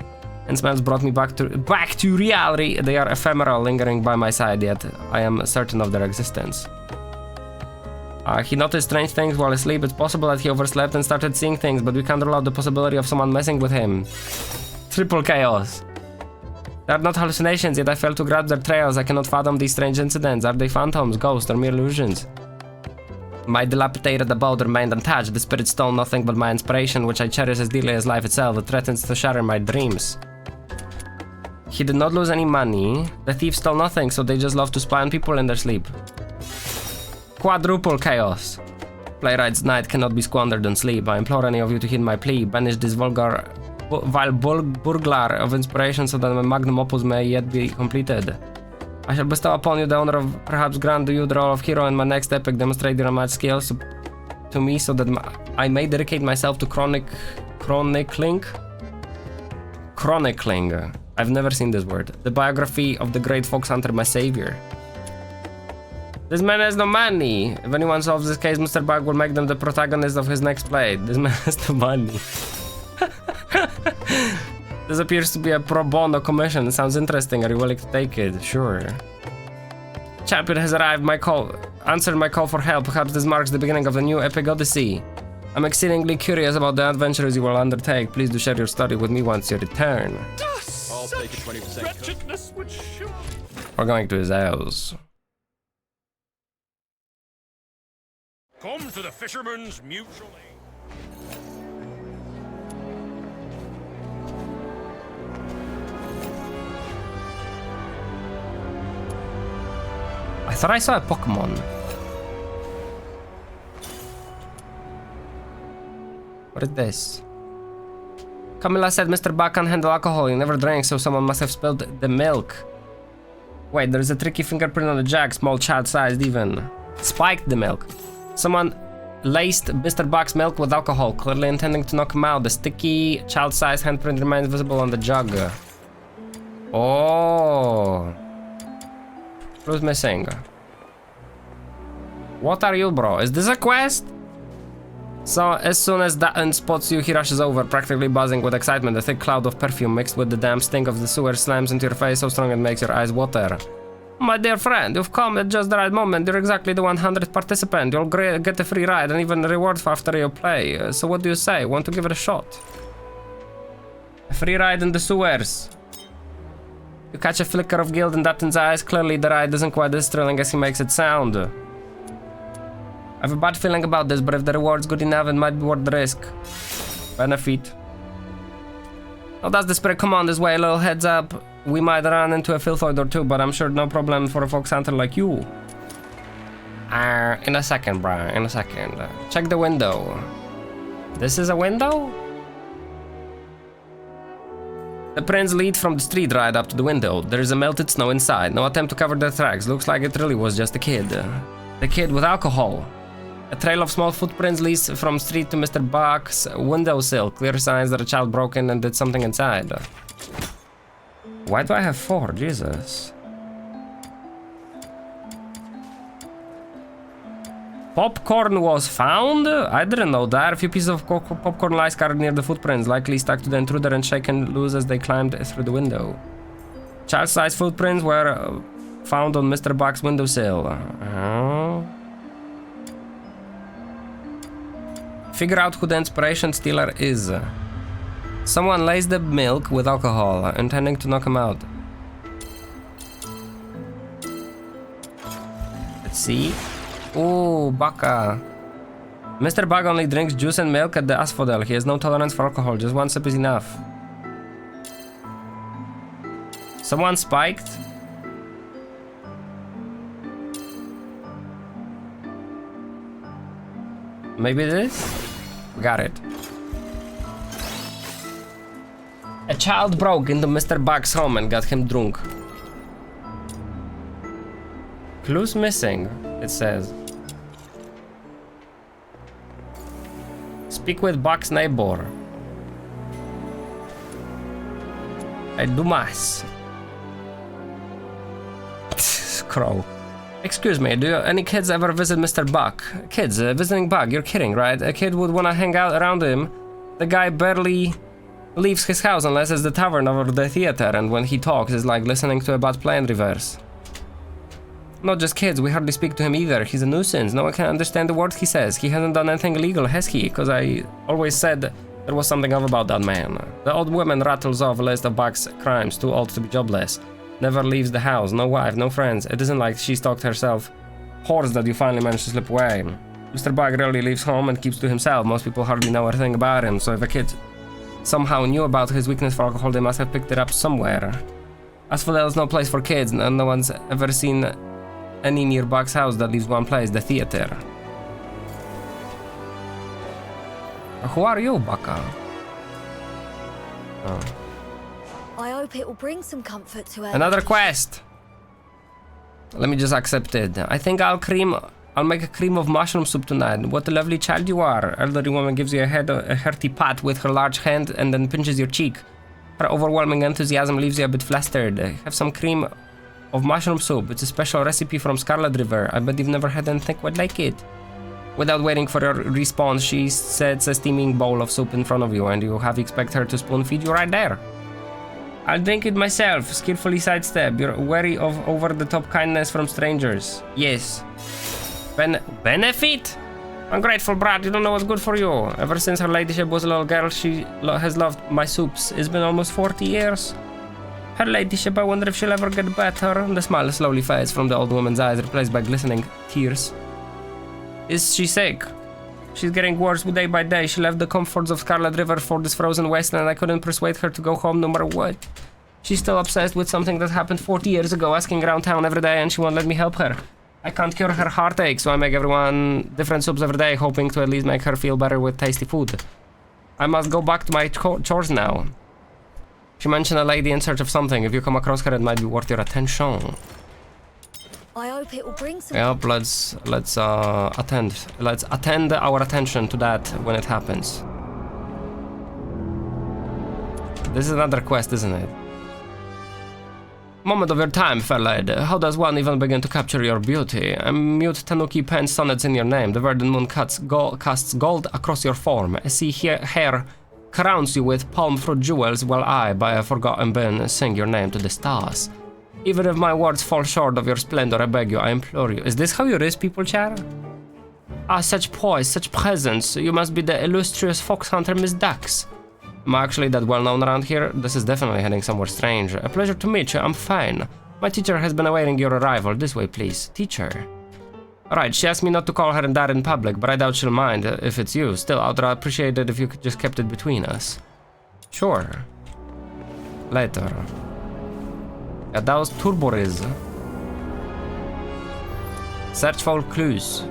and smells brought me back to reality. They are ephemeral, lingering by my side, yet I am certain of their existence. He noticed strange things while asleep. It's possible that he overslept and started seeing things, but we can't rule out the possibility of someone messing with him. Triple chaos. They are not hallucinations, yet I fail to grasp their trails. I cannot fathom these strange incidents. Are they phantoms, ghosts, or mere illusions? My dilapidated abode remained untouched. The spirit stole nothing but my inspiration, which I cherish as dearly as life itself. It threatens to shatter my dreams. He did not lose any money. The thieves stole nothing, so they just love to spy on people in their sleep. Quadruple chaos. Playwright's night cannot be squandered on sleep. I implore any of you to heed my plea. Banish this vulgar... vile burglar of inspiration so that my magnum opus may yet be completed. I shall bestow upon you the honor of perhaps grant you the role of hero in my next epic. Demonstrate your unmatched skills to me so that I may dedicate myself to chronicling. I've never seen this word. The biography of the great fox hunter, my savior. This man has no money. If anyone solves this case, Mr. Bug will make them the protagonist of his next play. This man has no money. This appears to be a pro bono commission. It sounds interesting. Are you willing to take it? Sure. Champion has arrived. Answered my call for help. Perhaps this marks the beginning of a new epic odyssey. I'm exceedingly curious about the adventures you will undertake. Please do share your story with me once you return. I'll take a 20% cut. We're going to his house. Come to the Fisherman's Mutual Aid. I thought I saw a Pokemon. What is this? Camilla said Mr. Bach can't handle alcohol. He never drank, so someone must have spilled the milk. Wait, there's a tricky fingerprint on the jug, small child-sized even. Spiked the milk. Someone laced Mr. Bach's milk with alcohol, clearly intending to knock him out. The sticky, child-sized handprint remains visible on the jug. Oh. Who's missing? What are you, bro? Is this a quest? So as soon as Dutton spots you, he rushes over, practically buzzing with excitement. A thick cloud of perfume mixed with the damp stink of the sewer slams into your face so strong it makes your eyes water. My dear friend, you've come at just the right moment. You're exactly the 100th participant. You'll get a free ride and even a reward after you play. So what do you say? Want to give it a shot? A free ride in the sewers. You catch a flicker of guilt in Dutton's eyes. Clearly the ride isn't quite as thrilling as he makes it sound. I have a bad feeling about this, but if the reward's good enough, it might be worth the risk. Benefit. Oh, that's the spirit. Come on this way, a little heads up. We might run into a filthoid or two, but I'm sure no problem for a folk hunter like you. In a second, bro. In a second. Check the window. This is a window? The prints lead from the street right up to the window. There is a melted snow inside. No attempt to cover their tracks. Looks like it really was just a kid. The kid with alcohol. A trail of small footprints leads from street to Mr. Buck's windowsill. Clear signs that a child broke in and did something inside. Why do I have 4? Jesus. Popcorn was found? I didn't know that. A few pieces of popcorn lies carried near the footprints, likely stuck to the intruder and shaken loose as they climbed through the window. Child-sized footprints were found on Mr. Buck's windowsill. Figure out who the inspiration stealer is. Someone laced the milk with alcohol, intending to knock him out. Let's see. Ooh, Baka. Mr. Bug only drinks juice and milk at the asphodel. He has no tolerance for alcohol. Just one sip is enough. Someone spiked. Maybe this? We got it. A child broke into Mr. Bug's home and got him drunk. Clues missing, it says. Speak with Buck's neighbor. A Dumas. Crow. Excuse me, do any kids ever visit Mr. Buck? Kids, visiting Buck, you're kidding, right? A kid would wanna hang out around him. The guy barely leaves his house unless it's the tavern or the theater, and when he talks, it's like listening to a bad play in reverse. Not just kids, we hardly speak to him either. He's a nuisance. No one can understand the words he says. He hasn't done anything illegal, has he? Because I always said there was something off about that man. The old woman rattles off a list of Buck's crimes, too old to be jobless. Never leaves the house, no wife, no friends. It isn't like she stalked herself. Horse that you finally managed to slip away. Mr. Buck rarely leaves home and keeps to himself. Most people hardly know a thing about him, so if a kid somehow knew about his weakness for alcohol, they must have picked it up somewhere. Asphodel no place for kids, and no one's ever seen any near Buck's house that leaves one place, the theater. Who are you, Baka? Oh. I hope it will bring some comfort to her. Another quest! Let me just accept it. I think I'll make a cream of mushroom soup tonight. What a lovely child you are. Elderly woman gives you a hearty pat with her large hand and then pinches your cheek. Her overwhelming enthusiasm leaves you a bit flustered. Have some cream of mushroom soup. It's a special recipe from Scarlet River. I bet you've never had anything quite like it. Without waiting for your response, she sets a steaming bowl of soup in front of you, and you have expect her to spoon feed you right there. I'll drink it myself. Skillfully sidestep. You're wary of over-the-top kindness from strangers. Yes. Benefit? Ungrateful brat, you don't know what's good for you. Ever since her ladyship was a little girl, she has loved my soups. It's been almost 40 years. Her ladyship, I wonder if she'll ever get better. The smile slowly fades from the old woman's eyes, replaced by glistening tears. Is she sick? She's getting worse day by day. She left the comforts of Scarlet River for this frozen wasteland. I couldn't persuade her to go home no matter what. She's still obsessed with something that happened 40 years ago, asking around town every day, and she won't let me help her. I can't cure her heartache, so I make everyone different soups every day, hoping to at least make her feel better with tasty food. I must go back to my chores now. She mentioned a lady in search of something. If you come across her, it might be worth your attention. I hope it will bring some. Yep, let's attend our attention to that when it happens. This is another quest, isn't it? Moment of your time, fair lady. How does one even begin to capture your beauty? A mute tanuki pens sonnets in your name. The verdant moon casts gold across your form. A sea hair crowns you with palm fruit jewels, while I, by a forgotten bin, sing your name to the stars. Even if my words fall short of your splendor, I beg you, I implore you. Is this how you raise people, Chara? Ah, such poise, such presence. You must be the illustrious fox hunter, Miss Dax. Am I actually that well known around here? This is definitely heading somewhere strange. A pleasure to meet you, I'm fine. My teacher has been awaiting your arrival. This way, please. Teacher. Alright, she asked me not to call her that in public, but I doubt she'll mind if it's you. Still, I'd appreciate it if you could just kept it between us. Sure. Later. Yeah, that was Turboriz. Search for clues.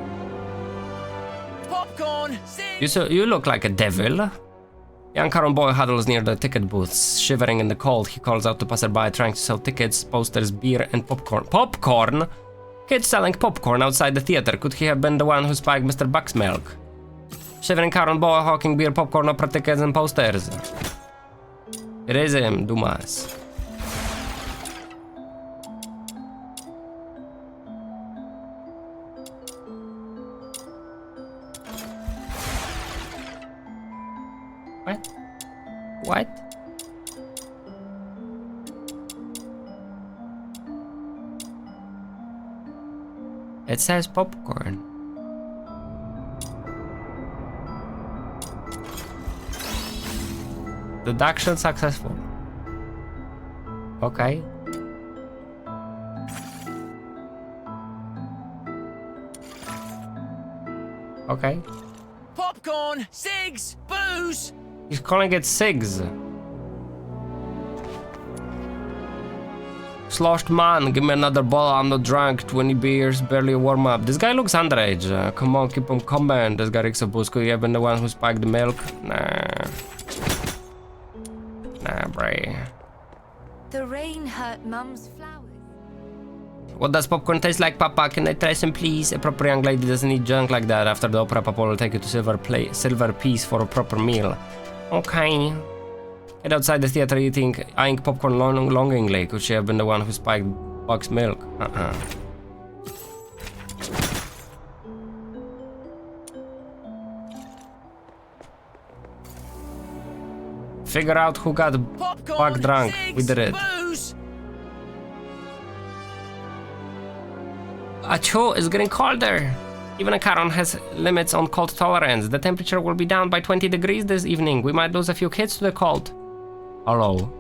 Popcorn! You look like a devil. Young Caron boy huddles near the ticket booths. Shivering in the cold, he calls out to passerby trying to sell tickets, posters, beer, and popcorn. Popcorn? Kids selling popcorn outside the theater. Could he have been the one who spiked Mr. Buck's milk? Shivering Caron boy hawking beer, popcorn, opera tickets, and posters. It is him, Dumas. What? It says popcorn. Deduction successful. Okay. Okay. Popcorn! Cigs! Booze! He's calling it SIGs. Sloshed man, give me another bottle, I'm not drunk. 20 beers, barely a warm up. This guy looks underage. Come on, keep him coming. This guy reeks of booze. Could you have been the one who spiked the milk? Nah. Nah, bray. The rain hurt Mum's flowers. What does popcorn taste like, Papa? Can I try some, please? A proper young lady doesn't eat junk like that. After the opera, Papa will take you to Silver Piece for a proper meal. Okay. Head outside the theater eyeing popcorn longingly. Could she have been the one who spiked Buck's milk? Figure out who got Buck drunk. We did it. Achoo, it's getting colder. Even a Caron has limits on cold tolerance. The temperature will be down by 20 degrees this evening. We might lose a few kids to the cold. Hello.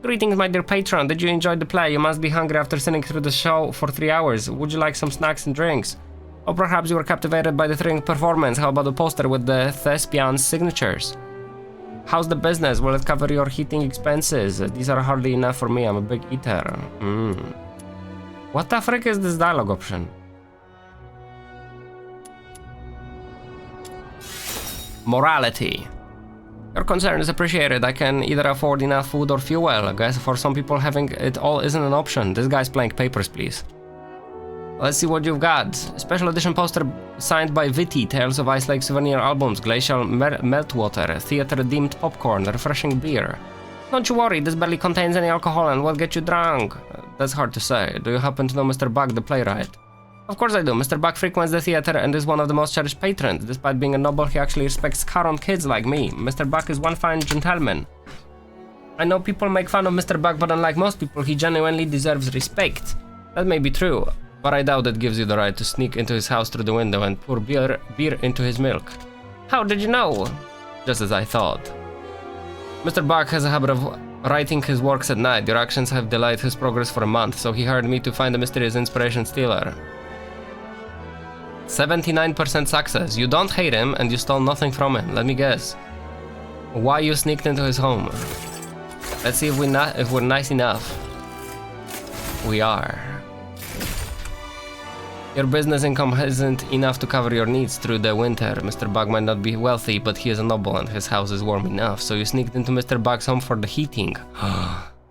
Greetings, my dear patron. Did you enjoy the play? You must be hungry after sitting through the show for 3 hours. Would you like some snacks and drinks? Or perhaps you were captivated by the thrilling performance. How about the poster with the thespians' signatures? How's the business? Will it cover your heating expenses? These are hardly enough for me. I'm a big eater. What the frick is this dialogue option? Morality. Your concern is appreciated. I can either afford enough food or fuel. I guess for some people having it all isn't an option. This guy's playing papers, please. Let's see what you've got. Special edition poster signed by Viti. Tales of Ice Lake souvenir albums. Glacial meltwater. Theater-themed popcorn. Refreshing beer. Don't you worry, this barely contains any alcohol and will get you drunk. That's hard to say. Do you happen to know Mr. Buck, the playwright? Of course I do. Mr. Buck frequents the theater and is one of the most cherished patrons. Despite being a noble, he actually respects Caron kids like me. Mr. Buck is one fine gentleman. I know people make fun of Mr. Buck, but unlike most people, he genuinely deserves respect. That may be true, but I doubt it gives you the right to sneak into his house through the window and pour beer into his milk. How did you know? Just as I thought. Mr. Buck has a habit of writing his works at night. Your actions have delayed his progress for a month, so he hired me to find the mysterious inspiration stealer. 79% success. You don't hate him and you stole nothing from him. Let me guess. Why you sneaked into his home? Let's see if we're nice enough. We are. Your business income isn't enough to cover your needs through the winter. Mr. Buck might not be wealthy, but he is a noble and his house is warm enough, so you sneaked into Mr. Buck's home for the heating.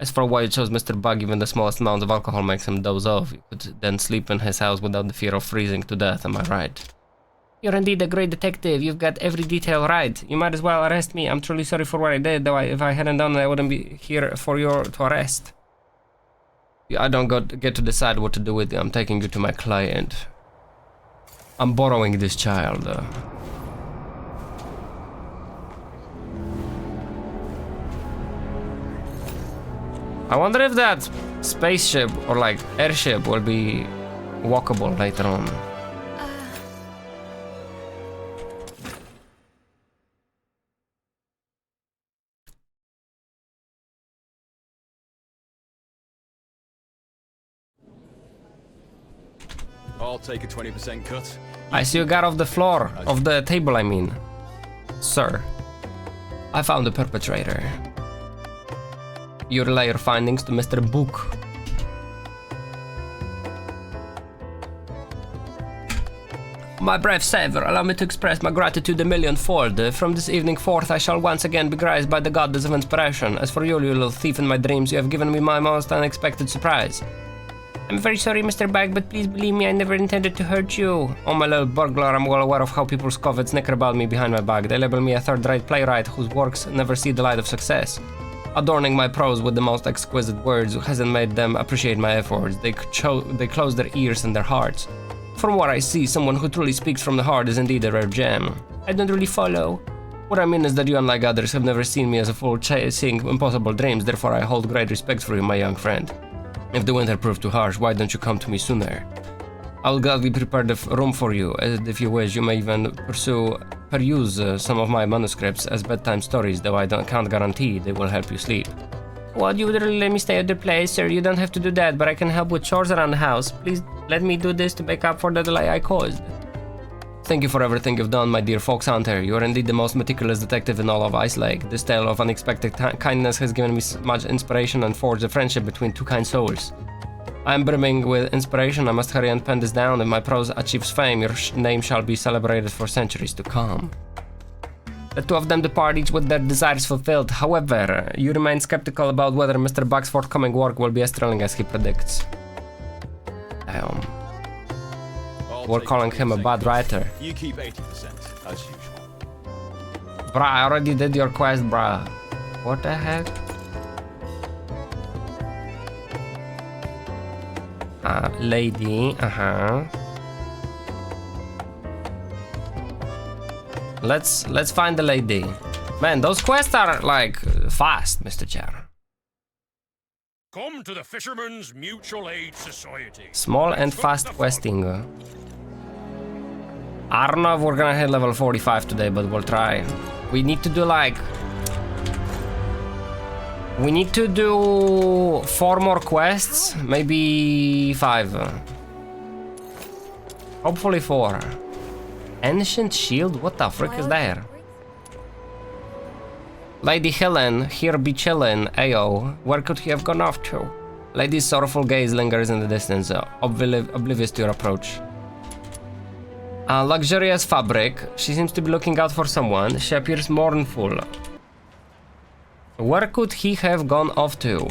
As for why you chose Mr. Buck, even the smallest amount of alcohol makes him doze off. You could then sleep in his house without the fear of freezing to death, am I right? You're indeed a great detective. You've got every detail right. You might as well arrest me. I'm truly sorry for what I did, though if I hadn't done it, I wouldn't be here for you to arrest. I don't get to decide what to do with you. I'm taking you to my client. I'm borrowing this child. I wonder if that spaceship or like airship will be walkable later on. I'll take a 20% cut. I see you got off the floor, of the table I mean. Sir, I found the perpetrator. You relay your findings to Mr. Book. My brave savior, allow me to express my gratitude a millionfold. From this evening forth, I shall once again be graced by the goddess of inspiration. As for you, little thief in my dreams, you have given me my most unexpected surprise. I'm very sorry, Mr. Bag, but please believe me, I never intended to hurt you. Oh, my little burglar, I'm well aware of how people scoff and snicker about me behind my back. They label me a third-rate playwright whose works never see the light of success. Adorning my prose with the most exquisite words hasn't made them appreciate my efforts. They close their ears and their hearts. From what I see, someone who truly speaks from the heart is indeed a rare gem. I don't really follow. What I mean is that you, unlike others, have never seen me as a fool chasing impossible dreams, therefore I hold great respect for you, my young friend. If the winter proved too harsh, why don't you come to me sooner? I will gladly prepare the room for you, and if you wish, you may even peruse some of my manuscripts as bedtime stories, though I can't guarantee they will help you sleep. What, you would really let me stay at the place? Sir, you don't have to do that, but I can help with chores around the house. Please let me do this to make up for the delay I caused. Thank you for everything you've done, my dear fox hunter. You are indeed the most meticulous detective in all of Ice Lake. This tale of unexpected kindness has given me much inspiration and forged a friendship between two kind souls. I am brimming with inspiration. I must hurry and pen this down. If my prose achieves fame, your name shall be celebrated for centuries to come. The two of them depart, each with their desires fulfilled. However, you remain skeptical about whether Mr. Buck's forthcoming work will be as thrilling as he predicts. Damn. We're calling him a bad writer. You keep 80%, as usual. Bruh, I already did your quest, bruh. What the heck? Lady, Let's find the lady. Man, those quests are like fast, Mr. Chair. Come to the Fishermen's Mutual Aid Society. Small and fast questing. I don't know if we're gonna hit level 45 today, but we'll try. We need to do like... We need to do 4 more quests, maybe 5. Hopefully 4. Ancient Shield? What the frick is there? Lady Helen, here be chillin', ayo. Where could he have gone off to? Lady's sorrowful gaze lingers in the distance, oblivious to your approach. Luxurious fabric. She seems to be looking out for someone. She appears mournful. Where could he have gone off to?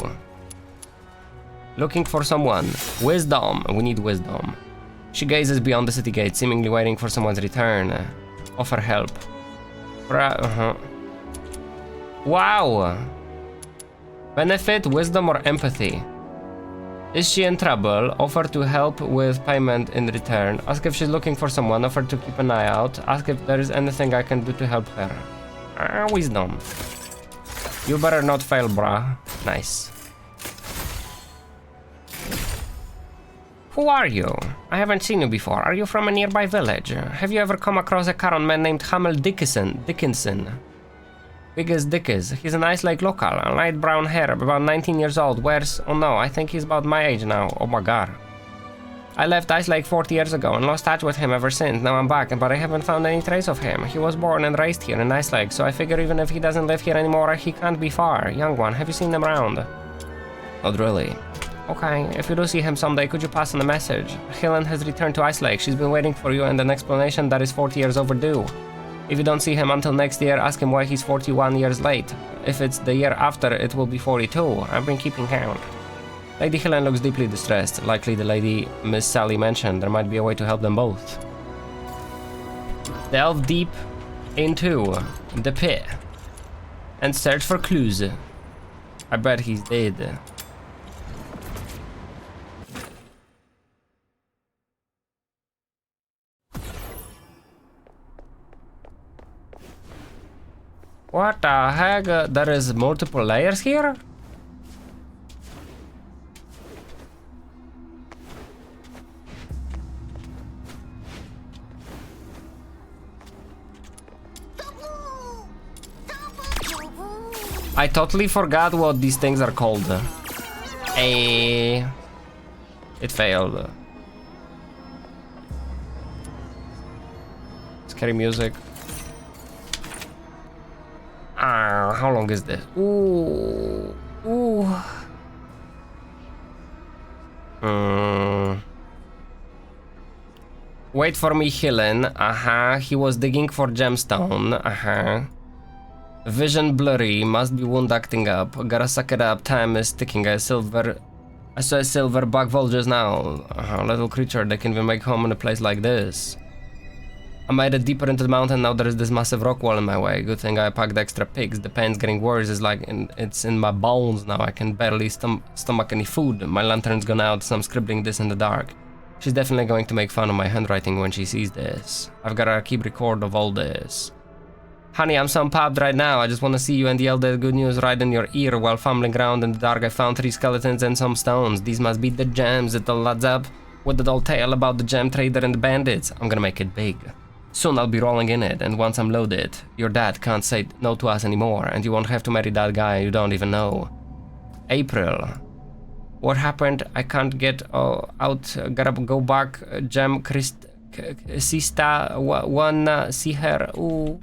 Looking for someone. Wisdom. We need wisdom. She gazes beyond the city gate, seemingly waiting for someone's return. Offer help. Wow. Benefit, wisdom, or empathy. Is she in trouble? Offer to help with payment in return. Ask if she's looking for someone. Offer to keep an eye out. Ask if there is anything I can do to help her. Wisdom. You better not fail, bruh. Nice. Who are you? I haven't seen you before. Are you from a nearby village? Have you ever come across a Caron man named Hamel Dickinson? Biggest Dickies. He's an Ice Lake local. Light brown hair, about 19 years old. Wears... Oh no, I think he's about my age now. Oh my god. I left Ice Lake 40 years ago and lost touch with him ever since. Now I'm back, but I haven't found any trace of him. He was born and raised here in Ice Lake, so I figure even if he doesn't live here anymore, he can't be far. Young one, have you seen him around? Not really. Okay, if you do see him someday, could you pass on a message? Helen has returned to Ice Lake. She's been waiting for you and an explanation that is 40 years overdue. If you don't see him until next year, ask him why he's 41 years late. If it's the year after, it will be 42. I've been keeping count. Lady Helen looks deeply distressed. Likely the lady Miss Sally mentioned. There might be a way to help them both. Delve deep into the pit and search for clues. I bet he's dead. What the heck? There is multiple layers here? I totally forgot what these things are called. It failed. Scary music. Ah, how long is this? Ooh. Ooh. Wait for me, Helen. He was digging for gemstone. Vision blurry, must be wound acting up. Gotta suck it up, time is ticking. I saw a silver bug vulture just now. Little creature that can even make home in a place like this. I made it deeper into the mountain, now there is this massive rock wall in my way. Good thing I packed extra pigs. The pain's getting worse, it's in my bones now. I can barely stomach any food. My lantern's gone out, so I'm scribbling this in the dark. She's definitely going to make fun of my handwriting when she sees this. I've gotta keep record of all this. Honey, I'm so pumped right now. I just want to see you and yell the good news right in your ear. While fumbling around in the dark, I found 3 skeletons and some stones. These must be the gems. It all adds up with the old tale about the gem trader and the bandits. I'm gonna make it big. Soon I'll be rolling in it, and once I'm loaded, your dad can't say no to us anymore, and you won't have to marry that guy you don't even know. April. What happened? I can't get out. Gotta go back. Gem Sista. Wanna see her? Ooh.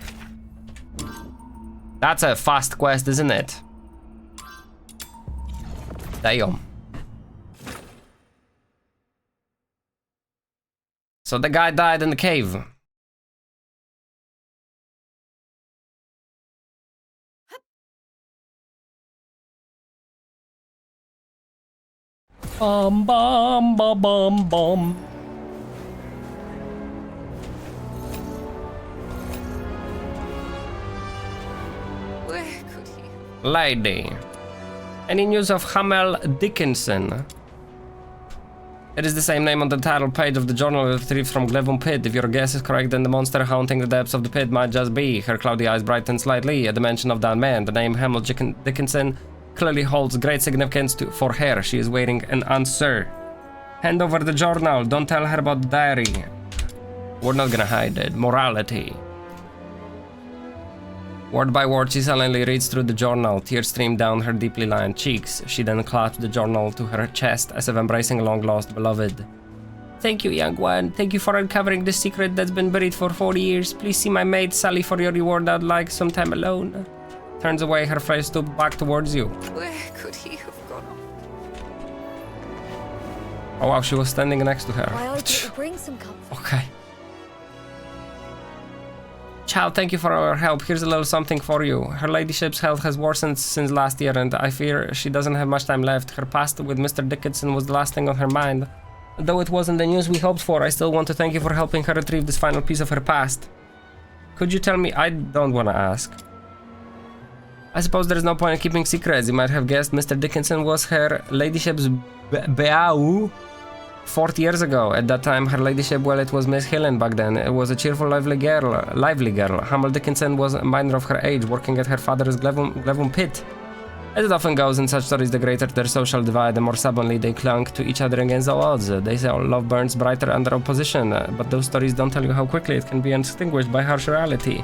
That's a fast quest, isn't it? Damn. So the guy died in the cave. Bum bum bum bum bum. Lady. Any news of Hamel Dickinson? It is the same name on the title page of the journal retrieved from Glevum Pit. If your guess is correct, then the monster haunting the depths of the pit might just be. Her cloudy eyes brightened slightly at the mention of that man. The name Hamel Dickinson clearly holds great significance for her. She is waiting an answer. Hand over the journal. Don't tell her about the diary. We're not gonna hide it. Morality. Word by word, she silently reads through the journal. Tears stream down her deeply lined cheeks. She then clasped the journal to her chest as if embracing a long-lost beloved. Thank you, young one. Thank you for uncovering the secret that's been buried for 40 years. Please see my maid Sally for your reward. I'd like some time alone. Turns away, her face stooped back towards you. Where could he have gone? Oh wow, she was standing next to her. Why don't you bring some comfort? Okay. Child, thank you for our help. Here's a little something for you. Her ladyship's health has worsened since last year, and I fear she doesn't have much time left. Her past with Mr. Dickinson was the last thing on her mind. Though it wasn't the news we hoped for, I still want to thank you for helping her retrieve this final piece of her past. Could you tell me? I don't want to ask. I suppose there is no point in keeping secrets. You might have guessed Mr. Dickinson was her ladyship's beau 40 years ago. At that time, her ladyship, well, it was Miss Helen back then. It was a cheerful, lively girl. Hamel Dickinson was a minor of her age, working at her father's Glevum Pit. As it often goes in such stories, the greater their social divide, the more stubbornly they clung to each other against all odds. They say love burns brighter under opposition, but those stories don't tell you how quickly it can be extinguished by harsh reality.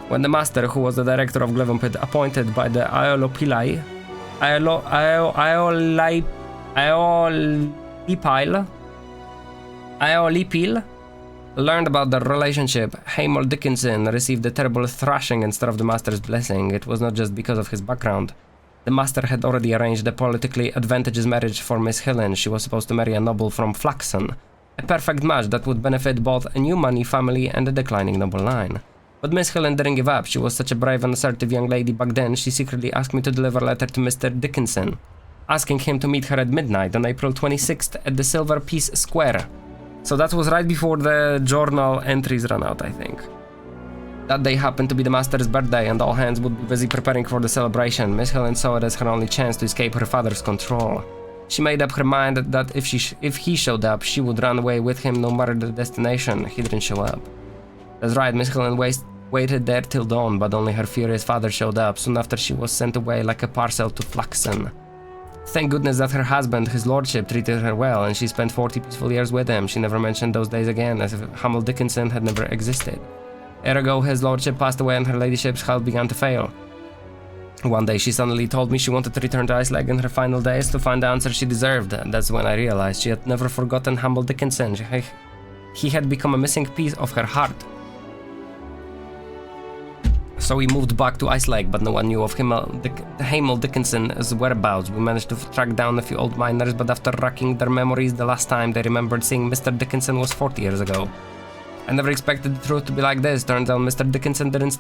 When the master, who was the director of Glevum Pit, appointed by the Aeolipil, learned about their relationship, Hamel Dickinson received a terrible thrashing instead of the master's blessing. It was not just because of his background. The master had already arranged a politically advantageous marriage for Miss Helen. She was supposed to marry a noble from Flaxon. A perfect match that would benefit both a new money family and a declining noble line. But Miss Helen didn't give up. She was such a brave and assertive young lady back then, she secretly asked me to deliver a letter to Mr. Dickinson, asking him to meet her at midnight on April 26th at the Silver Peace Square. So that was right before the journal entries ran out, I think. That day happened to be the master's birthday, and all hands would be busy preparing for the celebration. Miss Helen saw it as her only chance to escape her father's control. She made up her mind that if he showed up, she would run away with him no matter the destination. He didn't show up. That's right, Miss Helen waited there till dawn, but only her furious father showed up. Soon after, she was sent away like a parcel to Flaxen. Thank goodness that her husband, his lordship, treated her well, and she spent 40 peaceful years with him. She never mentioned those days again, as if Hamel Dickinson had never existed. Ergo, his lordship passed away and her ladyship's health began to fail. One day, she suddenly told me she wanted to return to Iceland in her final days to find the answer she deserved. And that's when I realized she had never forgotten Hamel Dickinson. He had become a missing piece of her heart. So we moved back to Iceland, but no one knew of Hamel Dickinson's whereabouts. We managed to track down a few old miners, but after racking their memories, the last time they remembered seeing Mr. Dickinson was 40 years ago. I never expected the truth to be like this. Turns out Mr. Dickinson didn't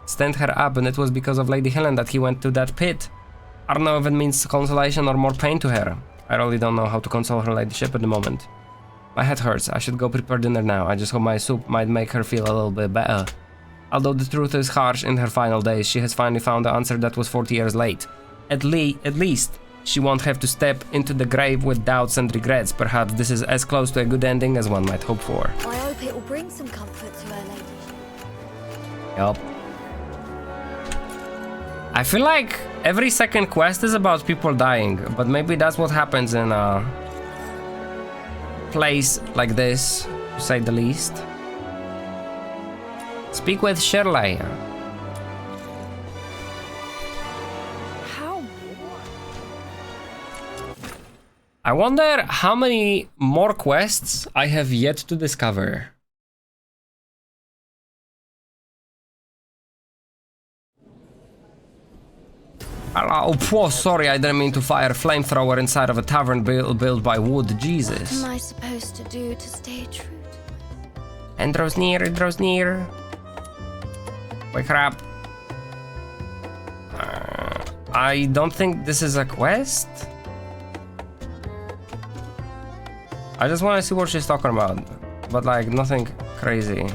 stand her up, and it was because of Lady Helen that he went to that pit. I don't know if it means consolation or more pain to her. I really don't know how to console her ladyship at the moment. My head hurts. I should go prepare dinner now. I just hope my soup might make her feel a little bit better. Although the truth is harsh, in her final days, she has finally found the answer that was 40 years late. At least, she won't have to step into the grave with doubts and regrets. Perhaps this is as close to a good ending as one might hope for. I hope it will bring some comfort to her ladyship. Yup. I feel like every second quest is about people dying, but maybe that's what happens in a place like this, to say the least. Speak with Shirley. How? I wonder how many more quests I have yet to discover. Oh, whoa, sorry, I didn't mean to fire a flamethrower inside of a tavern built by wood. Jesus. What am I supposed to do to stay true to And draws near, it draws near. Wake her up. I don't think this is a quest. I just want to see what she's talking about, but like nothing crazy.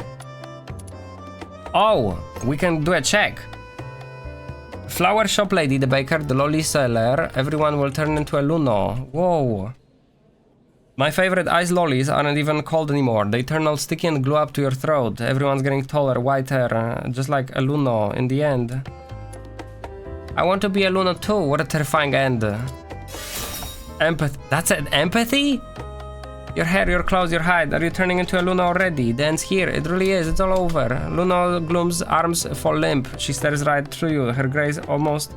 Oh, we can do a check. Flower shop lady, the baker, the lolly seller, everyone will turn into a Luno. Whoa. My favorite ice lollies aren't even cold anymore. They turn all sticky and glue up to your throat. Everyone's getting taller, whiter, just like a Luno in the end. I want to be a Luno too. What a terrifying end. Empathy. That's it. Empathy? Your hair, your clothes, your hide. Are you turning into a Luno already? The end's here. It really is. It's all over. Luno Gloom's arms fall limp. She stares right through you. Her gaze almost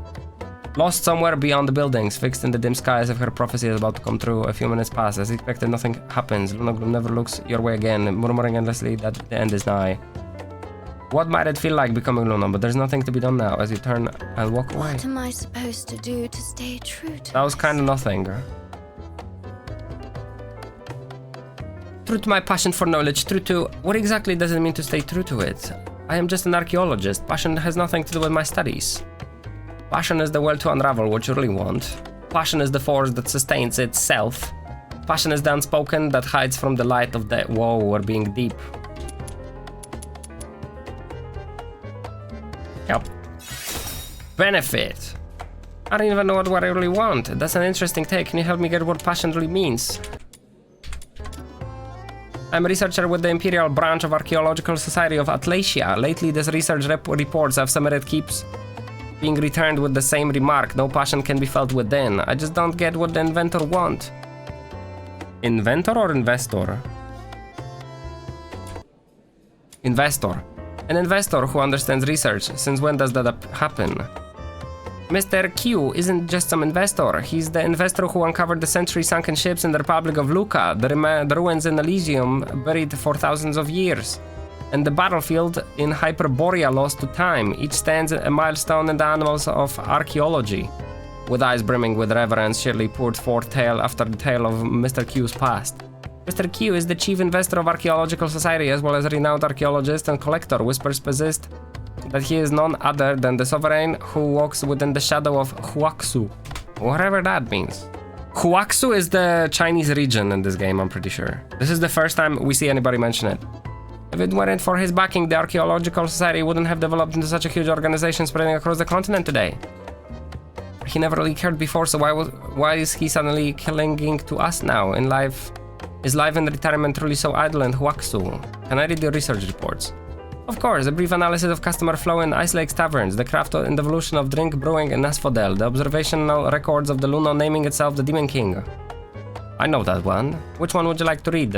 lost somewhere beyond the buildings, fixed in the dim sky as if her prophecy is about to come true. A few minutes pass. As expected, nothing happens. Luno Gloom never looks your way again, murmuring endlessly that the end is nigh. What might it feel like becoming Luno? But there's nothing to be done now. As you turn and walk away. What am I supposed to do to stay true to That was kind of nothing. True to my passion for knowledge, true to... What exactly does it mean to stay true to it? I am just an archaeologist. Passion has nothing to do with my studies. Passion is the will to unravel what you really want. Passion is the force that sustains itself. Passion is the unspoken that hides from the light of the... Whoa, we're being deep. Yep. Benefit. I don't even know what I really want. That's an interesting take. Can you help me get what passion really means? I'm a researcher with the Imperial Branch of Archaeological Society of Atlasia. Lately, this research reports I've submitted keeps being returned with the same remark. No passion can be felt within. I just don't get what the inventor want. Inventor or investor? Investor. An investor who understands research. Since when does that happen? Mr. Q isn't just some investor. He's the investor who uncovered the century-sunken ships in the Republic of Luca, the ruins in Elysium buried for thousands of years, and the battlefield in Hyperborea lost to time. Each stands a milestone in the annals of archaeology. With eyes brimming with reverence, Shirley poured forth tale after the tale of Mr. Q's past. Mr. Q is the chief investor of Archaeological Society, as well as a renowned archaeologist and collector. Whispers persist that he is none other than the sovereign who walks within the shadow of Huaxu. Whatever that means. Huaxu is the Chinese region in this game, I'm pretty sure. This is the first time we see anybody mention it. If it weren't for his backing, the Archaeological Society wouldn't have developed into such a huge organization spreading across the continent today. He never really cared before, so why is he suddenly clinging to us now? In life, is life and retirement truly so idle in Huaxu? Can I read your research reports? Of course, a brief analysis of customer flow in Ice Lake's taverns, the craft and evolution of drink brewing in Asphodel, the observational records of the Luno naming itself the Demon King. I know that one. Which one would you like to read?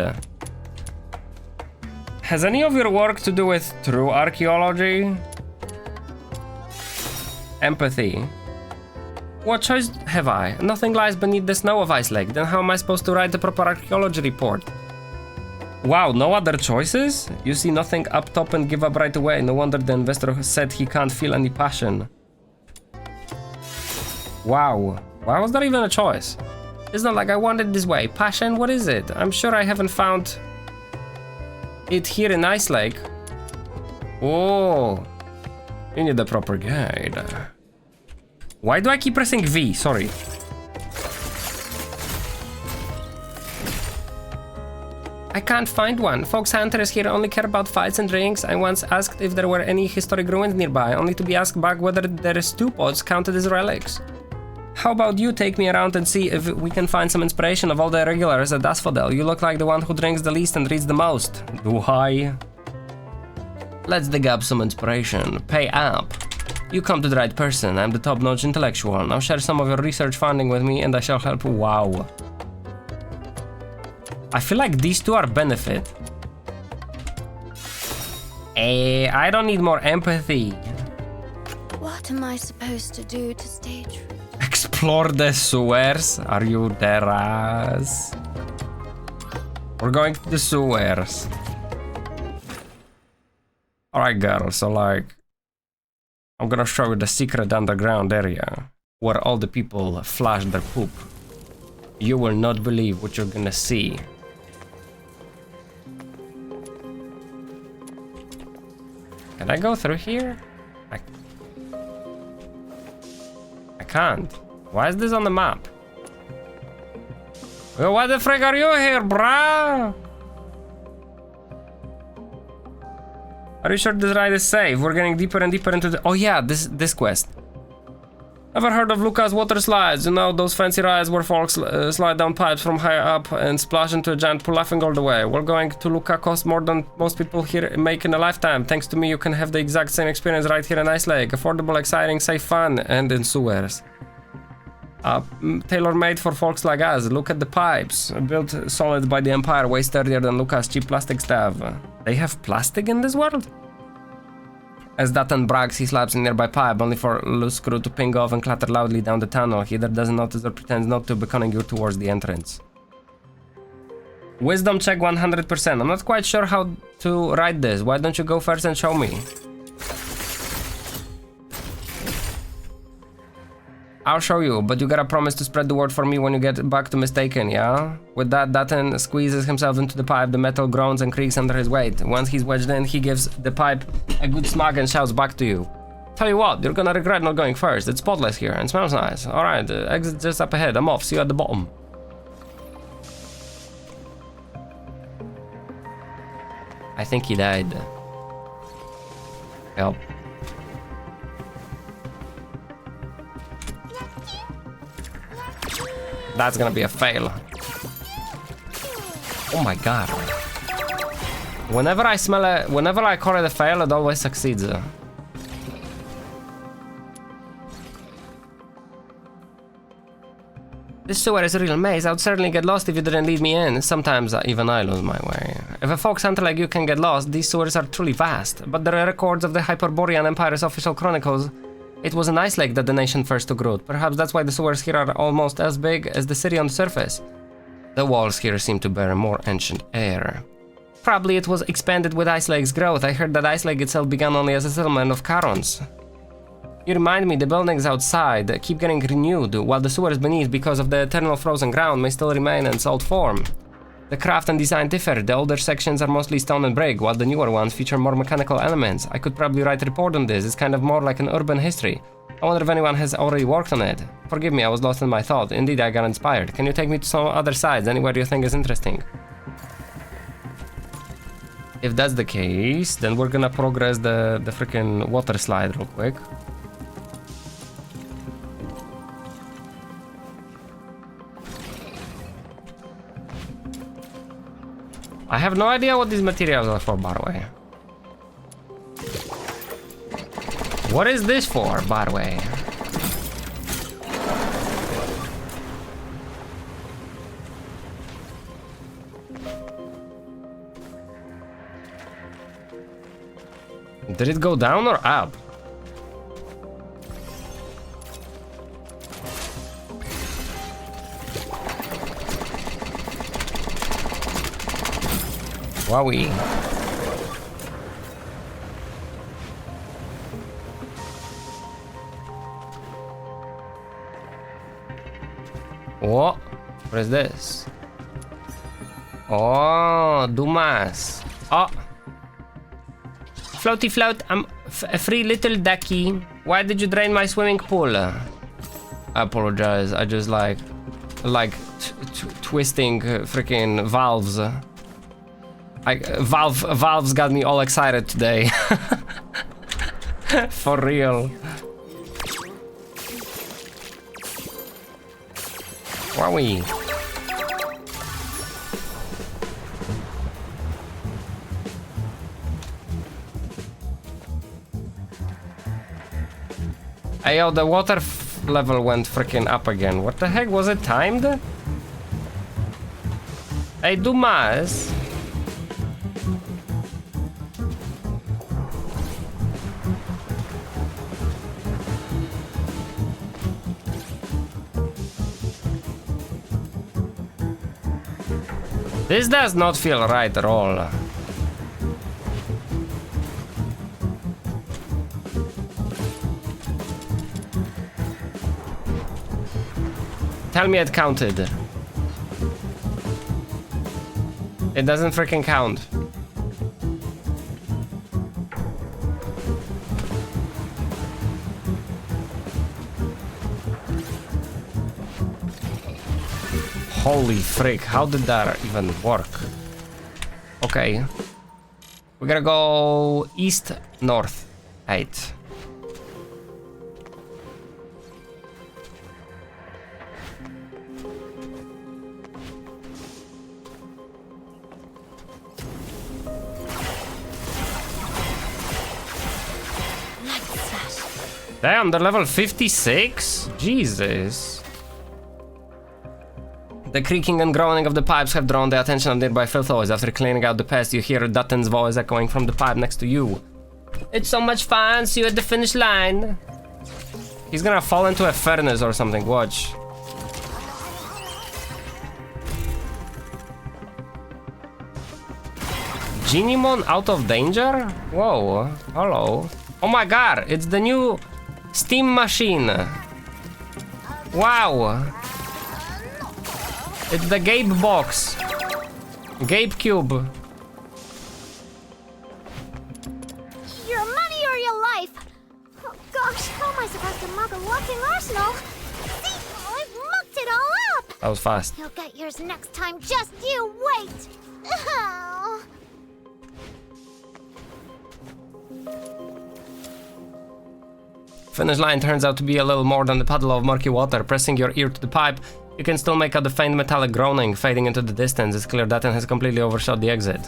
Has any of your work to do with true archaeology? Empathy. What choice have I? Nothing lies beneath the snow of Ice Lake. Then how am I supposed to write the proper archaeology report? Wow, no other choices? You see nothing up top and give up right away. No wonder the investor said he can't feel any passion. Wow. Why was that even a choice? It's not like I want it this way. Passion, what is it? I'm sure I haven't found it here in Ice Lake. Oh. You need the proper guide. Why do I keep pressing V? Sorry. I can't find one. Folks hunters here only care about fights and drinks. I once asked if there were any historic ruins nearby, only to be asked back whether their stew pots counted as relics. How about you take me around and see if we can find some inspiration of all the regulars at Asphodel? You look like the one who drinks the least and reads the most. Do I? Let's dig up some inspiration. Pay up. You come to the right person. I'm the top-notch intellectual. Now share some of your research funding with me and I shall help. Wow. I feel like these two are benefit. I don't need more empathy. What am I supposed to do to stay true? Explore the sewers. Are you there, ass? We're going to the sewers. Alright, girl, so like... I'm gonna show you the secret underground area where all the people flush their poop. You will not believe what you're gonna see. Can I go through here? I can't. Why is this on the map? Well, why the frick are you here, bruh? Are you sure this ride is safe? We're getting deeper and deeper into the... Oh yeah, this quest. Ever heard of Luca's water slides? You know, those fancy rides where folks slide down pipes from high up and splash into a giant pool laughing all the way. Well, going to Luca costs more than most people here make in a lifetime. Thanks to me, you can have the exact same experience right here in Ice Lake. Affordable, exciting, safe fun, and in sewers. Tailor-made for folks like us. Look at the pipes. Built solid by the Empire, way sturdier than Luca's cheap plastic stuff. They have plastic in this world? As Datan brags, he slaps a nearby pipe, only for loose screw to ping off and clatter loudly down the tunnel. He either doesn't notice or pretends not to, beckoning you towards the entrance. Wisdom check 100%. I'm not quite sure how to write this. Why don't you go first and show me? I'll show you, but you gotta promise to spread the word for me when you get back to Mistaken, yeah? With that, Datan squeezes himself into the pipe, the metal groans and creaks under his weight. Once he's wedged in, he gives the pipe a good smug and shouts back to you. Tell you what, you're gonna regret not going first. It's spotless here and smells nice. Alright, exit just up ahead. I'm off. See you at the bottom. I think he died. Yep. That's gonna be a fail. Oh my god. Whenever I call it a fail, it always succeeds. This sewer is a real maze. I would certainly get lost if you didn't lead me in. Sometimes even I lose my way. If a fox hunter like you can get lost, these sewers are truly vast. But there are records of the Hyperborean Empire's official chronicles. It was an ice lake that the nation first took root. Perhaps that's why the sewers here are almost as big as the city on the surface. The walls here seem to bear a more ancient air. Probably it was expanded with Ice Lake's growth. I heard that Ice Lake itself began only as a settlement of Charons. You remind me, the buildings outside keep getting renewed, while the sewers beneath, because of the eternal frozen ground, may still remain in its old form. The craft and design differ. The older sections are mostly stone and brick, while the newer ones feature more mechanical elements. I could probably write a report on this. It's kind of more like an urban history. I wonder if anyone has already worked on it. Forgive me, I was lost in my thought. Indeed, I got inspired. Can you take me to some other sides, anywhere you think is interesting? If that's the case, then we're gonna progress the freaking water slide real quick. I have no idea what these materials are for, by the way. What is this for, by the way? Did it go down or up? Wowie. What? What is this? Oh, Dumas. Oh. Floaty float, I'm a free little ducky. Why did you drain my swimming pool? I apologize. I just like twisting freaking valves. Valves got me all excited today. For real. Wowie. Hey, yo, the water level went freaking up again. What the heck? Was it timed? Hey, Dumas. This does not feel right at all. Tell me it counted. It doesn't freaking count. Holy frick, how did that even work? Okay. We gotta go east, north, 8. Damn, they're level 56? Jesus. The creaking and groaning of the pipes have drawn the attention of nearby filthoids. After cleaning out the pest, you hear Dutton's voice echoing from the pipe next to you. It's so much fun, see you at the finish line. He's gonna fall into a furnace or something, watch. Genimon out of danger? Whoa, hello. Oh my god, it's the new steam machine. Wow. It's the Gabe box. Gabe cube. Your money or your life. Oh gosh, how am I supposed to mug a walking arsenal? See, I've mucked it all up. That was fast. You'll get yours next time, just you wait. Oh. Finish line turns out to be a little more than the puddle of murky water. Pressing your ear to the pipe, you can still make out the faint metallic groaning fading into the distance. It's clear Dutton has completely overshot the exit.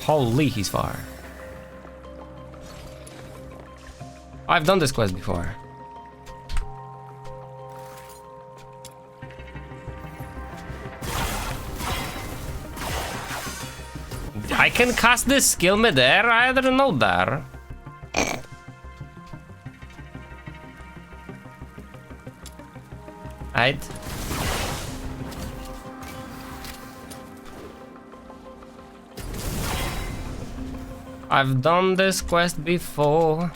Holy, he's far. I've done this quest before. I can cast this skill mid-air? I didn't know that. Right. I've done this quest before.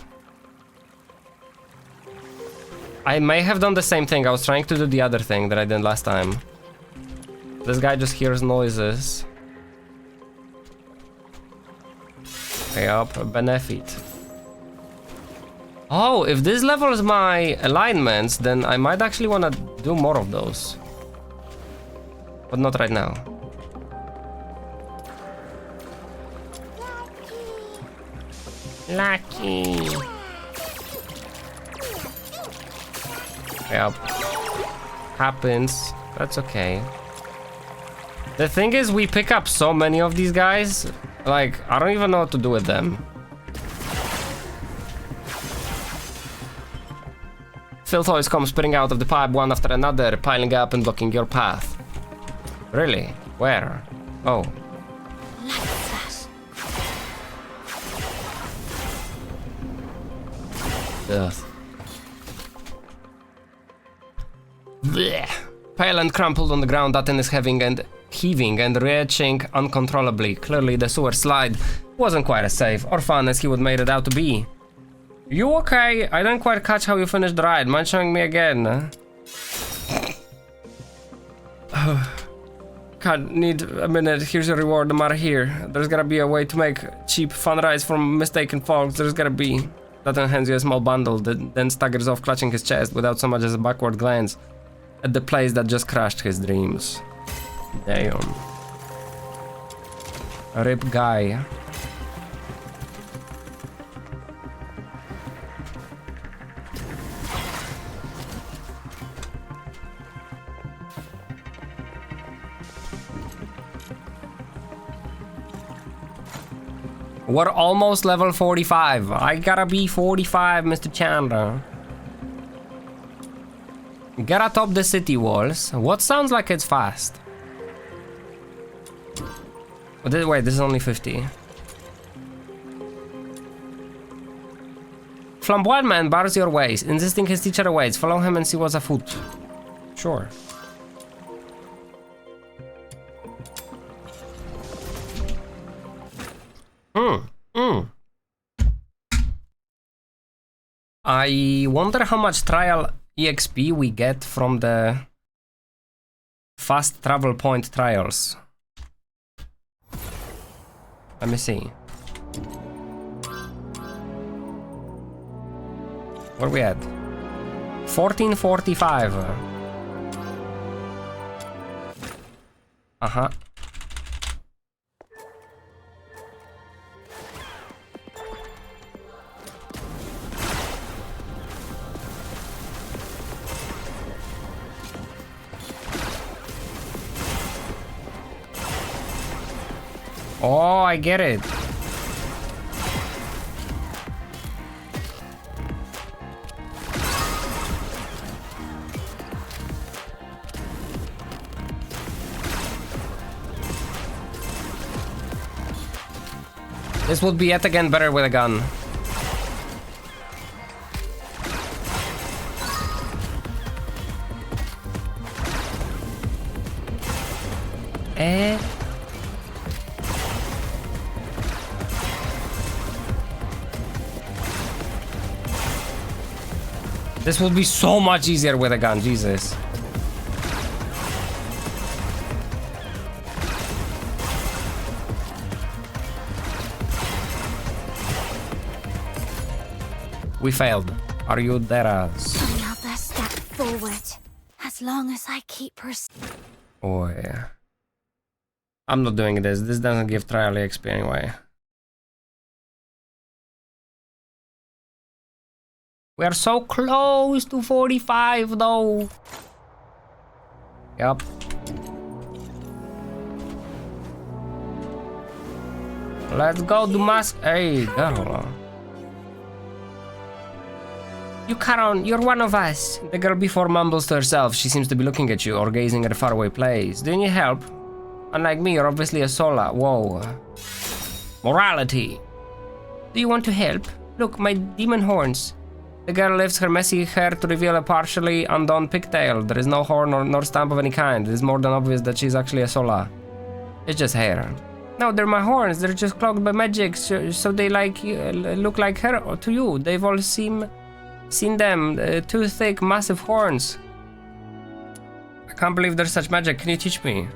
I may have done the same thing. I was trying to do the other thing that I did last time. This guy just hears noises. Okay, up, benefit. Oh, if this levels my alignments, then I might actually want to do more of those. But not right now. Lucky. Yep. Happens. That's okay. The thing is, we pick up so many of these guys Like, I don't even know what to do with them. Filth oils come spitting out of the pipe one after another, piling up and blocking your path. Really? Where? Oh. Like that. Ugh. Blech. Pale and crumpled on the ground, Aten is heaving and heaving and retching uncontrollably. Clearly the sewer slide wasn't quite as safe or fun as he would made it out to be. You okay? I didn't quite catch how you finished the ride. Mind showing me again? God, need a minute. Here's your reward. I'm out of here. There's gotta be a way to make cheap fun rides from mistaken folks. There's gotta be. Dutton hands you a small bundle, then staggers off, clutching his chest without so much as a backward glance at the place that just crushed his dreams. Damn. Rip guy. We're almost level 45. I gotta be 45, Mr. Chandler. Get atop the city walls. What sounds like it's fast? Wait, this is only 50. Flamboyant man bars your ways, insisting his teacher awaits. Follow him and see what's afoot. Sure. I wonder how much trial EXP we get from the fast travel point trials. Let me see. Where we at? 1445. Uh-huh. Oh, I get it. This would be yet again better with a gun. This will be so much easier with a gun, Jesus. We failed. Are you there? Another step forward. As long as I keep Oh yeah. I'm not doing this. This doesn't give trial XP anyway. We are so close to 45 though. Yup. Let's go to mask. Hey, girl. You, Karon, you're one of us. The girl before mumbles to herself. She seems to be looking at you or gazing at a faraway place. Do you need help? Unlike me, you're obviously a Sola. Whoa. Morality. Do you want to help? Look, my demon horns. The girl lifts her messy hair to reveal a partially undone pigtail. There is no horn nor stamp of any kind. It is more than obvious that she's actually a Sola. It's just hair. No, they're my horns. They're just clogged by magic, so they look like her to you. They've all seen them. Two thick, massive horns. I can't believe there's such magic. Can you teach me?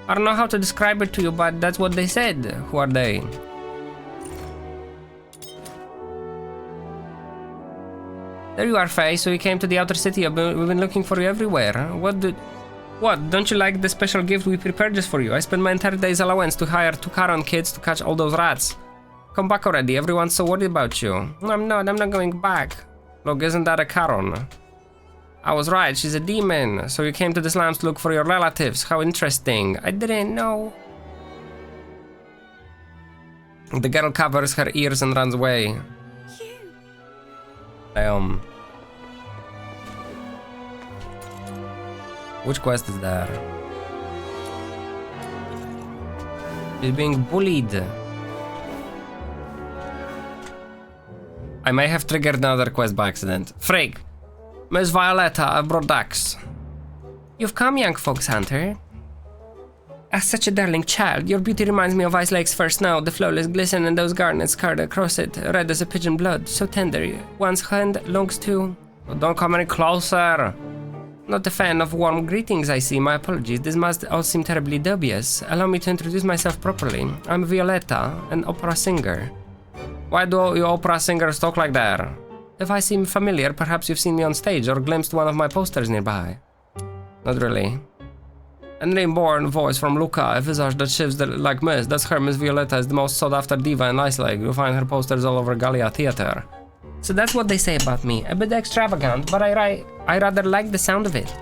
I don't know how to describe it to you, but that's what they said. Who are they? There you are, Faye. So you came to the outer city. We've been looking for you everywhere. What? Don't you like the special gift we prepared just for you? I spent my entire day's allowance to hire 2 Karon kids to catch all those rats. Come back already. Everyone's so worried about you. I'm not going back. Look, isn't that a Karon? I was right. She's a demon. So you came to the slums to look for your relatives. How interesting. I didn't know. The girl covers her ears and runs away. Which quest is there? She's being bullied. I may have triggered another quest by accident. Freak! Miss Violetta, I've brought ducks. You've come, young fox hunter. As such a darling child, your beauty reminds me of Ice Lake's first snow, the flawless glisten and those garnets scarred across it, red as a pigeon blood, so tender. One's hand longs to... Don't come any closer! Not a fan of warm greetings, I see. My apologies. This must all seem terribly dubious. Allow me to introduce myself properly. I'm Violetta, an opera singer. Why do you opera singers talk like that? If I seem familiar, perhaps you've seen me on stage or glimpsed one of my posters nearby. Not really. An inborn voice from Luca, a visage that shifts like mist. That's her. Miss Violetta is the most sought-after diva in Ice Lake. You'll find her posters all over Gallia Theater. So that's what they say about me. A bit extravagant, but I rather like the sound of it.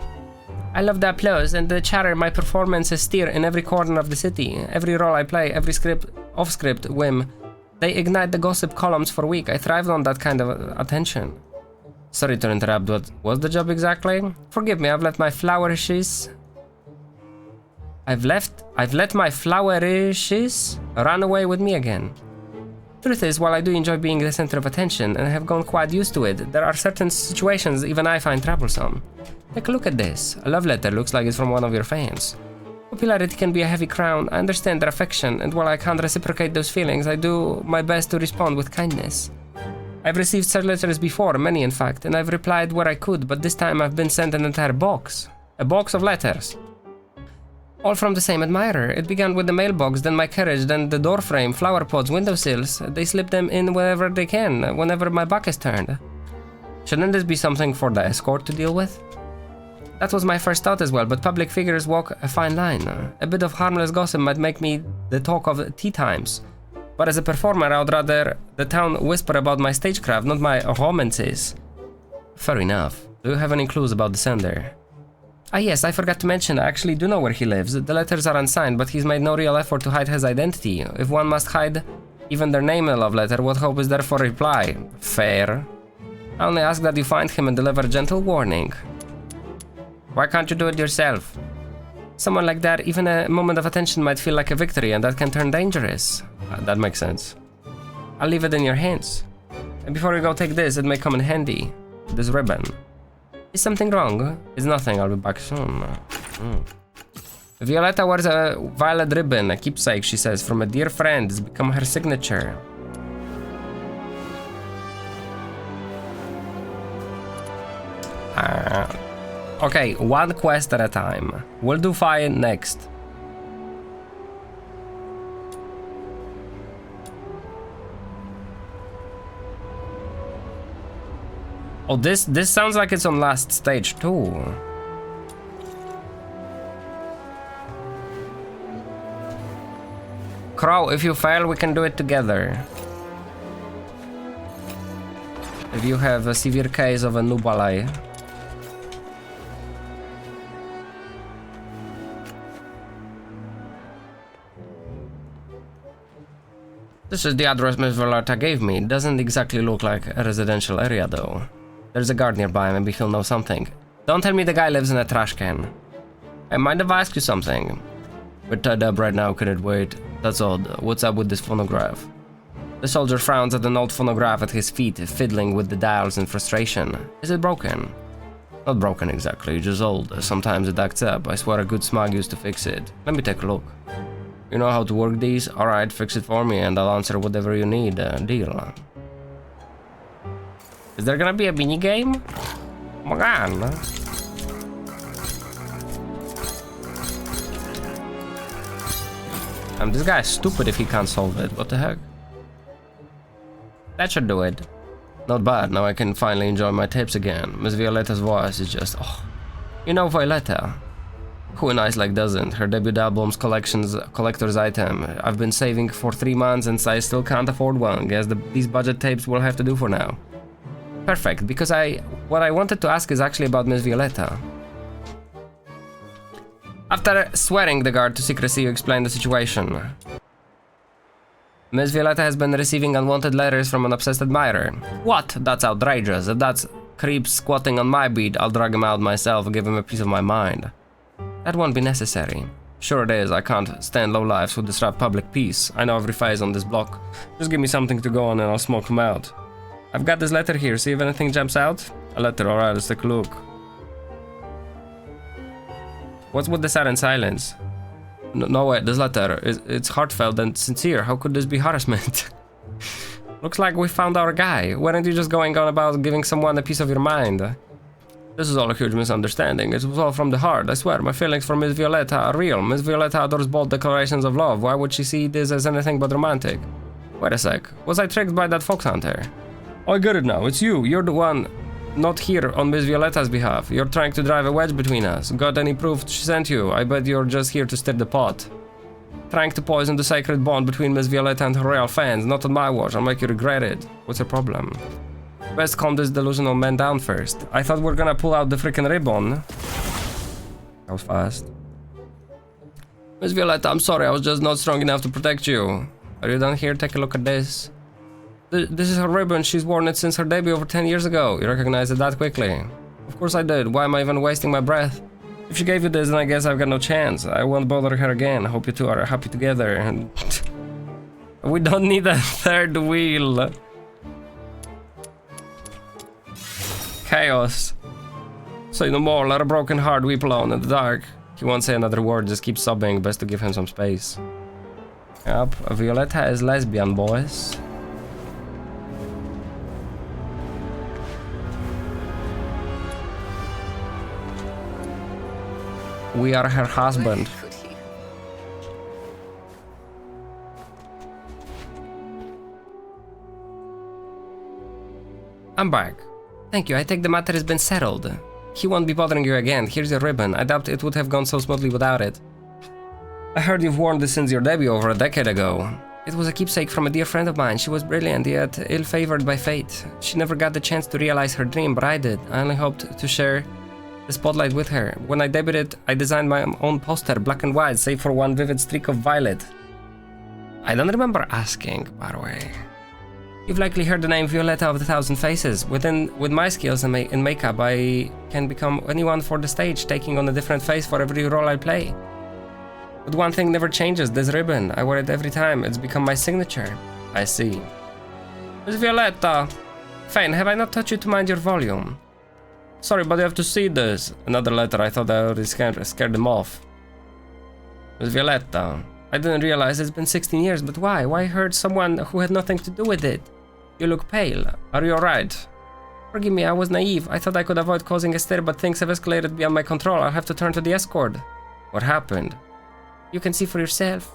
I love the applause and the chatter my performances steer in every corner of the city. Every role I play, every off-script whim, they ignite the gossip columns for a week. I thrived on that kind of attention. Sorry to interrupt, what was the job exactly? Forgive me, I've let my flourishes run away with me again. Truth is, while I do enjoy being the center of attention and have grown quite used to it, there are certain situations even I find troublesome. Take a look at this. A love letter looks like it's from one of your fans. Popularity can be a heavy crown. I understand their affection, and while I can't reciprocate those feelings, I do my best to respond with kindness. I've received such letters before, many in fact, and I've replied where I could, but this time I've been sent an entire box. A box of letters. All from the same admirer. It began with the mailbox, then my carriage, then the door frame, flower pots, windowsills. They slip them in whenever they can, whenever my back is turned. Shouldn't this be something for the escort to deal with? That was my first thought as well, but public figures walk a fine line. A bit of harmless gossip might make me the talk of tea times. But as a performer, I would rather the town whisper about my stagecraft, not my romances. Fair enough. Do you have any clues about the sender? Ah yes, I forgot to mention, I actually do know where he lives. The letters are unsigned, but he's made no real effort to hide his identity. If one must hide even their name in a love letter, what hope is there for a reply? Fair. I only ask that you find him and deliver a gentle warning. Why can't you do it yourself? Someone like that, even a moment of attention might feel like a victory, and that can turn dangerous. That makes sense. I'll leave it in your hands. And before you go take this, it may come in handy. This ribbon. Is something wrong? It's nothing, I'll be back soon. Violetta wears a violet ribbon, a keepsake, she says, from a dear friend. It's become her signature. Okay, one quest at a time. We'll do fine next. Oh, this sounds like it's on last stage too. Crow, if you fail, we can do it together. If you have a severe case of a nubalai. This is the address Miss Violetta gave me. It doesn't exactly look like a residential area though. There's a guard nearby, maybe he'll know something. Don't tell me the guy lives in a trash can. I might have asked you something. We're tied up right now, couldn't wait. That's odd. What's up with this phonograph? The soldier frowns at an old phonograph at his feet, fiddling with the dials in frustration. Is it broken? Not broken exactly, just old. Sometimes it acts up. I swear a good smug used to fix it. Let me take a look. You know how to work these? Alright, fix it for me and I'll answer whatever you need. Deal. Is there gonna be a mini game? Come on. This guy is stupid if he can't solve it. What the heck? That should do it. Not bad. Now I can finally enjoy my tapes again. Miss Violetta's voice is just... Oh. You know Violetta. Who in Ice Lake doesn't? Her debut album's collector's item. I've been saving for 3 months and I still can't afford one. Guess these budget tapes will have to do for now. Perfect, because what I wanted to ask is actually about Miss Violetta. After swearing the guard to secrecy, you explain the situation. Miss Violetta has been receiving unwanted letters from an obsessed admirer. What? That's outrageous. If that's creep squatting on my beat, I'll drag him out myself and give him a piece of my mind. That won't be necessary. Sure it is, I can't stand lowlifes who disrupt public peace. I know every face on this block. Just give me something to go on and I'll smoke him out. I've got this letter here, see if anything jumps out? A letter, alright, let's take a look. What's with the sudden silence? No way, this letter, it's heartfelt and sincere. How could this be harassment? Looks like we found our guy. Why aren't you just going on about giving someone a piece of your mind? This is all a huge misunderstanding. It was all from the heart, I swear. My feelings for Miss Violetta are real. Miss Violetta adores bold declarations of love. Why would she see this as anything but romantic? Wait a sec. Was I tricked by that fox hunter? Oh, I get it now. It's you. You're the one not here on Miss Violetta's behalf. You're trying to drive a wedge between us. Got any proof she sent you? I bet you're just here to stir the pot. Trying to poison the sacred bond between Miss Violetta and her royal fans. Not on my watch. I'll make you regret it. What's your problem? Best calm this delusional man down first. I thought we were gonna pull out the freaking ribbon. That was fast. Miss Violetta, I'm sorry. I was just not strong enough to protect you. Are you done here? Take a look at this. This is her ribbon. She's worn it since her debut over 10 years ago. You recognized it that quickly. Of course I did. Why am I even wasting my breath? If she gave you this, then I guess I've got no chance. I won't bother her again. I hope you two are happy together. And we don't need a third wheel. Chaos. Say no more. Let a broken heart weep alone in the dark. He won't say another word. Just keep sobbing. Best to give him some space. Yep. Violetta is lesbian, boys. We are her husband. I'm back. Thank you, I think the matter has been settled. He won't be bothering you again. Here's your ribbon. I doubt it would have gone so smoothly without it. I heard you've worn this since your debut over a decade ago. It was a keepsake from a dear friend of mine. She was brilliant, yet ill-favored by fate. She never got the chance to realize her dream, but I did. I only hoped to share the spotlight with her. When I debuted, I designed my own poster, black and white, save for one vivid streak of violet. I don't remember asking, by the way. You've likely heard the name Violetta of the Thousand Faces. With my skills in makeup, I can become anyone for the stage, taking on a different face for every role I play. But one thing never changes, this ribbon. I wear it every time. It's become my signature. I see. Miss Violetta! Fane, have I not taught you to mind your volume? Sorry, but you have to see this. Another letter. I thought I already scared them off. Miss Violetta. I didn't realize it's been 16 years, but why? Why hurt someone who had nothing to do with it? You look pale. Are you alright? Forgive me, I was naive. I thought I could avoid causing a stir, but things have escalated beyond my control. I'll have to turn to the escort. What happened? You can see for yourself.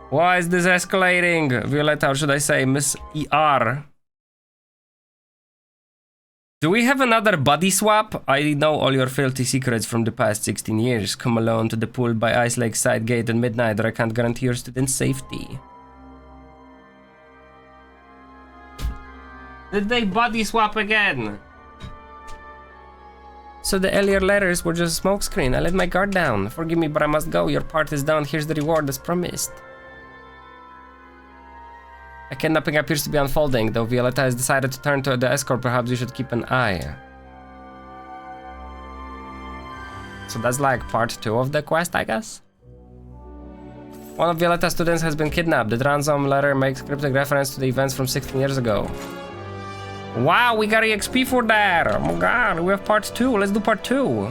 Why is this escalating? Violetta, or should I say Miss ER? Do we have another body swap? I know all your filthy secrets from the past 16 years. Come alone to the pool by Ice Lake side gate at midnight, or I can't guarantee your student's safety. Did they body swap again? So the earlier letters were just a smokescreen. I let my guard down. Forgive me, but I must go. Your part is done. Here's the reward as promised. A kidnapping appears to be unfolding, though Violetta has decided to turn to the escort. Perhaps you should keep an eye. So that's like part 2 of the quest, I guess? One of Violetta's students has been kidnapped. The ransom letter makes cryptic reference to the events from 16 years ago. Wow, we got EXP for that! Oh my god, we have part 2. Let's do part 2.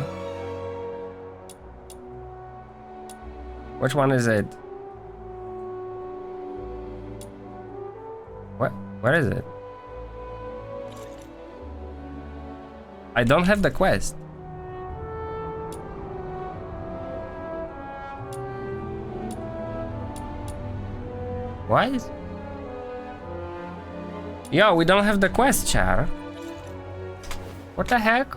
Which one is it? Where is it? I don't have the quest. What? Yo, we don't have the quest, Char. What the heck?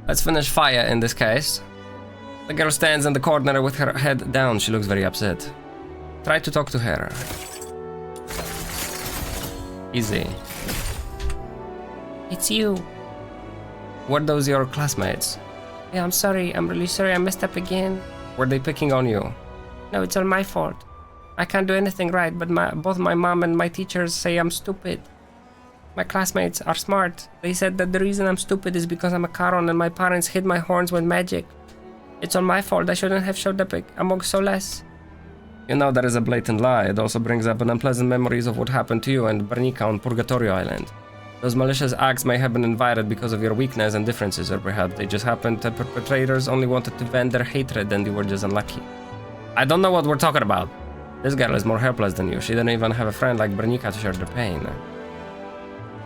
Let's finish Fire in this case. The girl stands in the corner with her head down. She looks very upset. Try to talk to her. Easy. It's you. Were those your classmates? Yeah, I'm sorry. I'm really sorry. I messed up again. Were they picking on you? No, it's all my fault. I can't do anything right, but both my mom and my teachers say I'm stupid. My classmates are smart. They said that the reason I'm stupid is because I'm a Charon and my parents hid my horns with magic. It's all my fault. I shouldn't have showed up among Solas. You know that is a blatant lie. It also brings up unpleasant memories of what happened to you and Bernica on Purgatorio Island. Those malicious acts may have been invited because of your weakness and differences, or perhaps they just happened. The perpetrators only wanted to vent their hatred and you were just unlucky. I don't know what we're talking about. This girl is more helpless than you. She didn't even have a friend like Bernica to share the pain.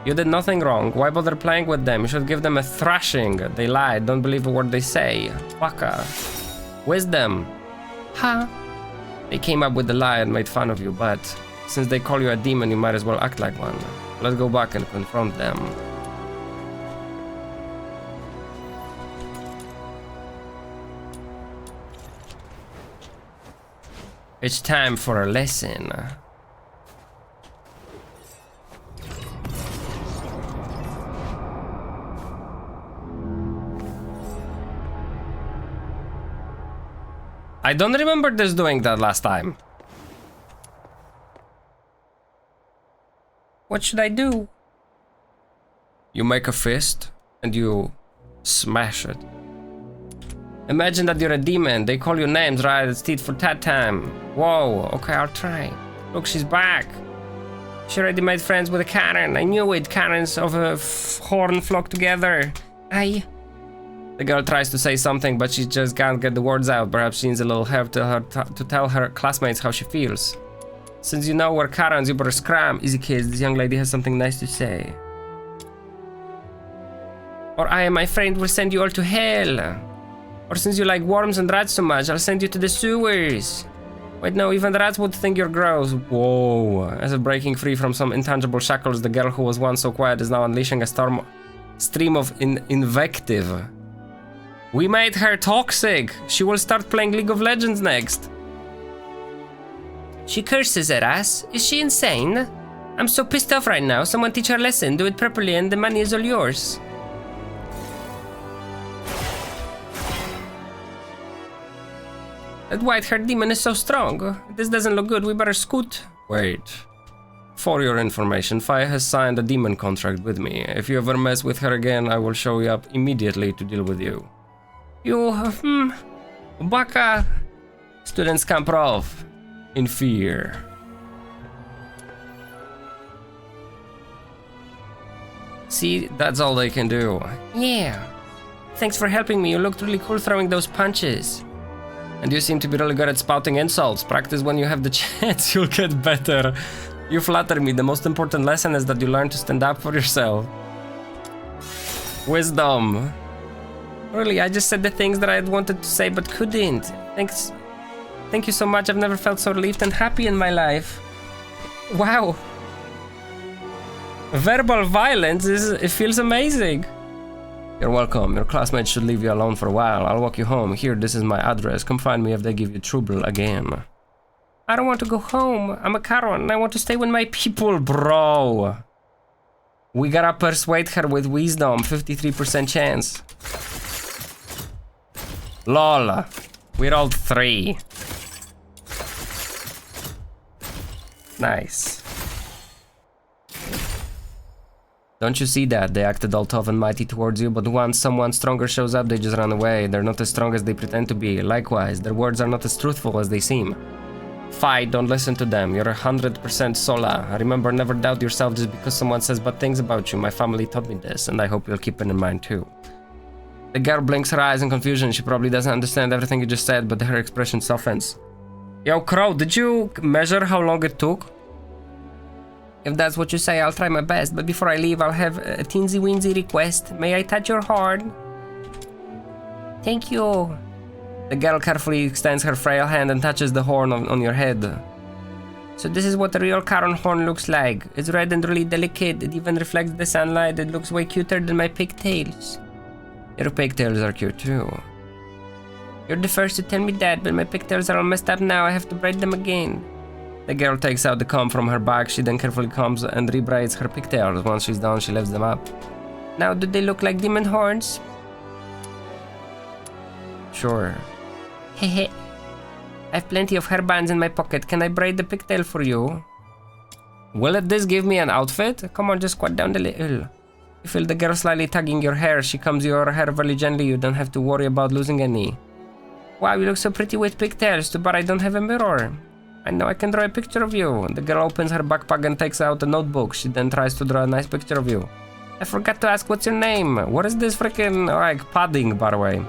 You did nothing wrong. Why bother playing with them? You should give them a thrashing. They lied. Don't believe a word they say. Waka. Wisdom. Huh? They came up with the lie and made fun of you, but since they call you a demon, you might as well act like one. Let's go back and confront them. It's time for a lesson. I don't remember this doing that last time. What should I do? You make a fist and you smash it. Imagine that you're a demon. They call you names, right? It's tit for tat time. Whoa, okay, I'll try. Look, she's back. She already made friends with a Karen. I knew it. Karens of a horn flock together. The girl tries to say something, but she just can't get the words out. Perhaps she needs a little help to tell her classmates how she feels. Since you know we're Karens, you better scram. Easy kids, this young lady has something nice to say. Or I and my friend will send you all to hell. Or since you like worms and rats so much, I'll send you to the sewers. Wait, no, even the rats would think you're gross. Whoa. As if breaking free from some intangible shackles, the girl who was once so quiet is now unleashing a stream of invective. We made her toxic. She will start playing League of Legends next. She curses at us. Is she insane? I'm so pissed off right now. Someone teach her a lesson. Do it properly and the money is all yours. That white-haired demon is so strong. This doesn't look good. We better scoot. Wait. For your information, Faya has signed a demon contract with me. If you ever mess with her again, I will show you up immediately to deal with you. You, Baka. Students scamper off in fear. See, that's all they can do. Yeah. Thanks for helping me. You looked really cool throwing those punches. And you seem to be really good at spouting insults. Practice when you have the chance, you'll get better. You flatter me. The most important lesson is that you learn to stand up for yourself. Wisdom. Really, I just said the things that I had wanted to say but couldn't. Thanks. Thank you so much. I've never felt so relieved and happy in my life. Wow. Verbal violence it feels amazing. You're welcome. Your classmates should leave you alone for a while. I'll walk you home. Here, this is my address. Come find me if they give you trouble again. I don't want to go home. I'm a Charon and I want to stay with my people, bro. We gotta persuade her with wisdom. 53% chance. Lol. We rolled 3. Nice. Don't you see that? They acted all tough and mighty towards you, but once someone stronger shows up, they just run away. They're not as strong as they pretend to be. Likewise, their words are not as truthful as they seem. Fight, don't listen to them. You're 100% Sola. Remember, never doubt yourself just because someone says bad things about you. My family taught me this, and I hope you'll keep it in mind too. The girl blinks her eyes in confusion. She probably doesn't understand everything you just said, but her expression softens. Yo, Crow, did you measure how long it took? If that's what you say, I'll try my best, but before I leave, I'll have a teensy-weensy request. May I touch your heart? Thank you. The girl carefully extends her frail hand and touches the horn on your head. So this is what a real Charon horn looks like. It's red and really delicate. It even reflects the sunlight. It looks way cuter than my pigtails. Your pigtails are cute too. You're the first to tell me that, but my pigtails are all messed up now. I have to braid them again. The girl takes out the comb from her bag. She then carefully combs and rebraids her pigtails. Once she's done, she lifts them up. Now, do they look like demon horns? Sure. Hehe. I have plenty of hairbands in my pocket. Can I braid the pigtail for you? Will this give me an outfit? Come on, just squat down a little. You feel the girl slightly tugging your hair. She combs your hair very gently. You don't have to worry about losing any. Wow, you look so pretty with pigtails. Too bad I don't have a mirror. I know I can draw a picture of you. The girl opens her backpack and takes out a notebook. She then tries to draw a nice picture of you. I forgot to ask what's your name. What is this freaking like padding, by the way?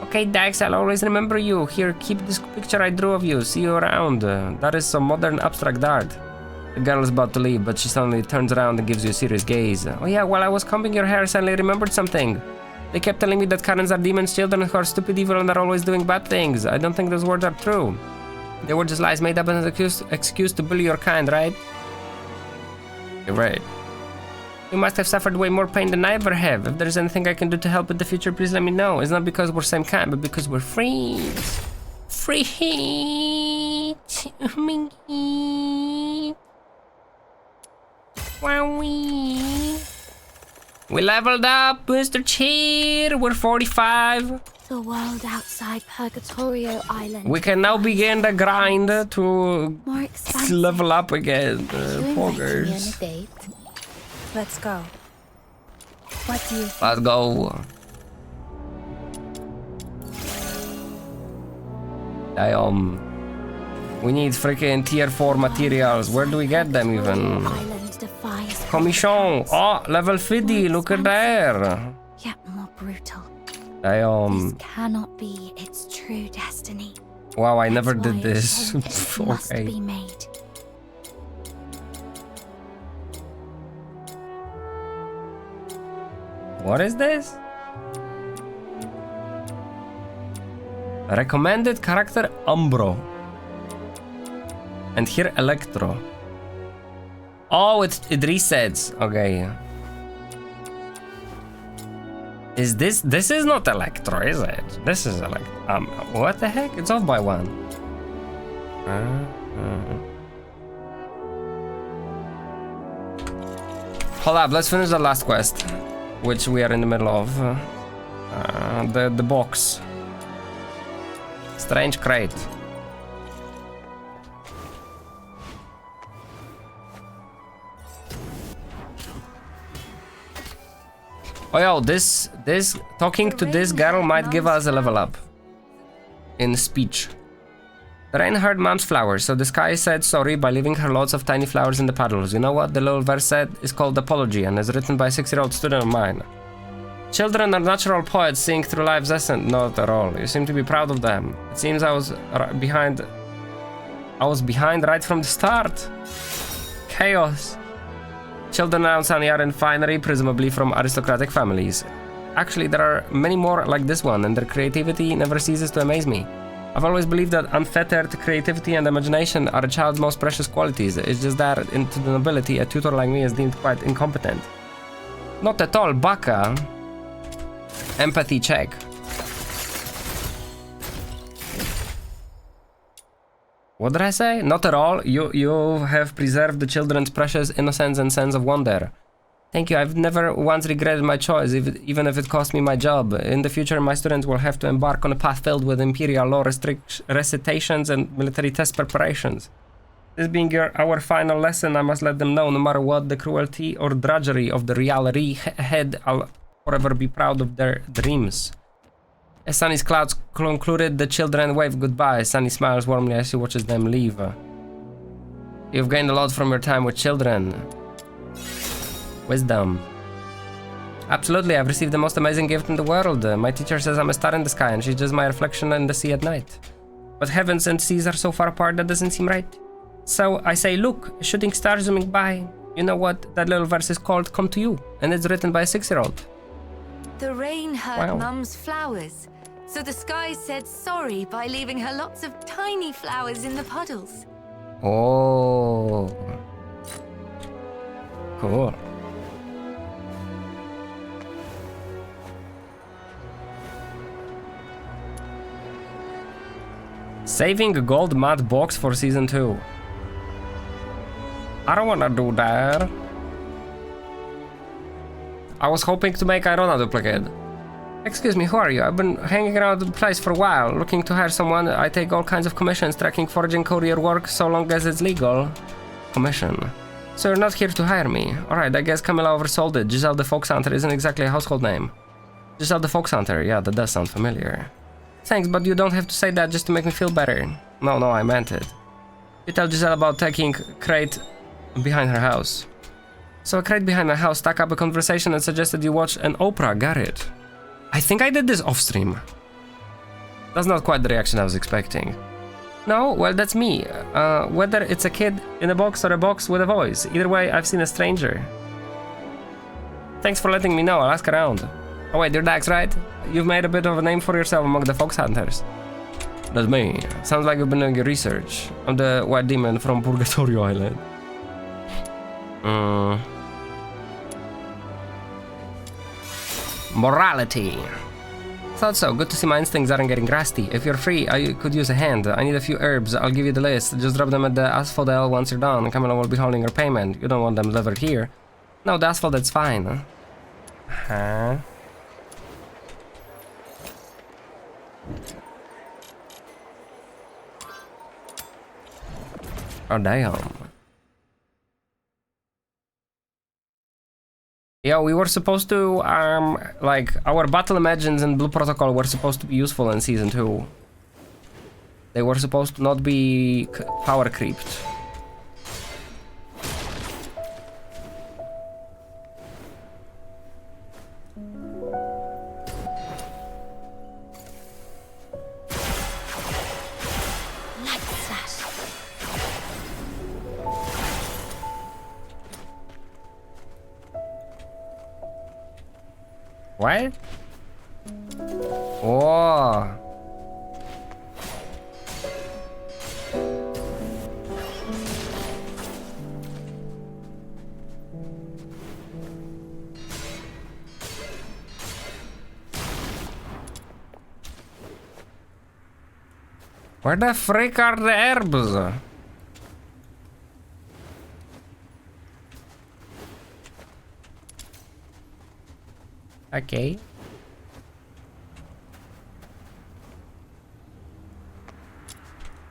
Okay, Dax, I'll always remember you. Here, keep this picture I drew of you. See you around. That is some modern abstract art. The girl is about to leave, but she suddenly turns around and gives you a serious gaze. Oh yeah, while I was combing your hair, I suddenly remembered something. They kept telling me that Karens are demons, children who are stupid, evil, and are always doing bad things. I don't think those words are true. They were just lies made up as an excuse to bully your kind, right? You're right. You must have suffered way more pain than I ever have. If there's anything I can do to help in the future, please let me know. It's not because we're same kind, but because we're friends. Free. Wowee. We leveled up, Mr. Cheer. We're 45. The world outside Purgatorio Island. We can now begin the grind to More expansive. level up again. You invited me on a date. Let's go. What do you Let's go. We need freaking tier 4 materials. Where do we get them even? Island defies Commission. Oh, level 50. Look at there. yet more brutal. Damn. This cannot be its true destiny. Wow, I never That's did why this. change must Okay. be made. What is this? Recommended character Umbro. And here Electro. Oh, it resets. Okay. Is this is not Electro, is it? This is Electro. What the heck? It's off by one. Hold up, let's finish the last quest, which we are in the middle of. The box. Strange crate. Oh yo, this talking to this girl might give us a level up in speech. The rain heard Mom's flowers, so the sky said sorry by leaving her lots of tiny flowers in the puddles. You know what the little verse said is called Apology and is written by a 6-year-old student of mine. Children are natural poets seeing through life's essence. Not at all. You seem to be proud of them. It seems I was behind right from the start. Chaos. Children around Sunny are in finery, presumably from aristocratic families. Actually, there are many more like this one, and their creativity never ceases to amaze me. I've always believed that unfettered creativity and imagination are a child's most precious qualities. It's just that, into the nobility, a tutor like me is deemed quite incompetent. Not at all, Baka. Empathy check. What did I say? Not at all. You have preserved the children's precious innocence and sense of wonder. Thank you. I've never once regretted my choice, even if it cost me my job. In the future, my students will have to embark on a path filled with imperial law recitations and military test preparations. This being our final lesson, I must let them know, no matter what the cruelty or drudgery of the reality ahead, I'll forever be proud of their dreams. As Sunny's clouds concluded, the children wave goodbye. Sunny smiles warmly as she watches them leave. You've gained a lot from your time with children. Wisdom. Absolutely, I've received the most amazing gift in the world. My teacher says I'm a star in the sky and she's just my reflection in the sea at night. But heavens and seas are so far apart that doesn't seem right. So I say, look, a shooting star zooming by. You know what that little verse is called? Come to you. And it's written by a 6-year-old. The rain hurt Wow. Mum's flowers, so the sky said sorry by leaving her lots of tiny flowers in the puddles. Oh. Cool. Saving a gold matte box for season 2. I don't wanna do that. I was hoping to make Irona duplicate. Excuse me, who are you? I've been hanging around the place for a while, looking to hire someone. I take all kinds of commissions, tracking, foraging, courier work, so long as it's legal. Commission. So you're not here to hire me. Alright, I guess Camilla oversold it. Giselle the Fox Hunter isn't exactly a household name. Giselle the Fox Hunter, yeah, that does sound familiar. Thanks, but you don't have to say that just to make me feel better. No, I meant it. You tell Giselle about taking crate behind her house. So a crate behind my house stuck up a conversation and suggested you watch an Oprah. Got it. I think I did this off stream. That's not quite the reaction I was expecting. No, well, that's me. Whether it's a kid in a box or a box with a voice. Either way, I've seen a stranger. Thanks for letting me know. I'll ask around. Oh wait, you're Dax, right? You've made a bit of a name for yourself among the fox hunters. That's me. Sounds like you've been doing your research. I'm the white demon from Purgatorio Island. Morality. Thought so. Good to see my instincts aren't getting rusty. If you're free, I could use a hand. I need a few herbs. I'll give you the list. Just drop them at the asphodel once you're done. Camilla will be holding your payment. You don't want them delivered here. No, the asphalt, that's fine. Huh? Oh, damn. Yeah, we were supposed to, like, our battle imagines in Blue Protocol were supposed to be useful in Season 2. They were supposed to not be power creeped. What? Oh. Where the frick are the herbs? Okay.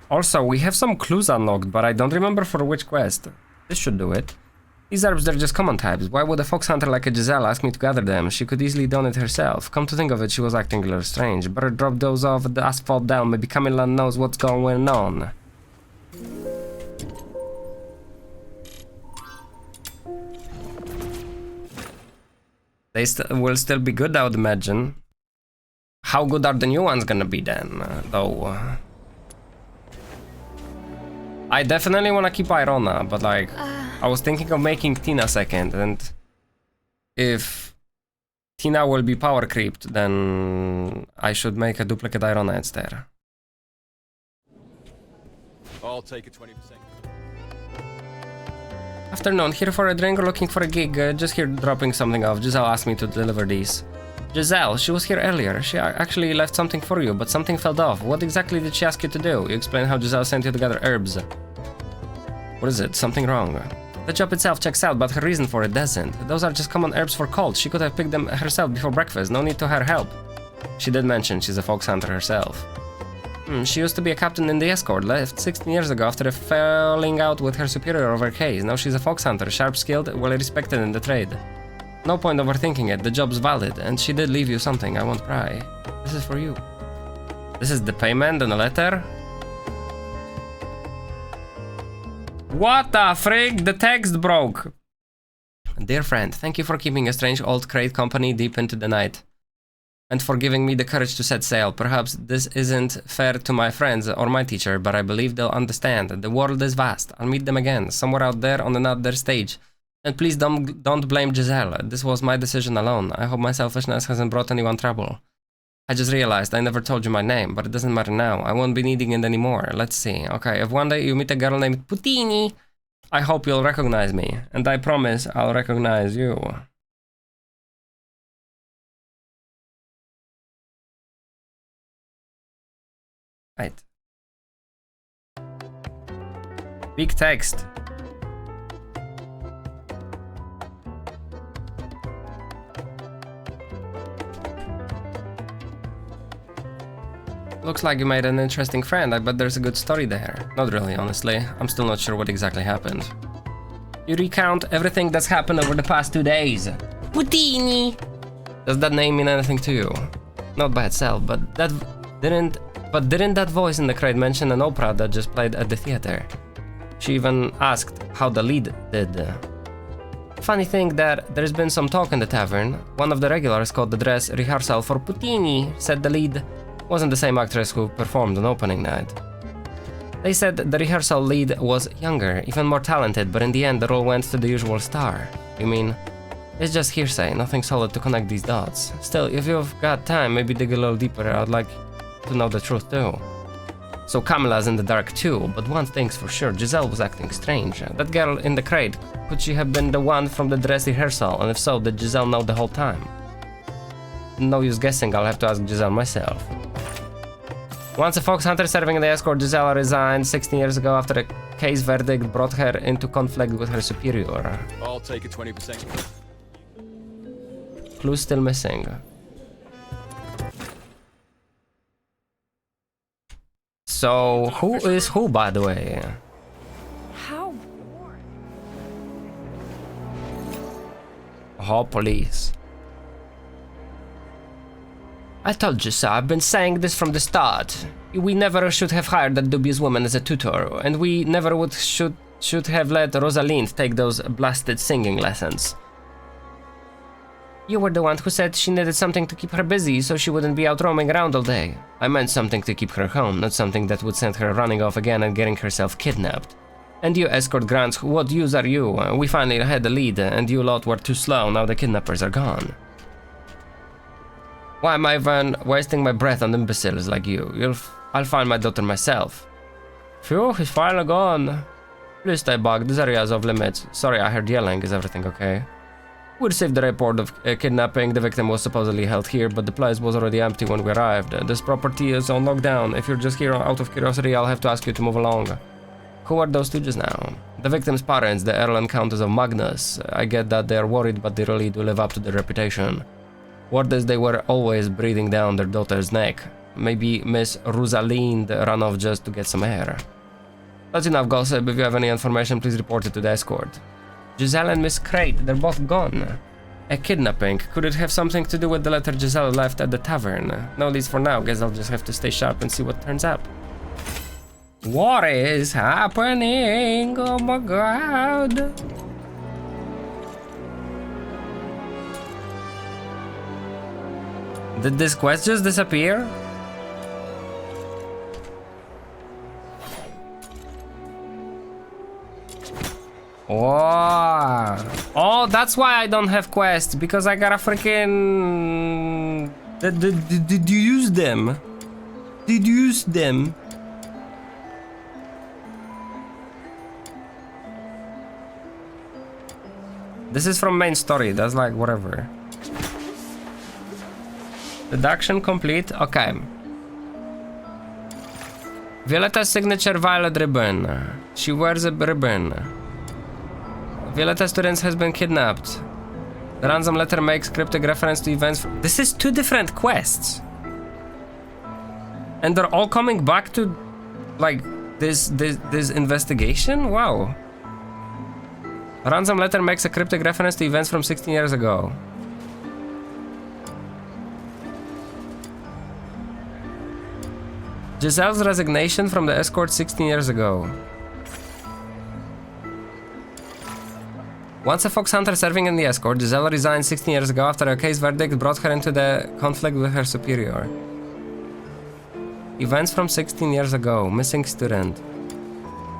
Also, we have some clues unlocked, but I don't remember for which quest. This should do it. These herbs, they're just common types. Why would a fox hunter like a Giselle ask me to gather them? She could easily done it herself. Come to think of it, she was acting a little strange. Better drop those off the asphalt down. Maybe Camilla knows what's going on. They will still be good, I would imagine. How good are the new ones gonna be then, though? I definitely want to keep Irona, but like, I was thinking of making Tina second, and if Tina will be power creeped, then I should make a duplicate Irona instead. I'll take a 20%. Afternoon, here for a drink or looking for a gig? Just here dropping something off. Giselle asked me to deliver these. Giselle, she was here earlier. She actually left something for you, but something fell off. What exactly did she ask you to do? You explained how Giselle sent you to gather herbs. What is it? Something wrong? The job itself checks out, but her reason for it doesn't. Those are just common herbs for colds. She could have picked them herself before breakfast. No need to her help. She did mention she's a fox hunter herself. She used to be a captain in the escort, left 16 years ago after falling out with her superior over a case. Now she's a fox hunter, sharp-skilled, well-respected in the trade. No point overthinking it, the job's valid, and she did leave you something, I won't pry. This is for you. This is the payment and a letter? What the frick? The text broke! Dear friend, thank you for keeping a strange old crate company deep into the night. And for giving me the courage to set sail. Perhaps this isn't fair to my friends or my teacher, but I believe they'll understand. The world is vast. I'll meet them again, somewhere out there on another stage. And please don't blame Giselle. This was my decision alone. I hope my selfishness hasn't brought anyone trouble. I just realized I never told you my name, but it doesn't matter now. I won't be needing it anymore. Let's see. Okay, if one day you meet a girl named Putini, I hope you'll recognize me. And I promise I'll recognize you. Right. Big text. Looks like you made an interesting friend. I bet there's a good story there. Not really, honestly. I'm still not sure what exactly happened. You recount everything that's happened over the past 2 days. Putini! Does that name mean anything to you? Not by itself, but didn't that voice in the crate mention an opera that just played at the theater? She even asked how the lead did. Funny thing that there's been some talk in the tavern. One of the regulars called the dress rehearsal for Putini said the lead wasn't the same actress who performed on opening night. They said the rehearsal lead was younger, even more talented, but in the end the role went to the usual star. You mean, it's just hearsay, nothing solid to connect these dots. Still, if you've got time, maybe dig a little deeper, I'd like to know the truth too. So Camilla's in the dark too, but one thing's for sure, Giselle was acting strange. That girl in the crate, could she have been the one from the dress rehearsal, and if so, did Giselle know the whole time? No use guessing, I'll have to ask Giselle myself. Once a fox hunter serving in the escort, Giselle resigned 16 years ago after a case verdict brought her into conflict with her superior. I'll take a 20%. Clues still missing. So, who is who, by the way? How? Oh, police. I told you so, I've been saying this from the start. We never should have hired that dubious woman as a tutor, and we never should have let Rosalind take those blasted singing lessons. You were the one who said she needed something to keep her busy so she wouldn't be out roaming around all day. I meant something to keep her home, not something that would send her running off again and getting herself kidnapped. And you escort grants, what use are you? We finally had the lead, and you lot were too slow, now the kidnappers are gone. Why am I even wasting my breath on imbeciles like you? I'll find my daughter myself. Phew, he's finally gone. Please stay back, this area is off limits. Sorry, I heard yelling, is everything okay? We received the report of kidnapping. The victim was supposedly held here, but the place was already empty when we arrived. This property is on lockdown. If you're just here out of curiosity, I'll have to ask you to move along. Who are those two just now? The victim's parents, the Earl and Countess of Magnus. I get that they're worried, but they really do live up to their reputation. Word is they were always breathing down their daughter's neck. Maybe Miss Rosalind ran off just to get some air. That's enough gossip. If you have any information, please report it to the escort. Giselle and Miss Crate, they're both gone. A kidnapping. Could it have something to do with the letter Giselle left at the tavern? No leads for now. Guess I'll just have to stay sharp and see what turns up. What is happening? Oh my god. Did this quest just disappear? Oh, that's why I don't have quests, because I got a freaking... Did you use them? Did you use them? This is from main story, that's like whatever. Deduction complete, okay. Violetta's signature violet ribbon. She wears a ribbon. Violetta student has been kidnapped. The ransom letter makes cryptic reference to events. This is 2 different quests. And they're all coming back to like this investigation? Wow. Ransom letter makes a cryptic reference to events from 16 years ago. Giselle's resignation from the escort 16 years ago. Once a fox hunter serving in the escort, Giselle resigned 16 years ago after a case verdict brought her into the conflict with her superior. Events from 16 years ago. Missing student.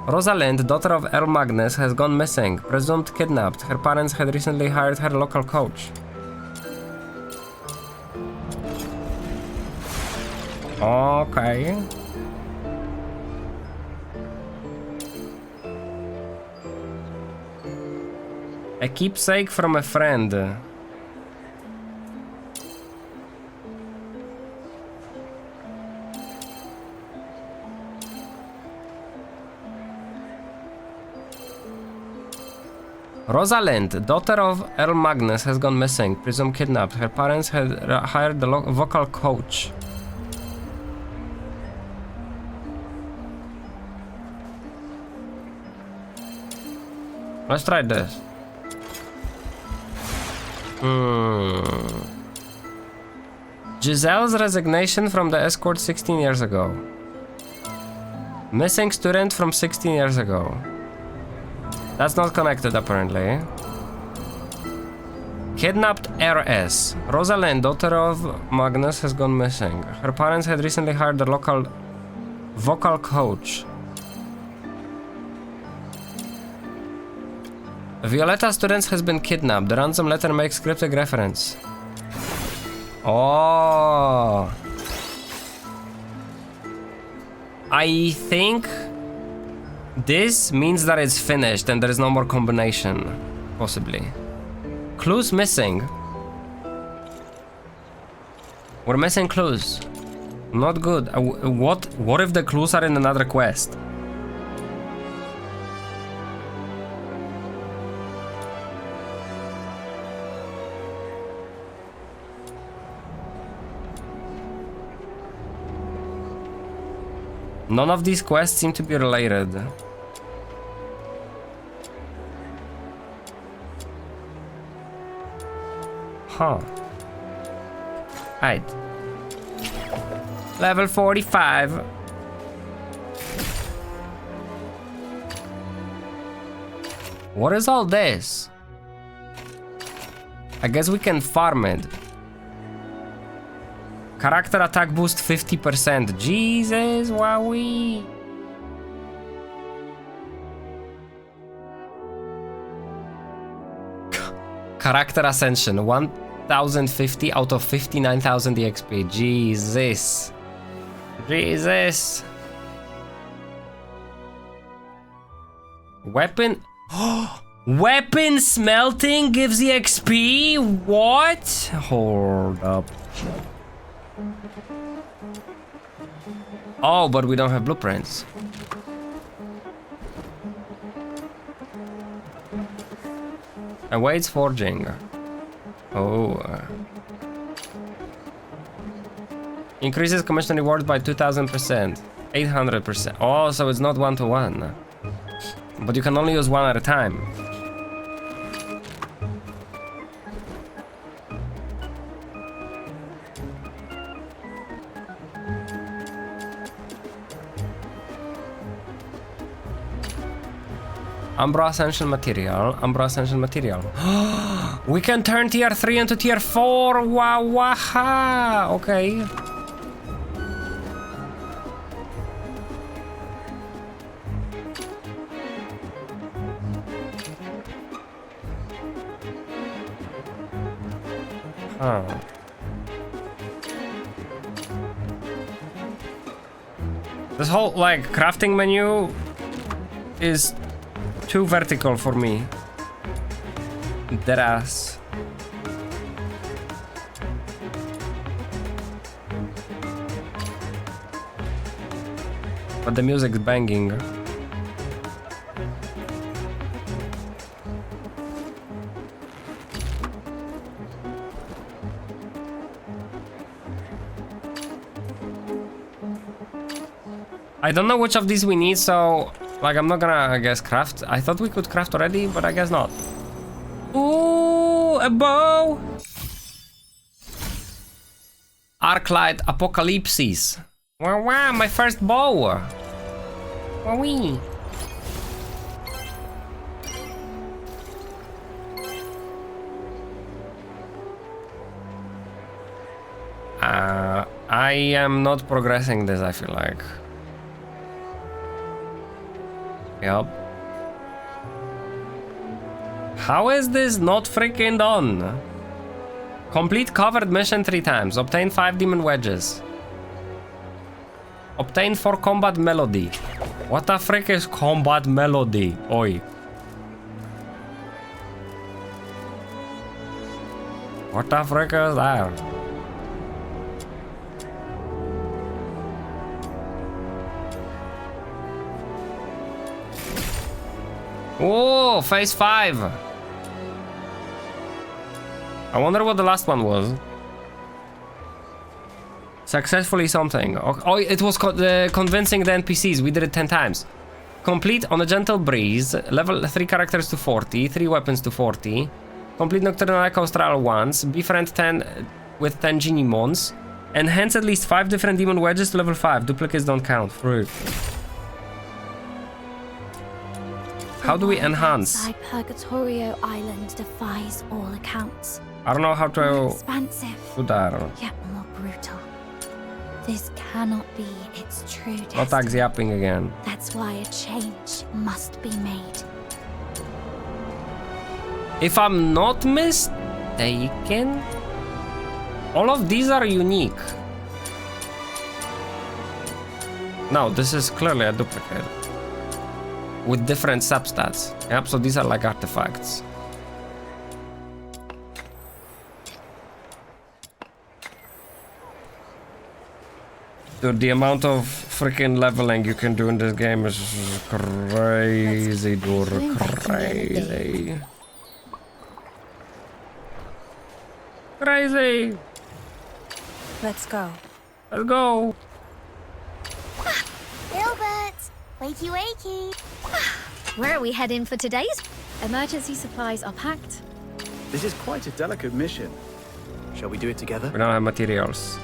Rosalind, daughter of Earl Magnus, has gone missing, presumed kidnapped. Her parents had recently hired her local coach. Okay. A keepsake from a friend. Rosalind, daughter of Earl Magnus, has gone missing, presumed kidnapped. Her parents had hired the vocal coach. Let's try this. Giselle's resignation from the escort 16 years ago. Missing student from 16 years ago. That's not connected apparently. Kidnapped heiress. Rosalind, daughter of Magnus, has gone missing. Her parents had recently hired a local vocal coach. Violetta students has been kidnapped. The ransom letter makes cryptic reference. Oh. I think this means that it's finished and there is no more combination. Possibly. Clues missing. We're missing clues. Not good. What if the clues are in another quest? None of these quests seem to be related. Huh. Right. Level 45. What is all this? I guess we can farm it. Character attack boost 50%. Jesus, wowee. Character ascension 1050 out of 59,000 EXP. Jesus. Jesus. Weapon. Weapon smelting gives EXP? What? Hold up. Oh, but we don't have blueprints. Awaits forging. Oh. Increases commission rewards by 2000%. 800%. Oh, so it's not 1-to-1. But you can only use one at a time. Umbra Essential Material. Umbra Essential Material. We can turn tier 3 into tier 4. Wow, waha. Okay. Huh. This whole, like, crafting menu is too vertical for me. Deadass. But the music's banging. I don't know which of these we need, so like I'm not gonna, I guess, craft. I thought we could craft already, but I guess not. Ooh, a bow! Arclight Apocalypsis. Wow, wow, my first bow! Wowee! I am not progressing this, I feel like. Yup. How is this not freaking done? Complete covered mission 3 times. Obtain 5 demon wedges. Obtain 4 combat melody. What the frick is combat melody? Oi. What the frick is that? Oh, phase 5. I wonder what the last one was. Successfully something. Oh, it was convincing the NPCs. We did it 10 times. Complete on a gentle breeze. Level 3 characters to 40. 3 weapons to 40. Complete Nocturnal Echo Trial once. Befriend 10 with 10 genie mons. Enhance at least 5 different demon wedges to level 5. Duplicates don't count. Fruit. How do we enhance? Outside Purgatorio Island defies all accounts. I don't know how to More expansive, do that. yet more brutal. This cannot be its true destiny. Otak's yapping again. That's why a change must be made. If I'm not mistaken, all of these are unique. No, this is clearly a duplicate. With different substats. Yep, so these are like artifacts. Dude, the amount of freaking leveling you can do in this game is crazy, dude. Crazy. Crazy. Let's go. Let's go. Gilbert! Wakey wakey! Where are we heading for today's? Emergency supplies are packed. This is quite a delicate mission. Shall we do it together? We don't have materials.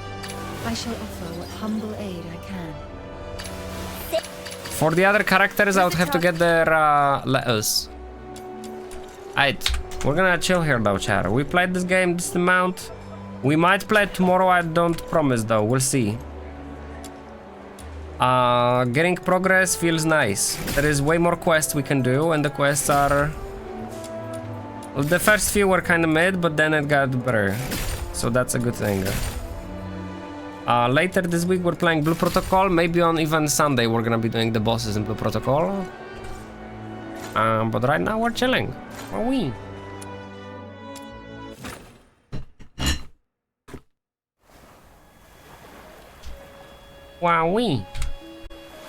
I shall offer what humble aid I can. For the other characters, I would have to get their letters. Alright, we're gonna chill here though, chat. We played this game this amount. We might play it tomorrow, I don't promise though, we'll see. Getting progress feels nice. There is way more quests we can do, and the quests are... Well, the first few were kinda mid, but then it got better. So that's a good thing. Later this week we're playing Blue Protocol. Maybe on even Sunday we're gonna be doing the bosses in Blue Protocol. But right now we're chilling. Wowee. Wowee.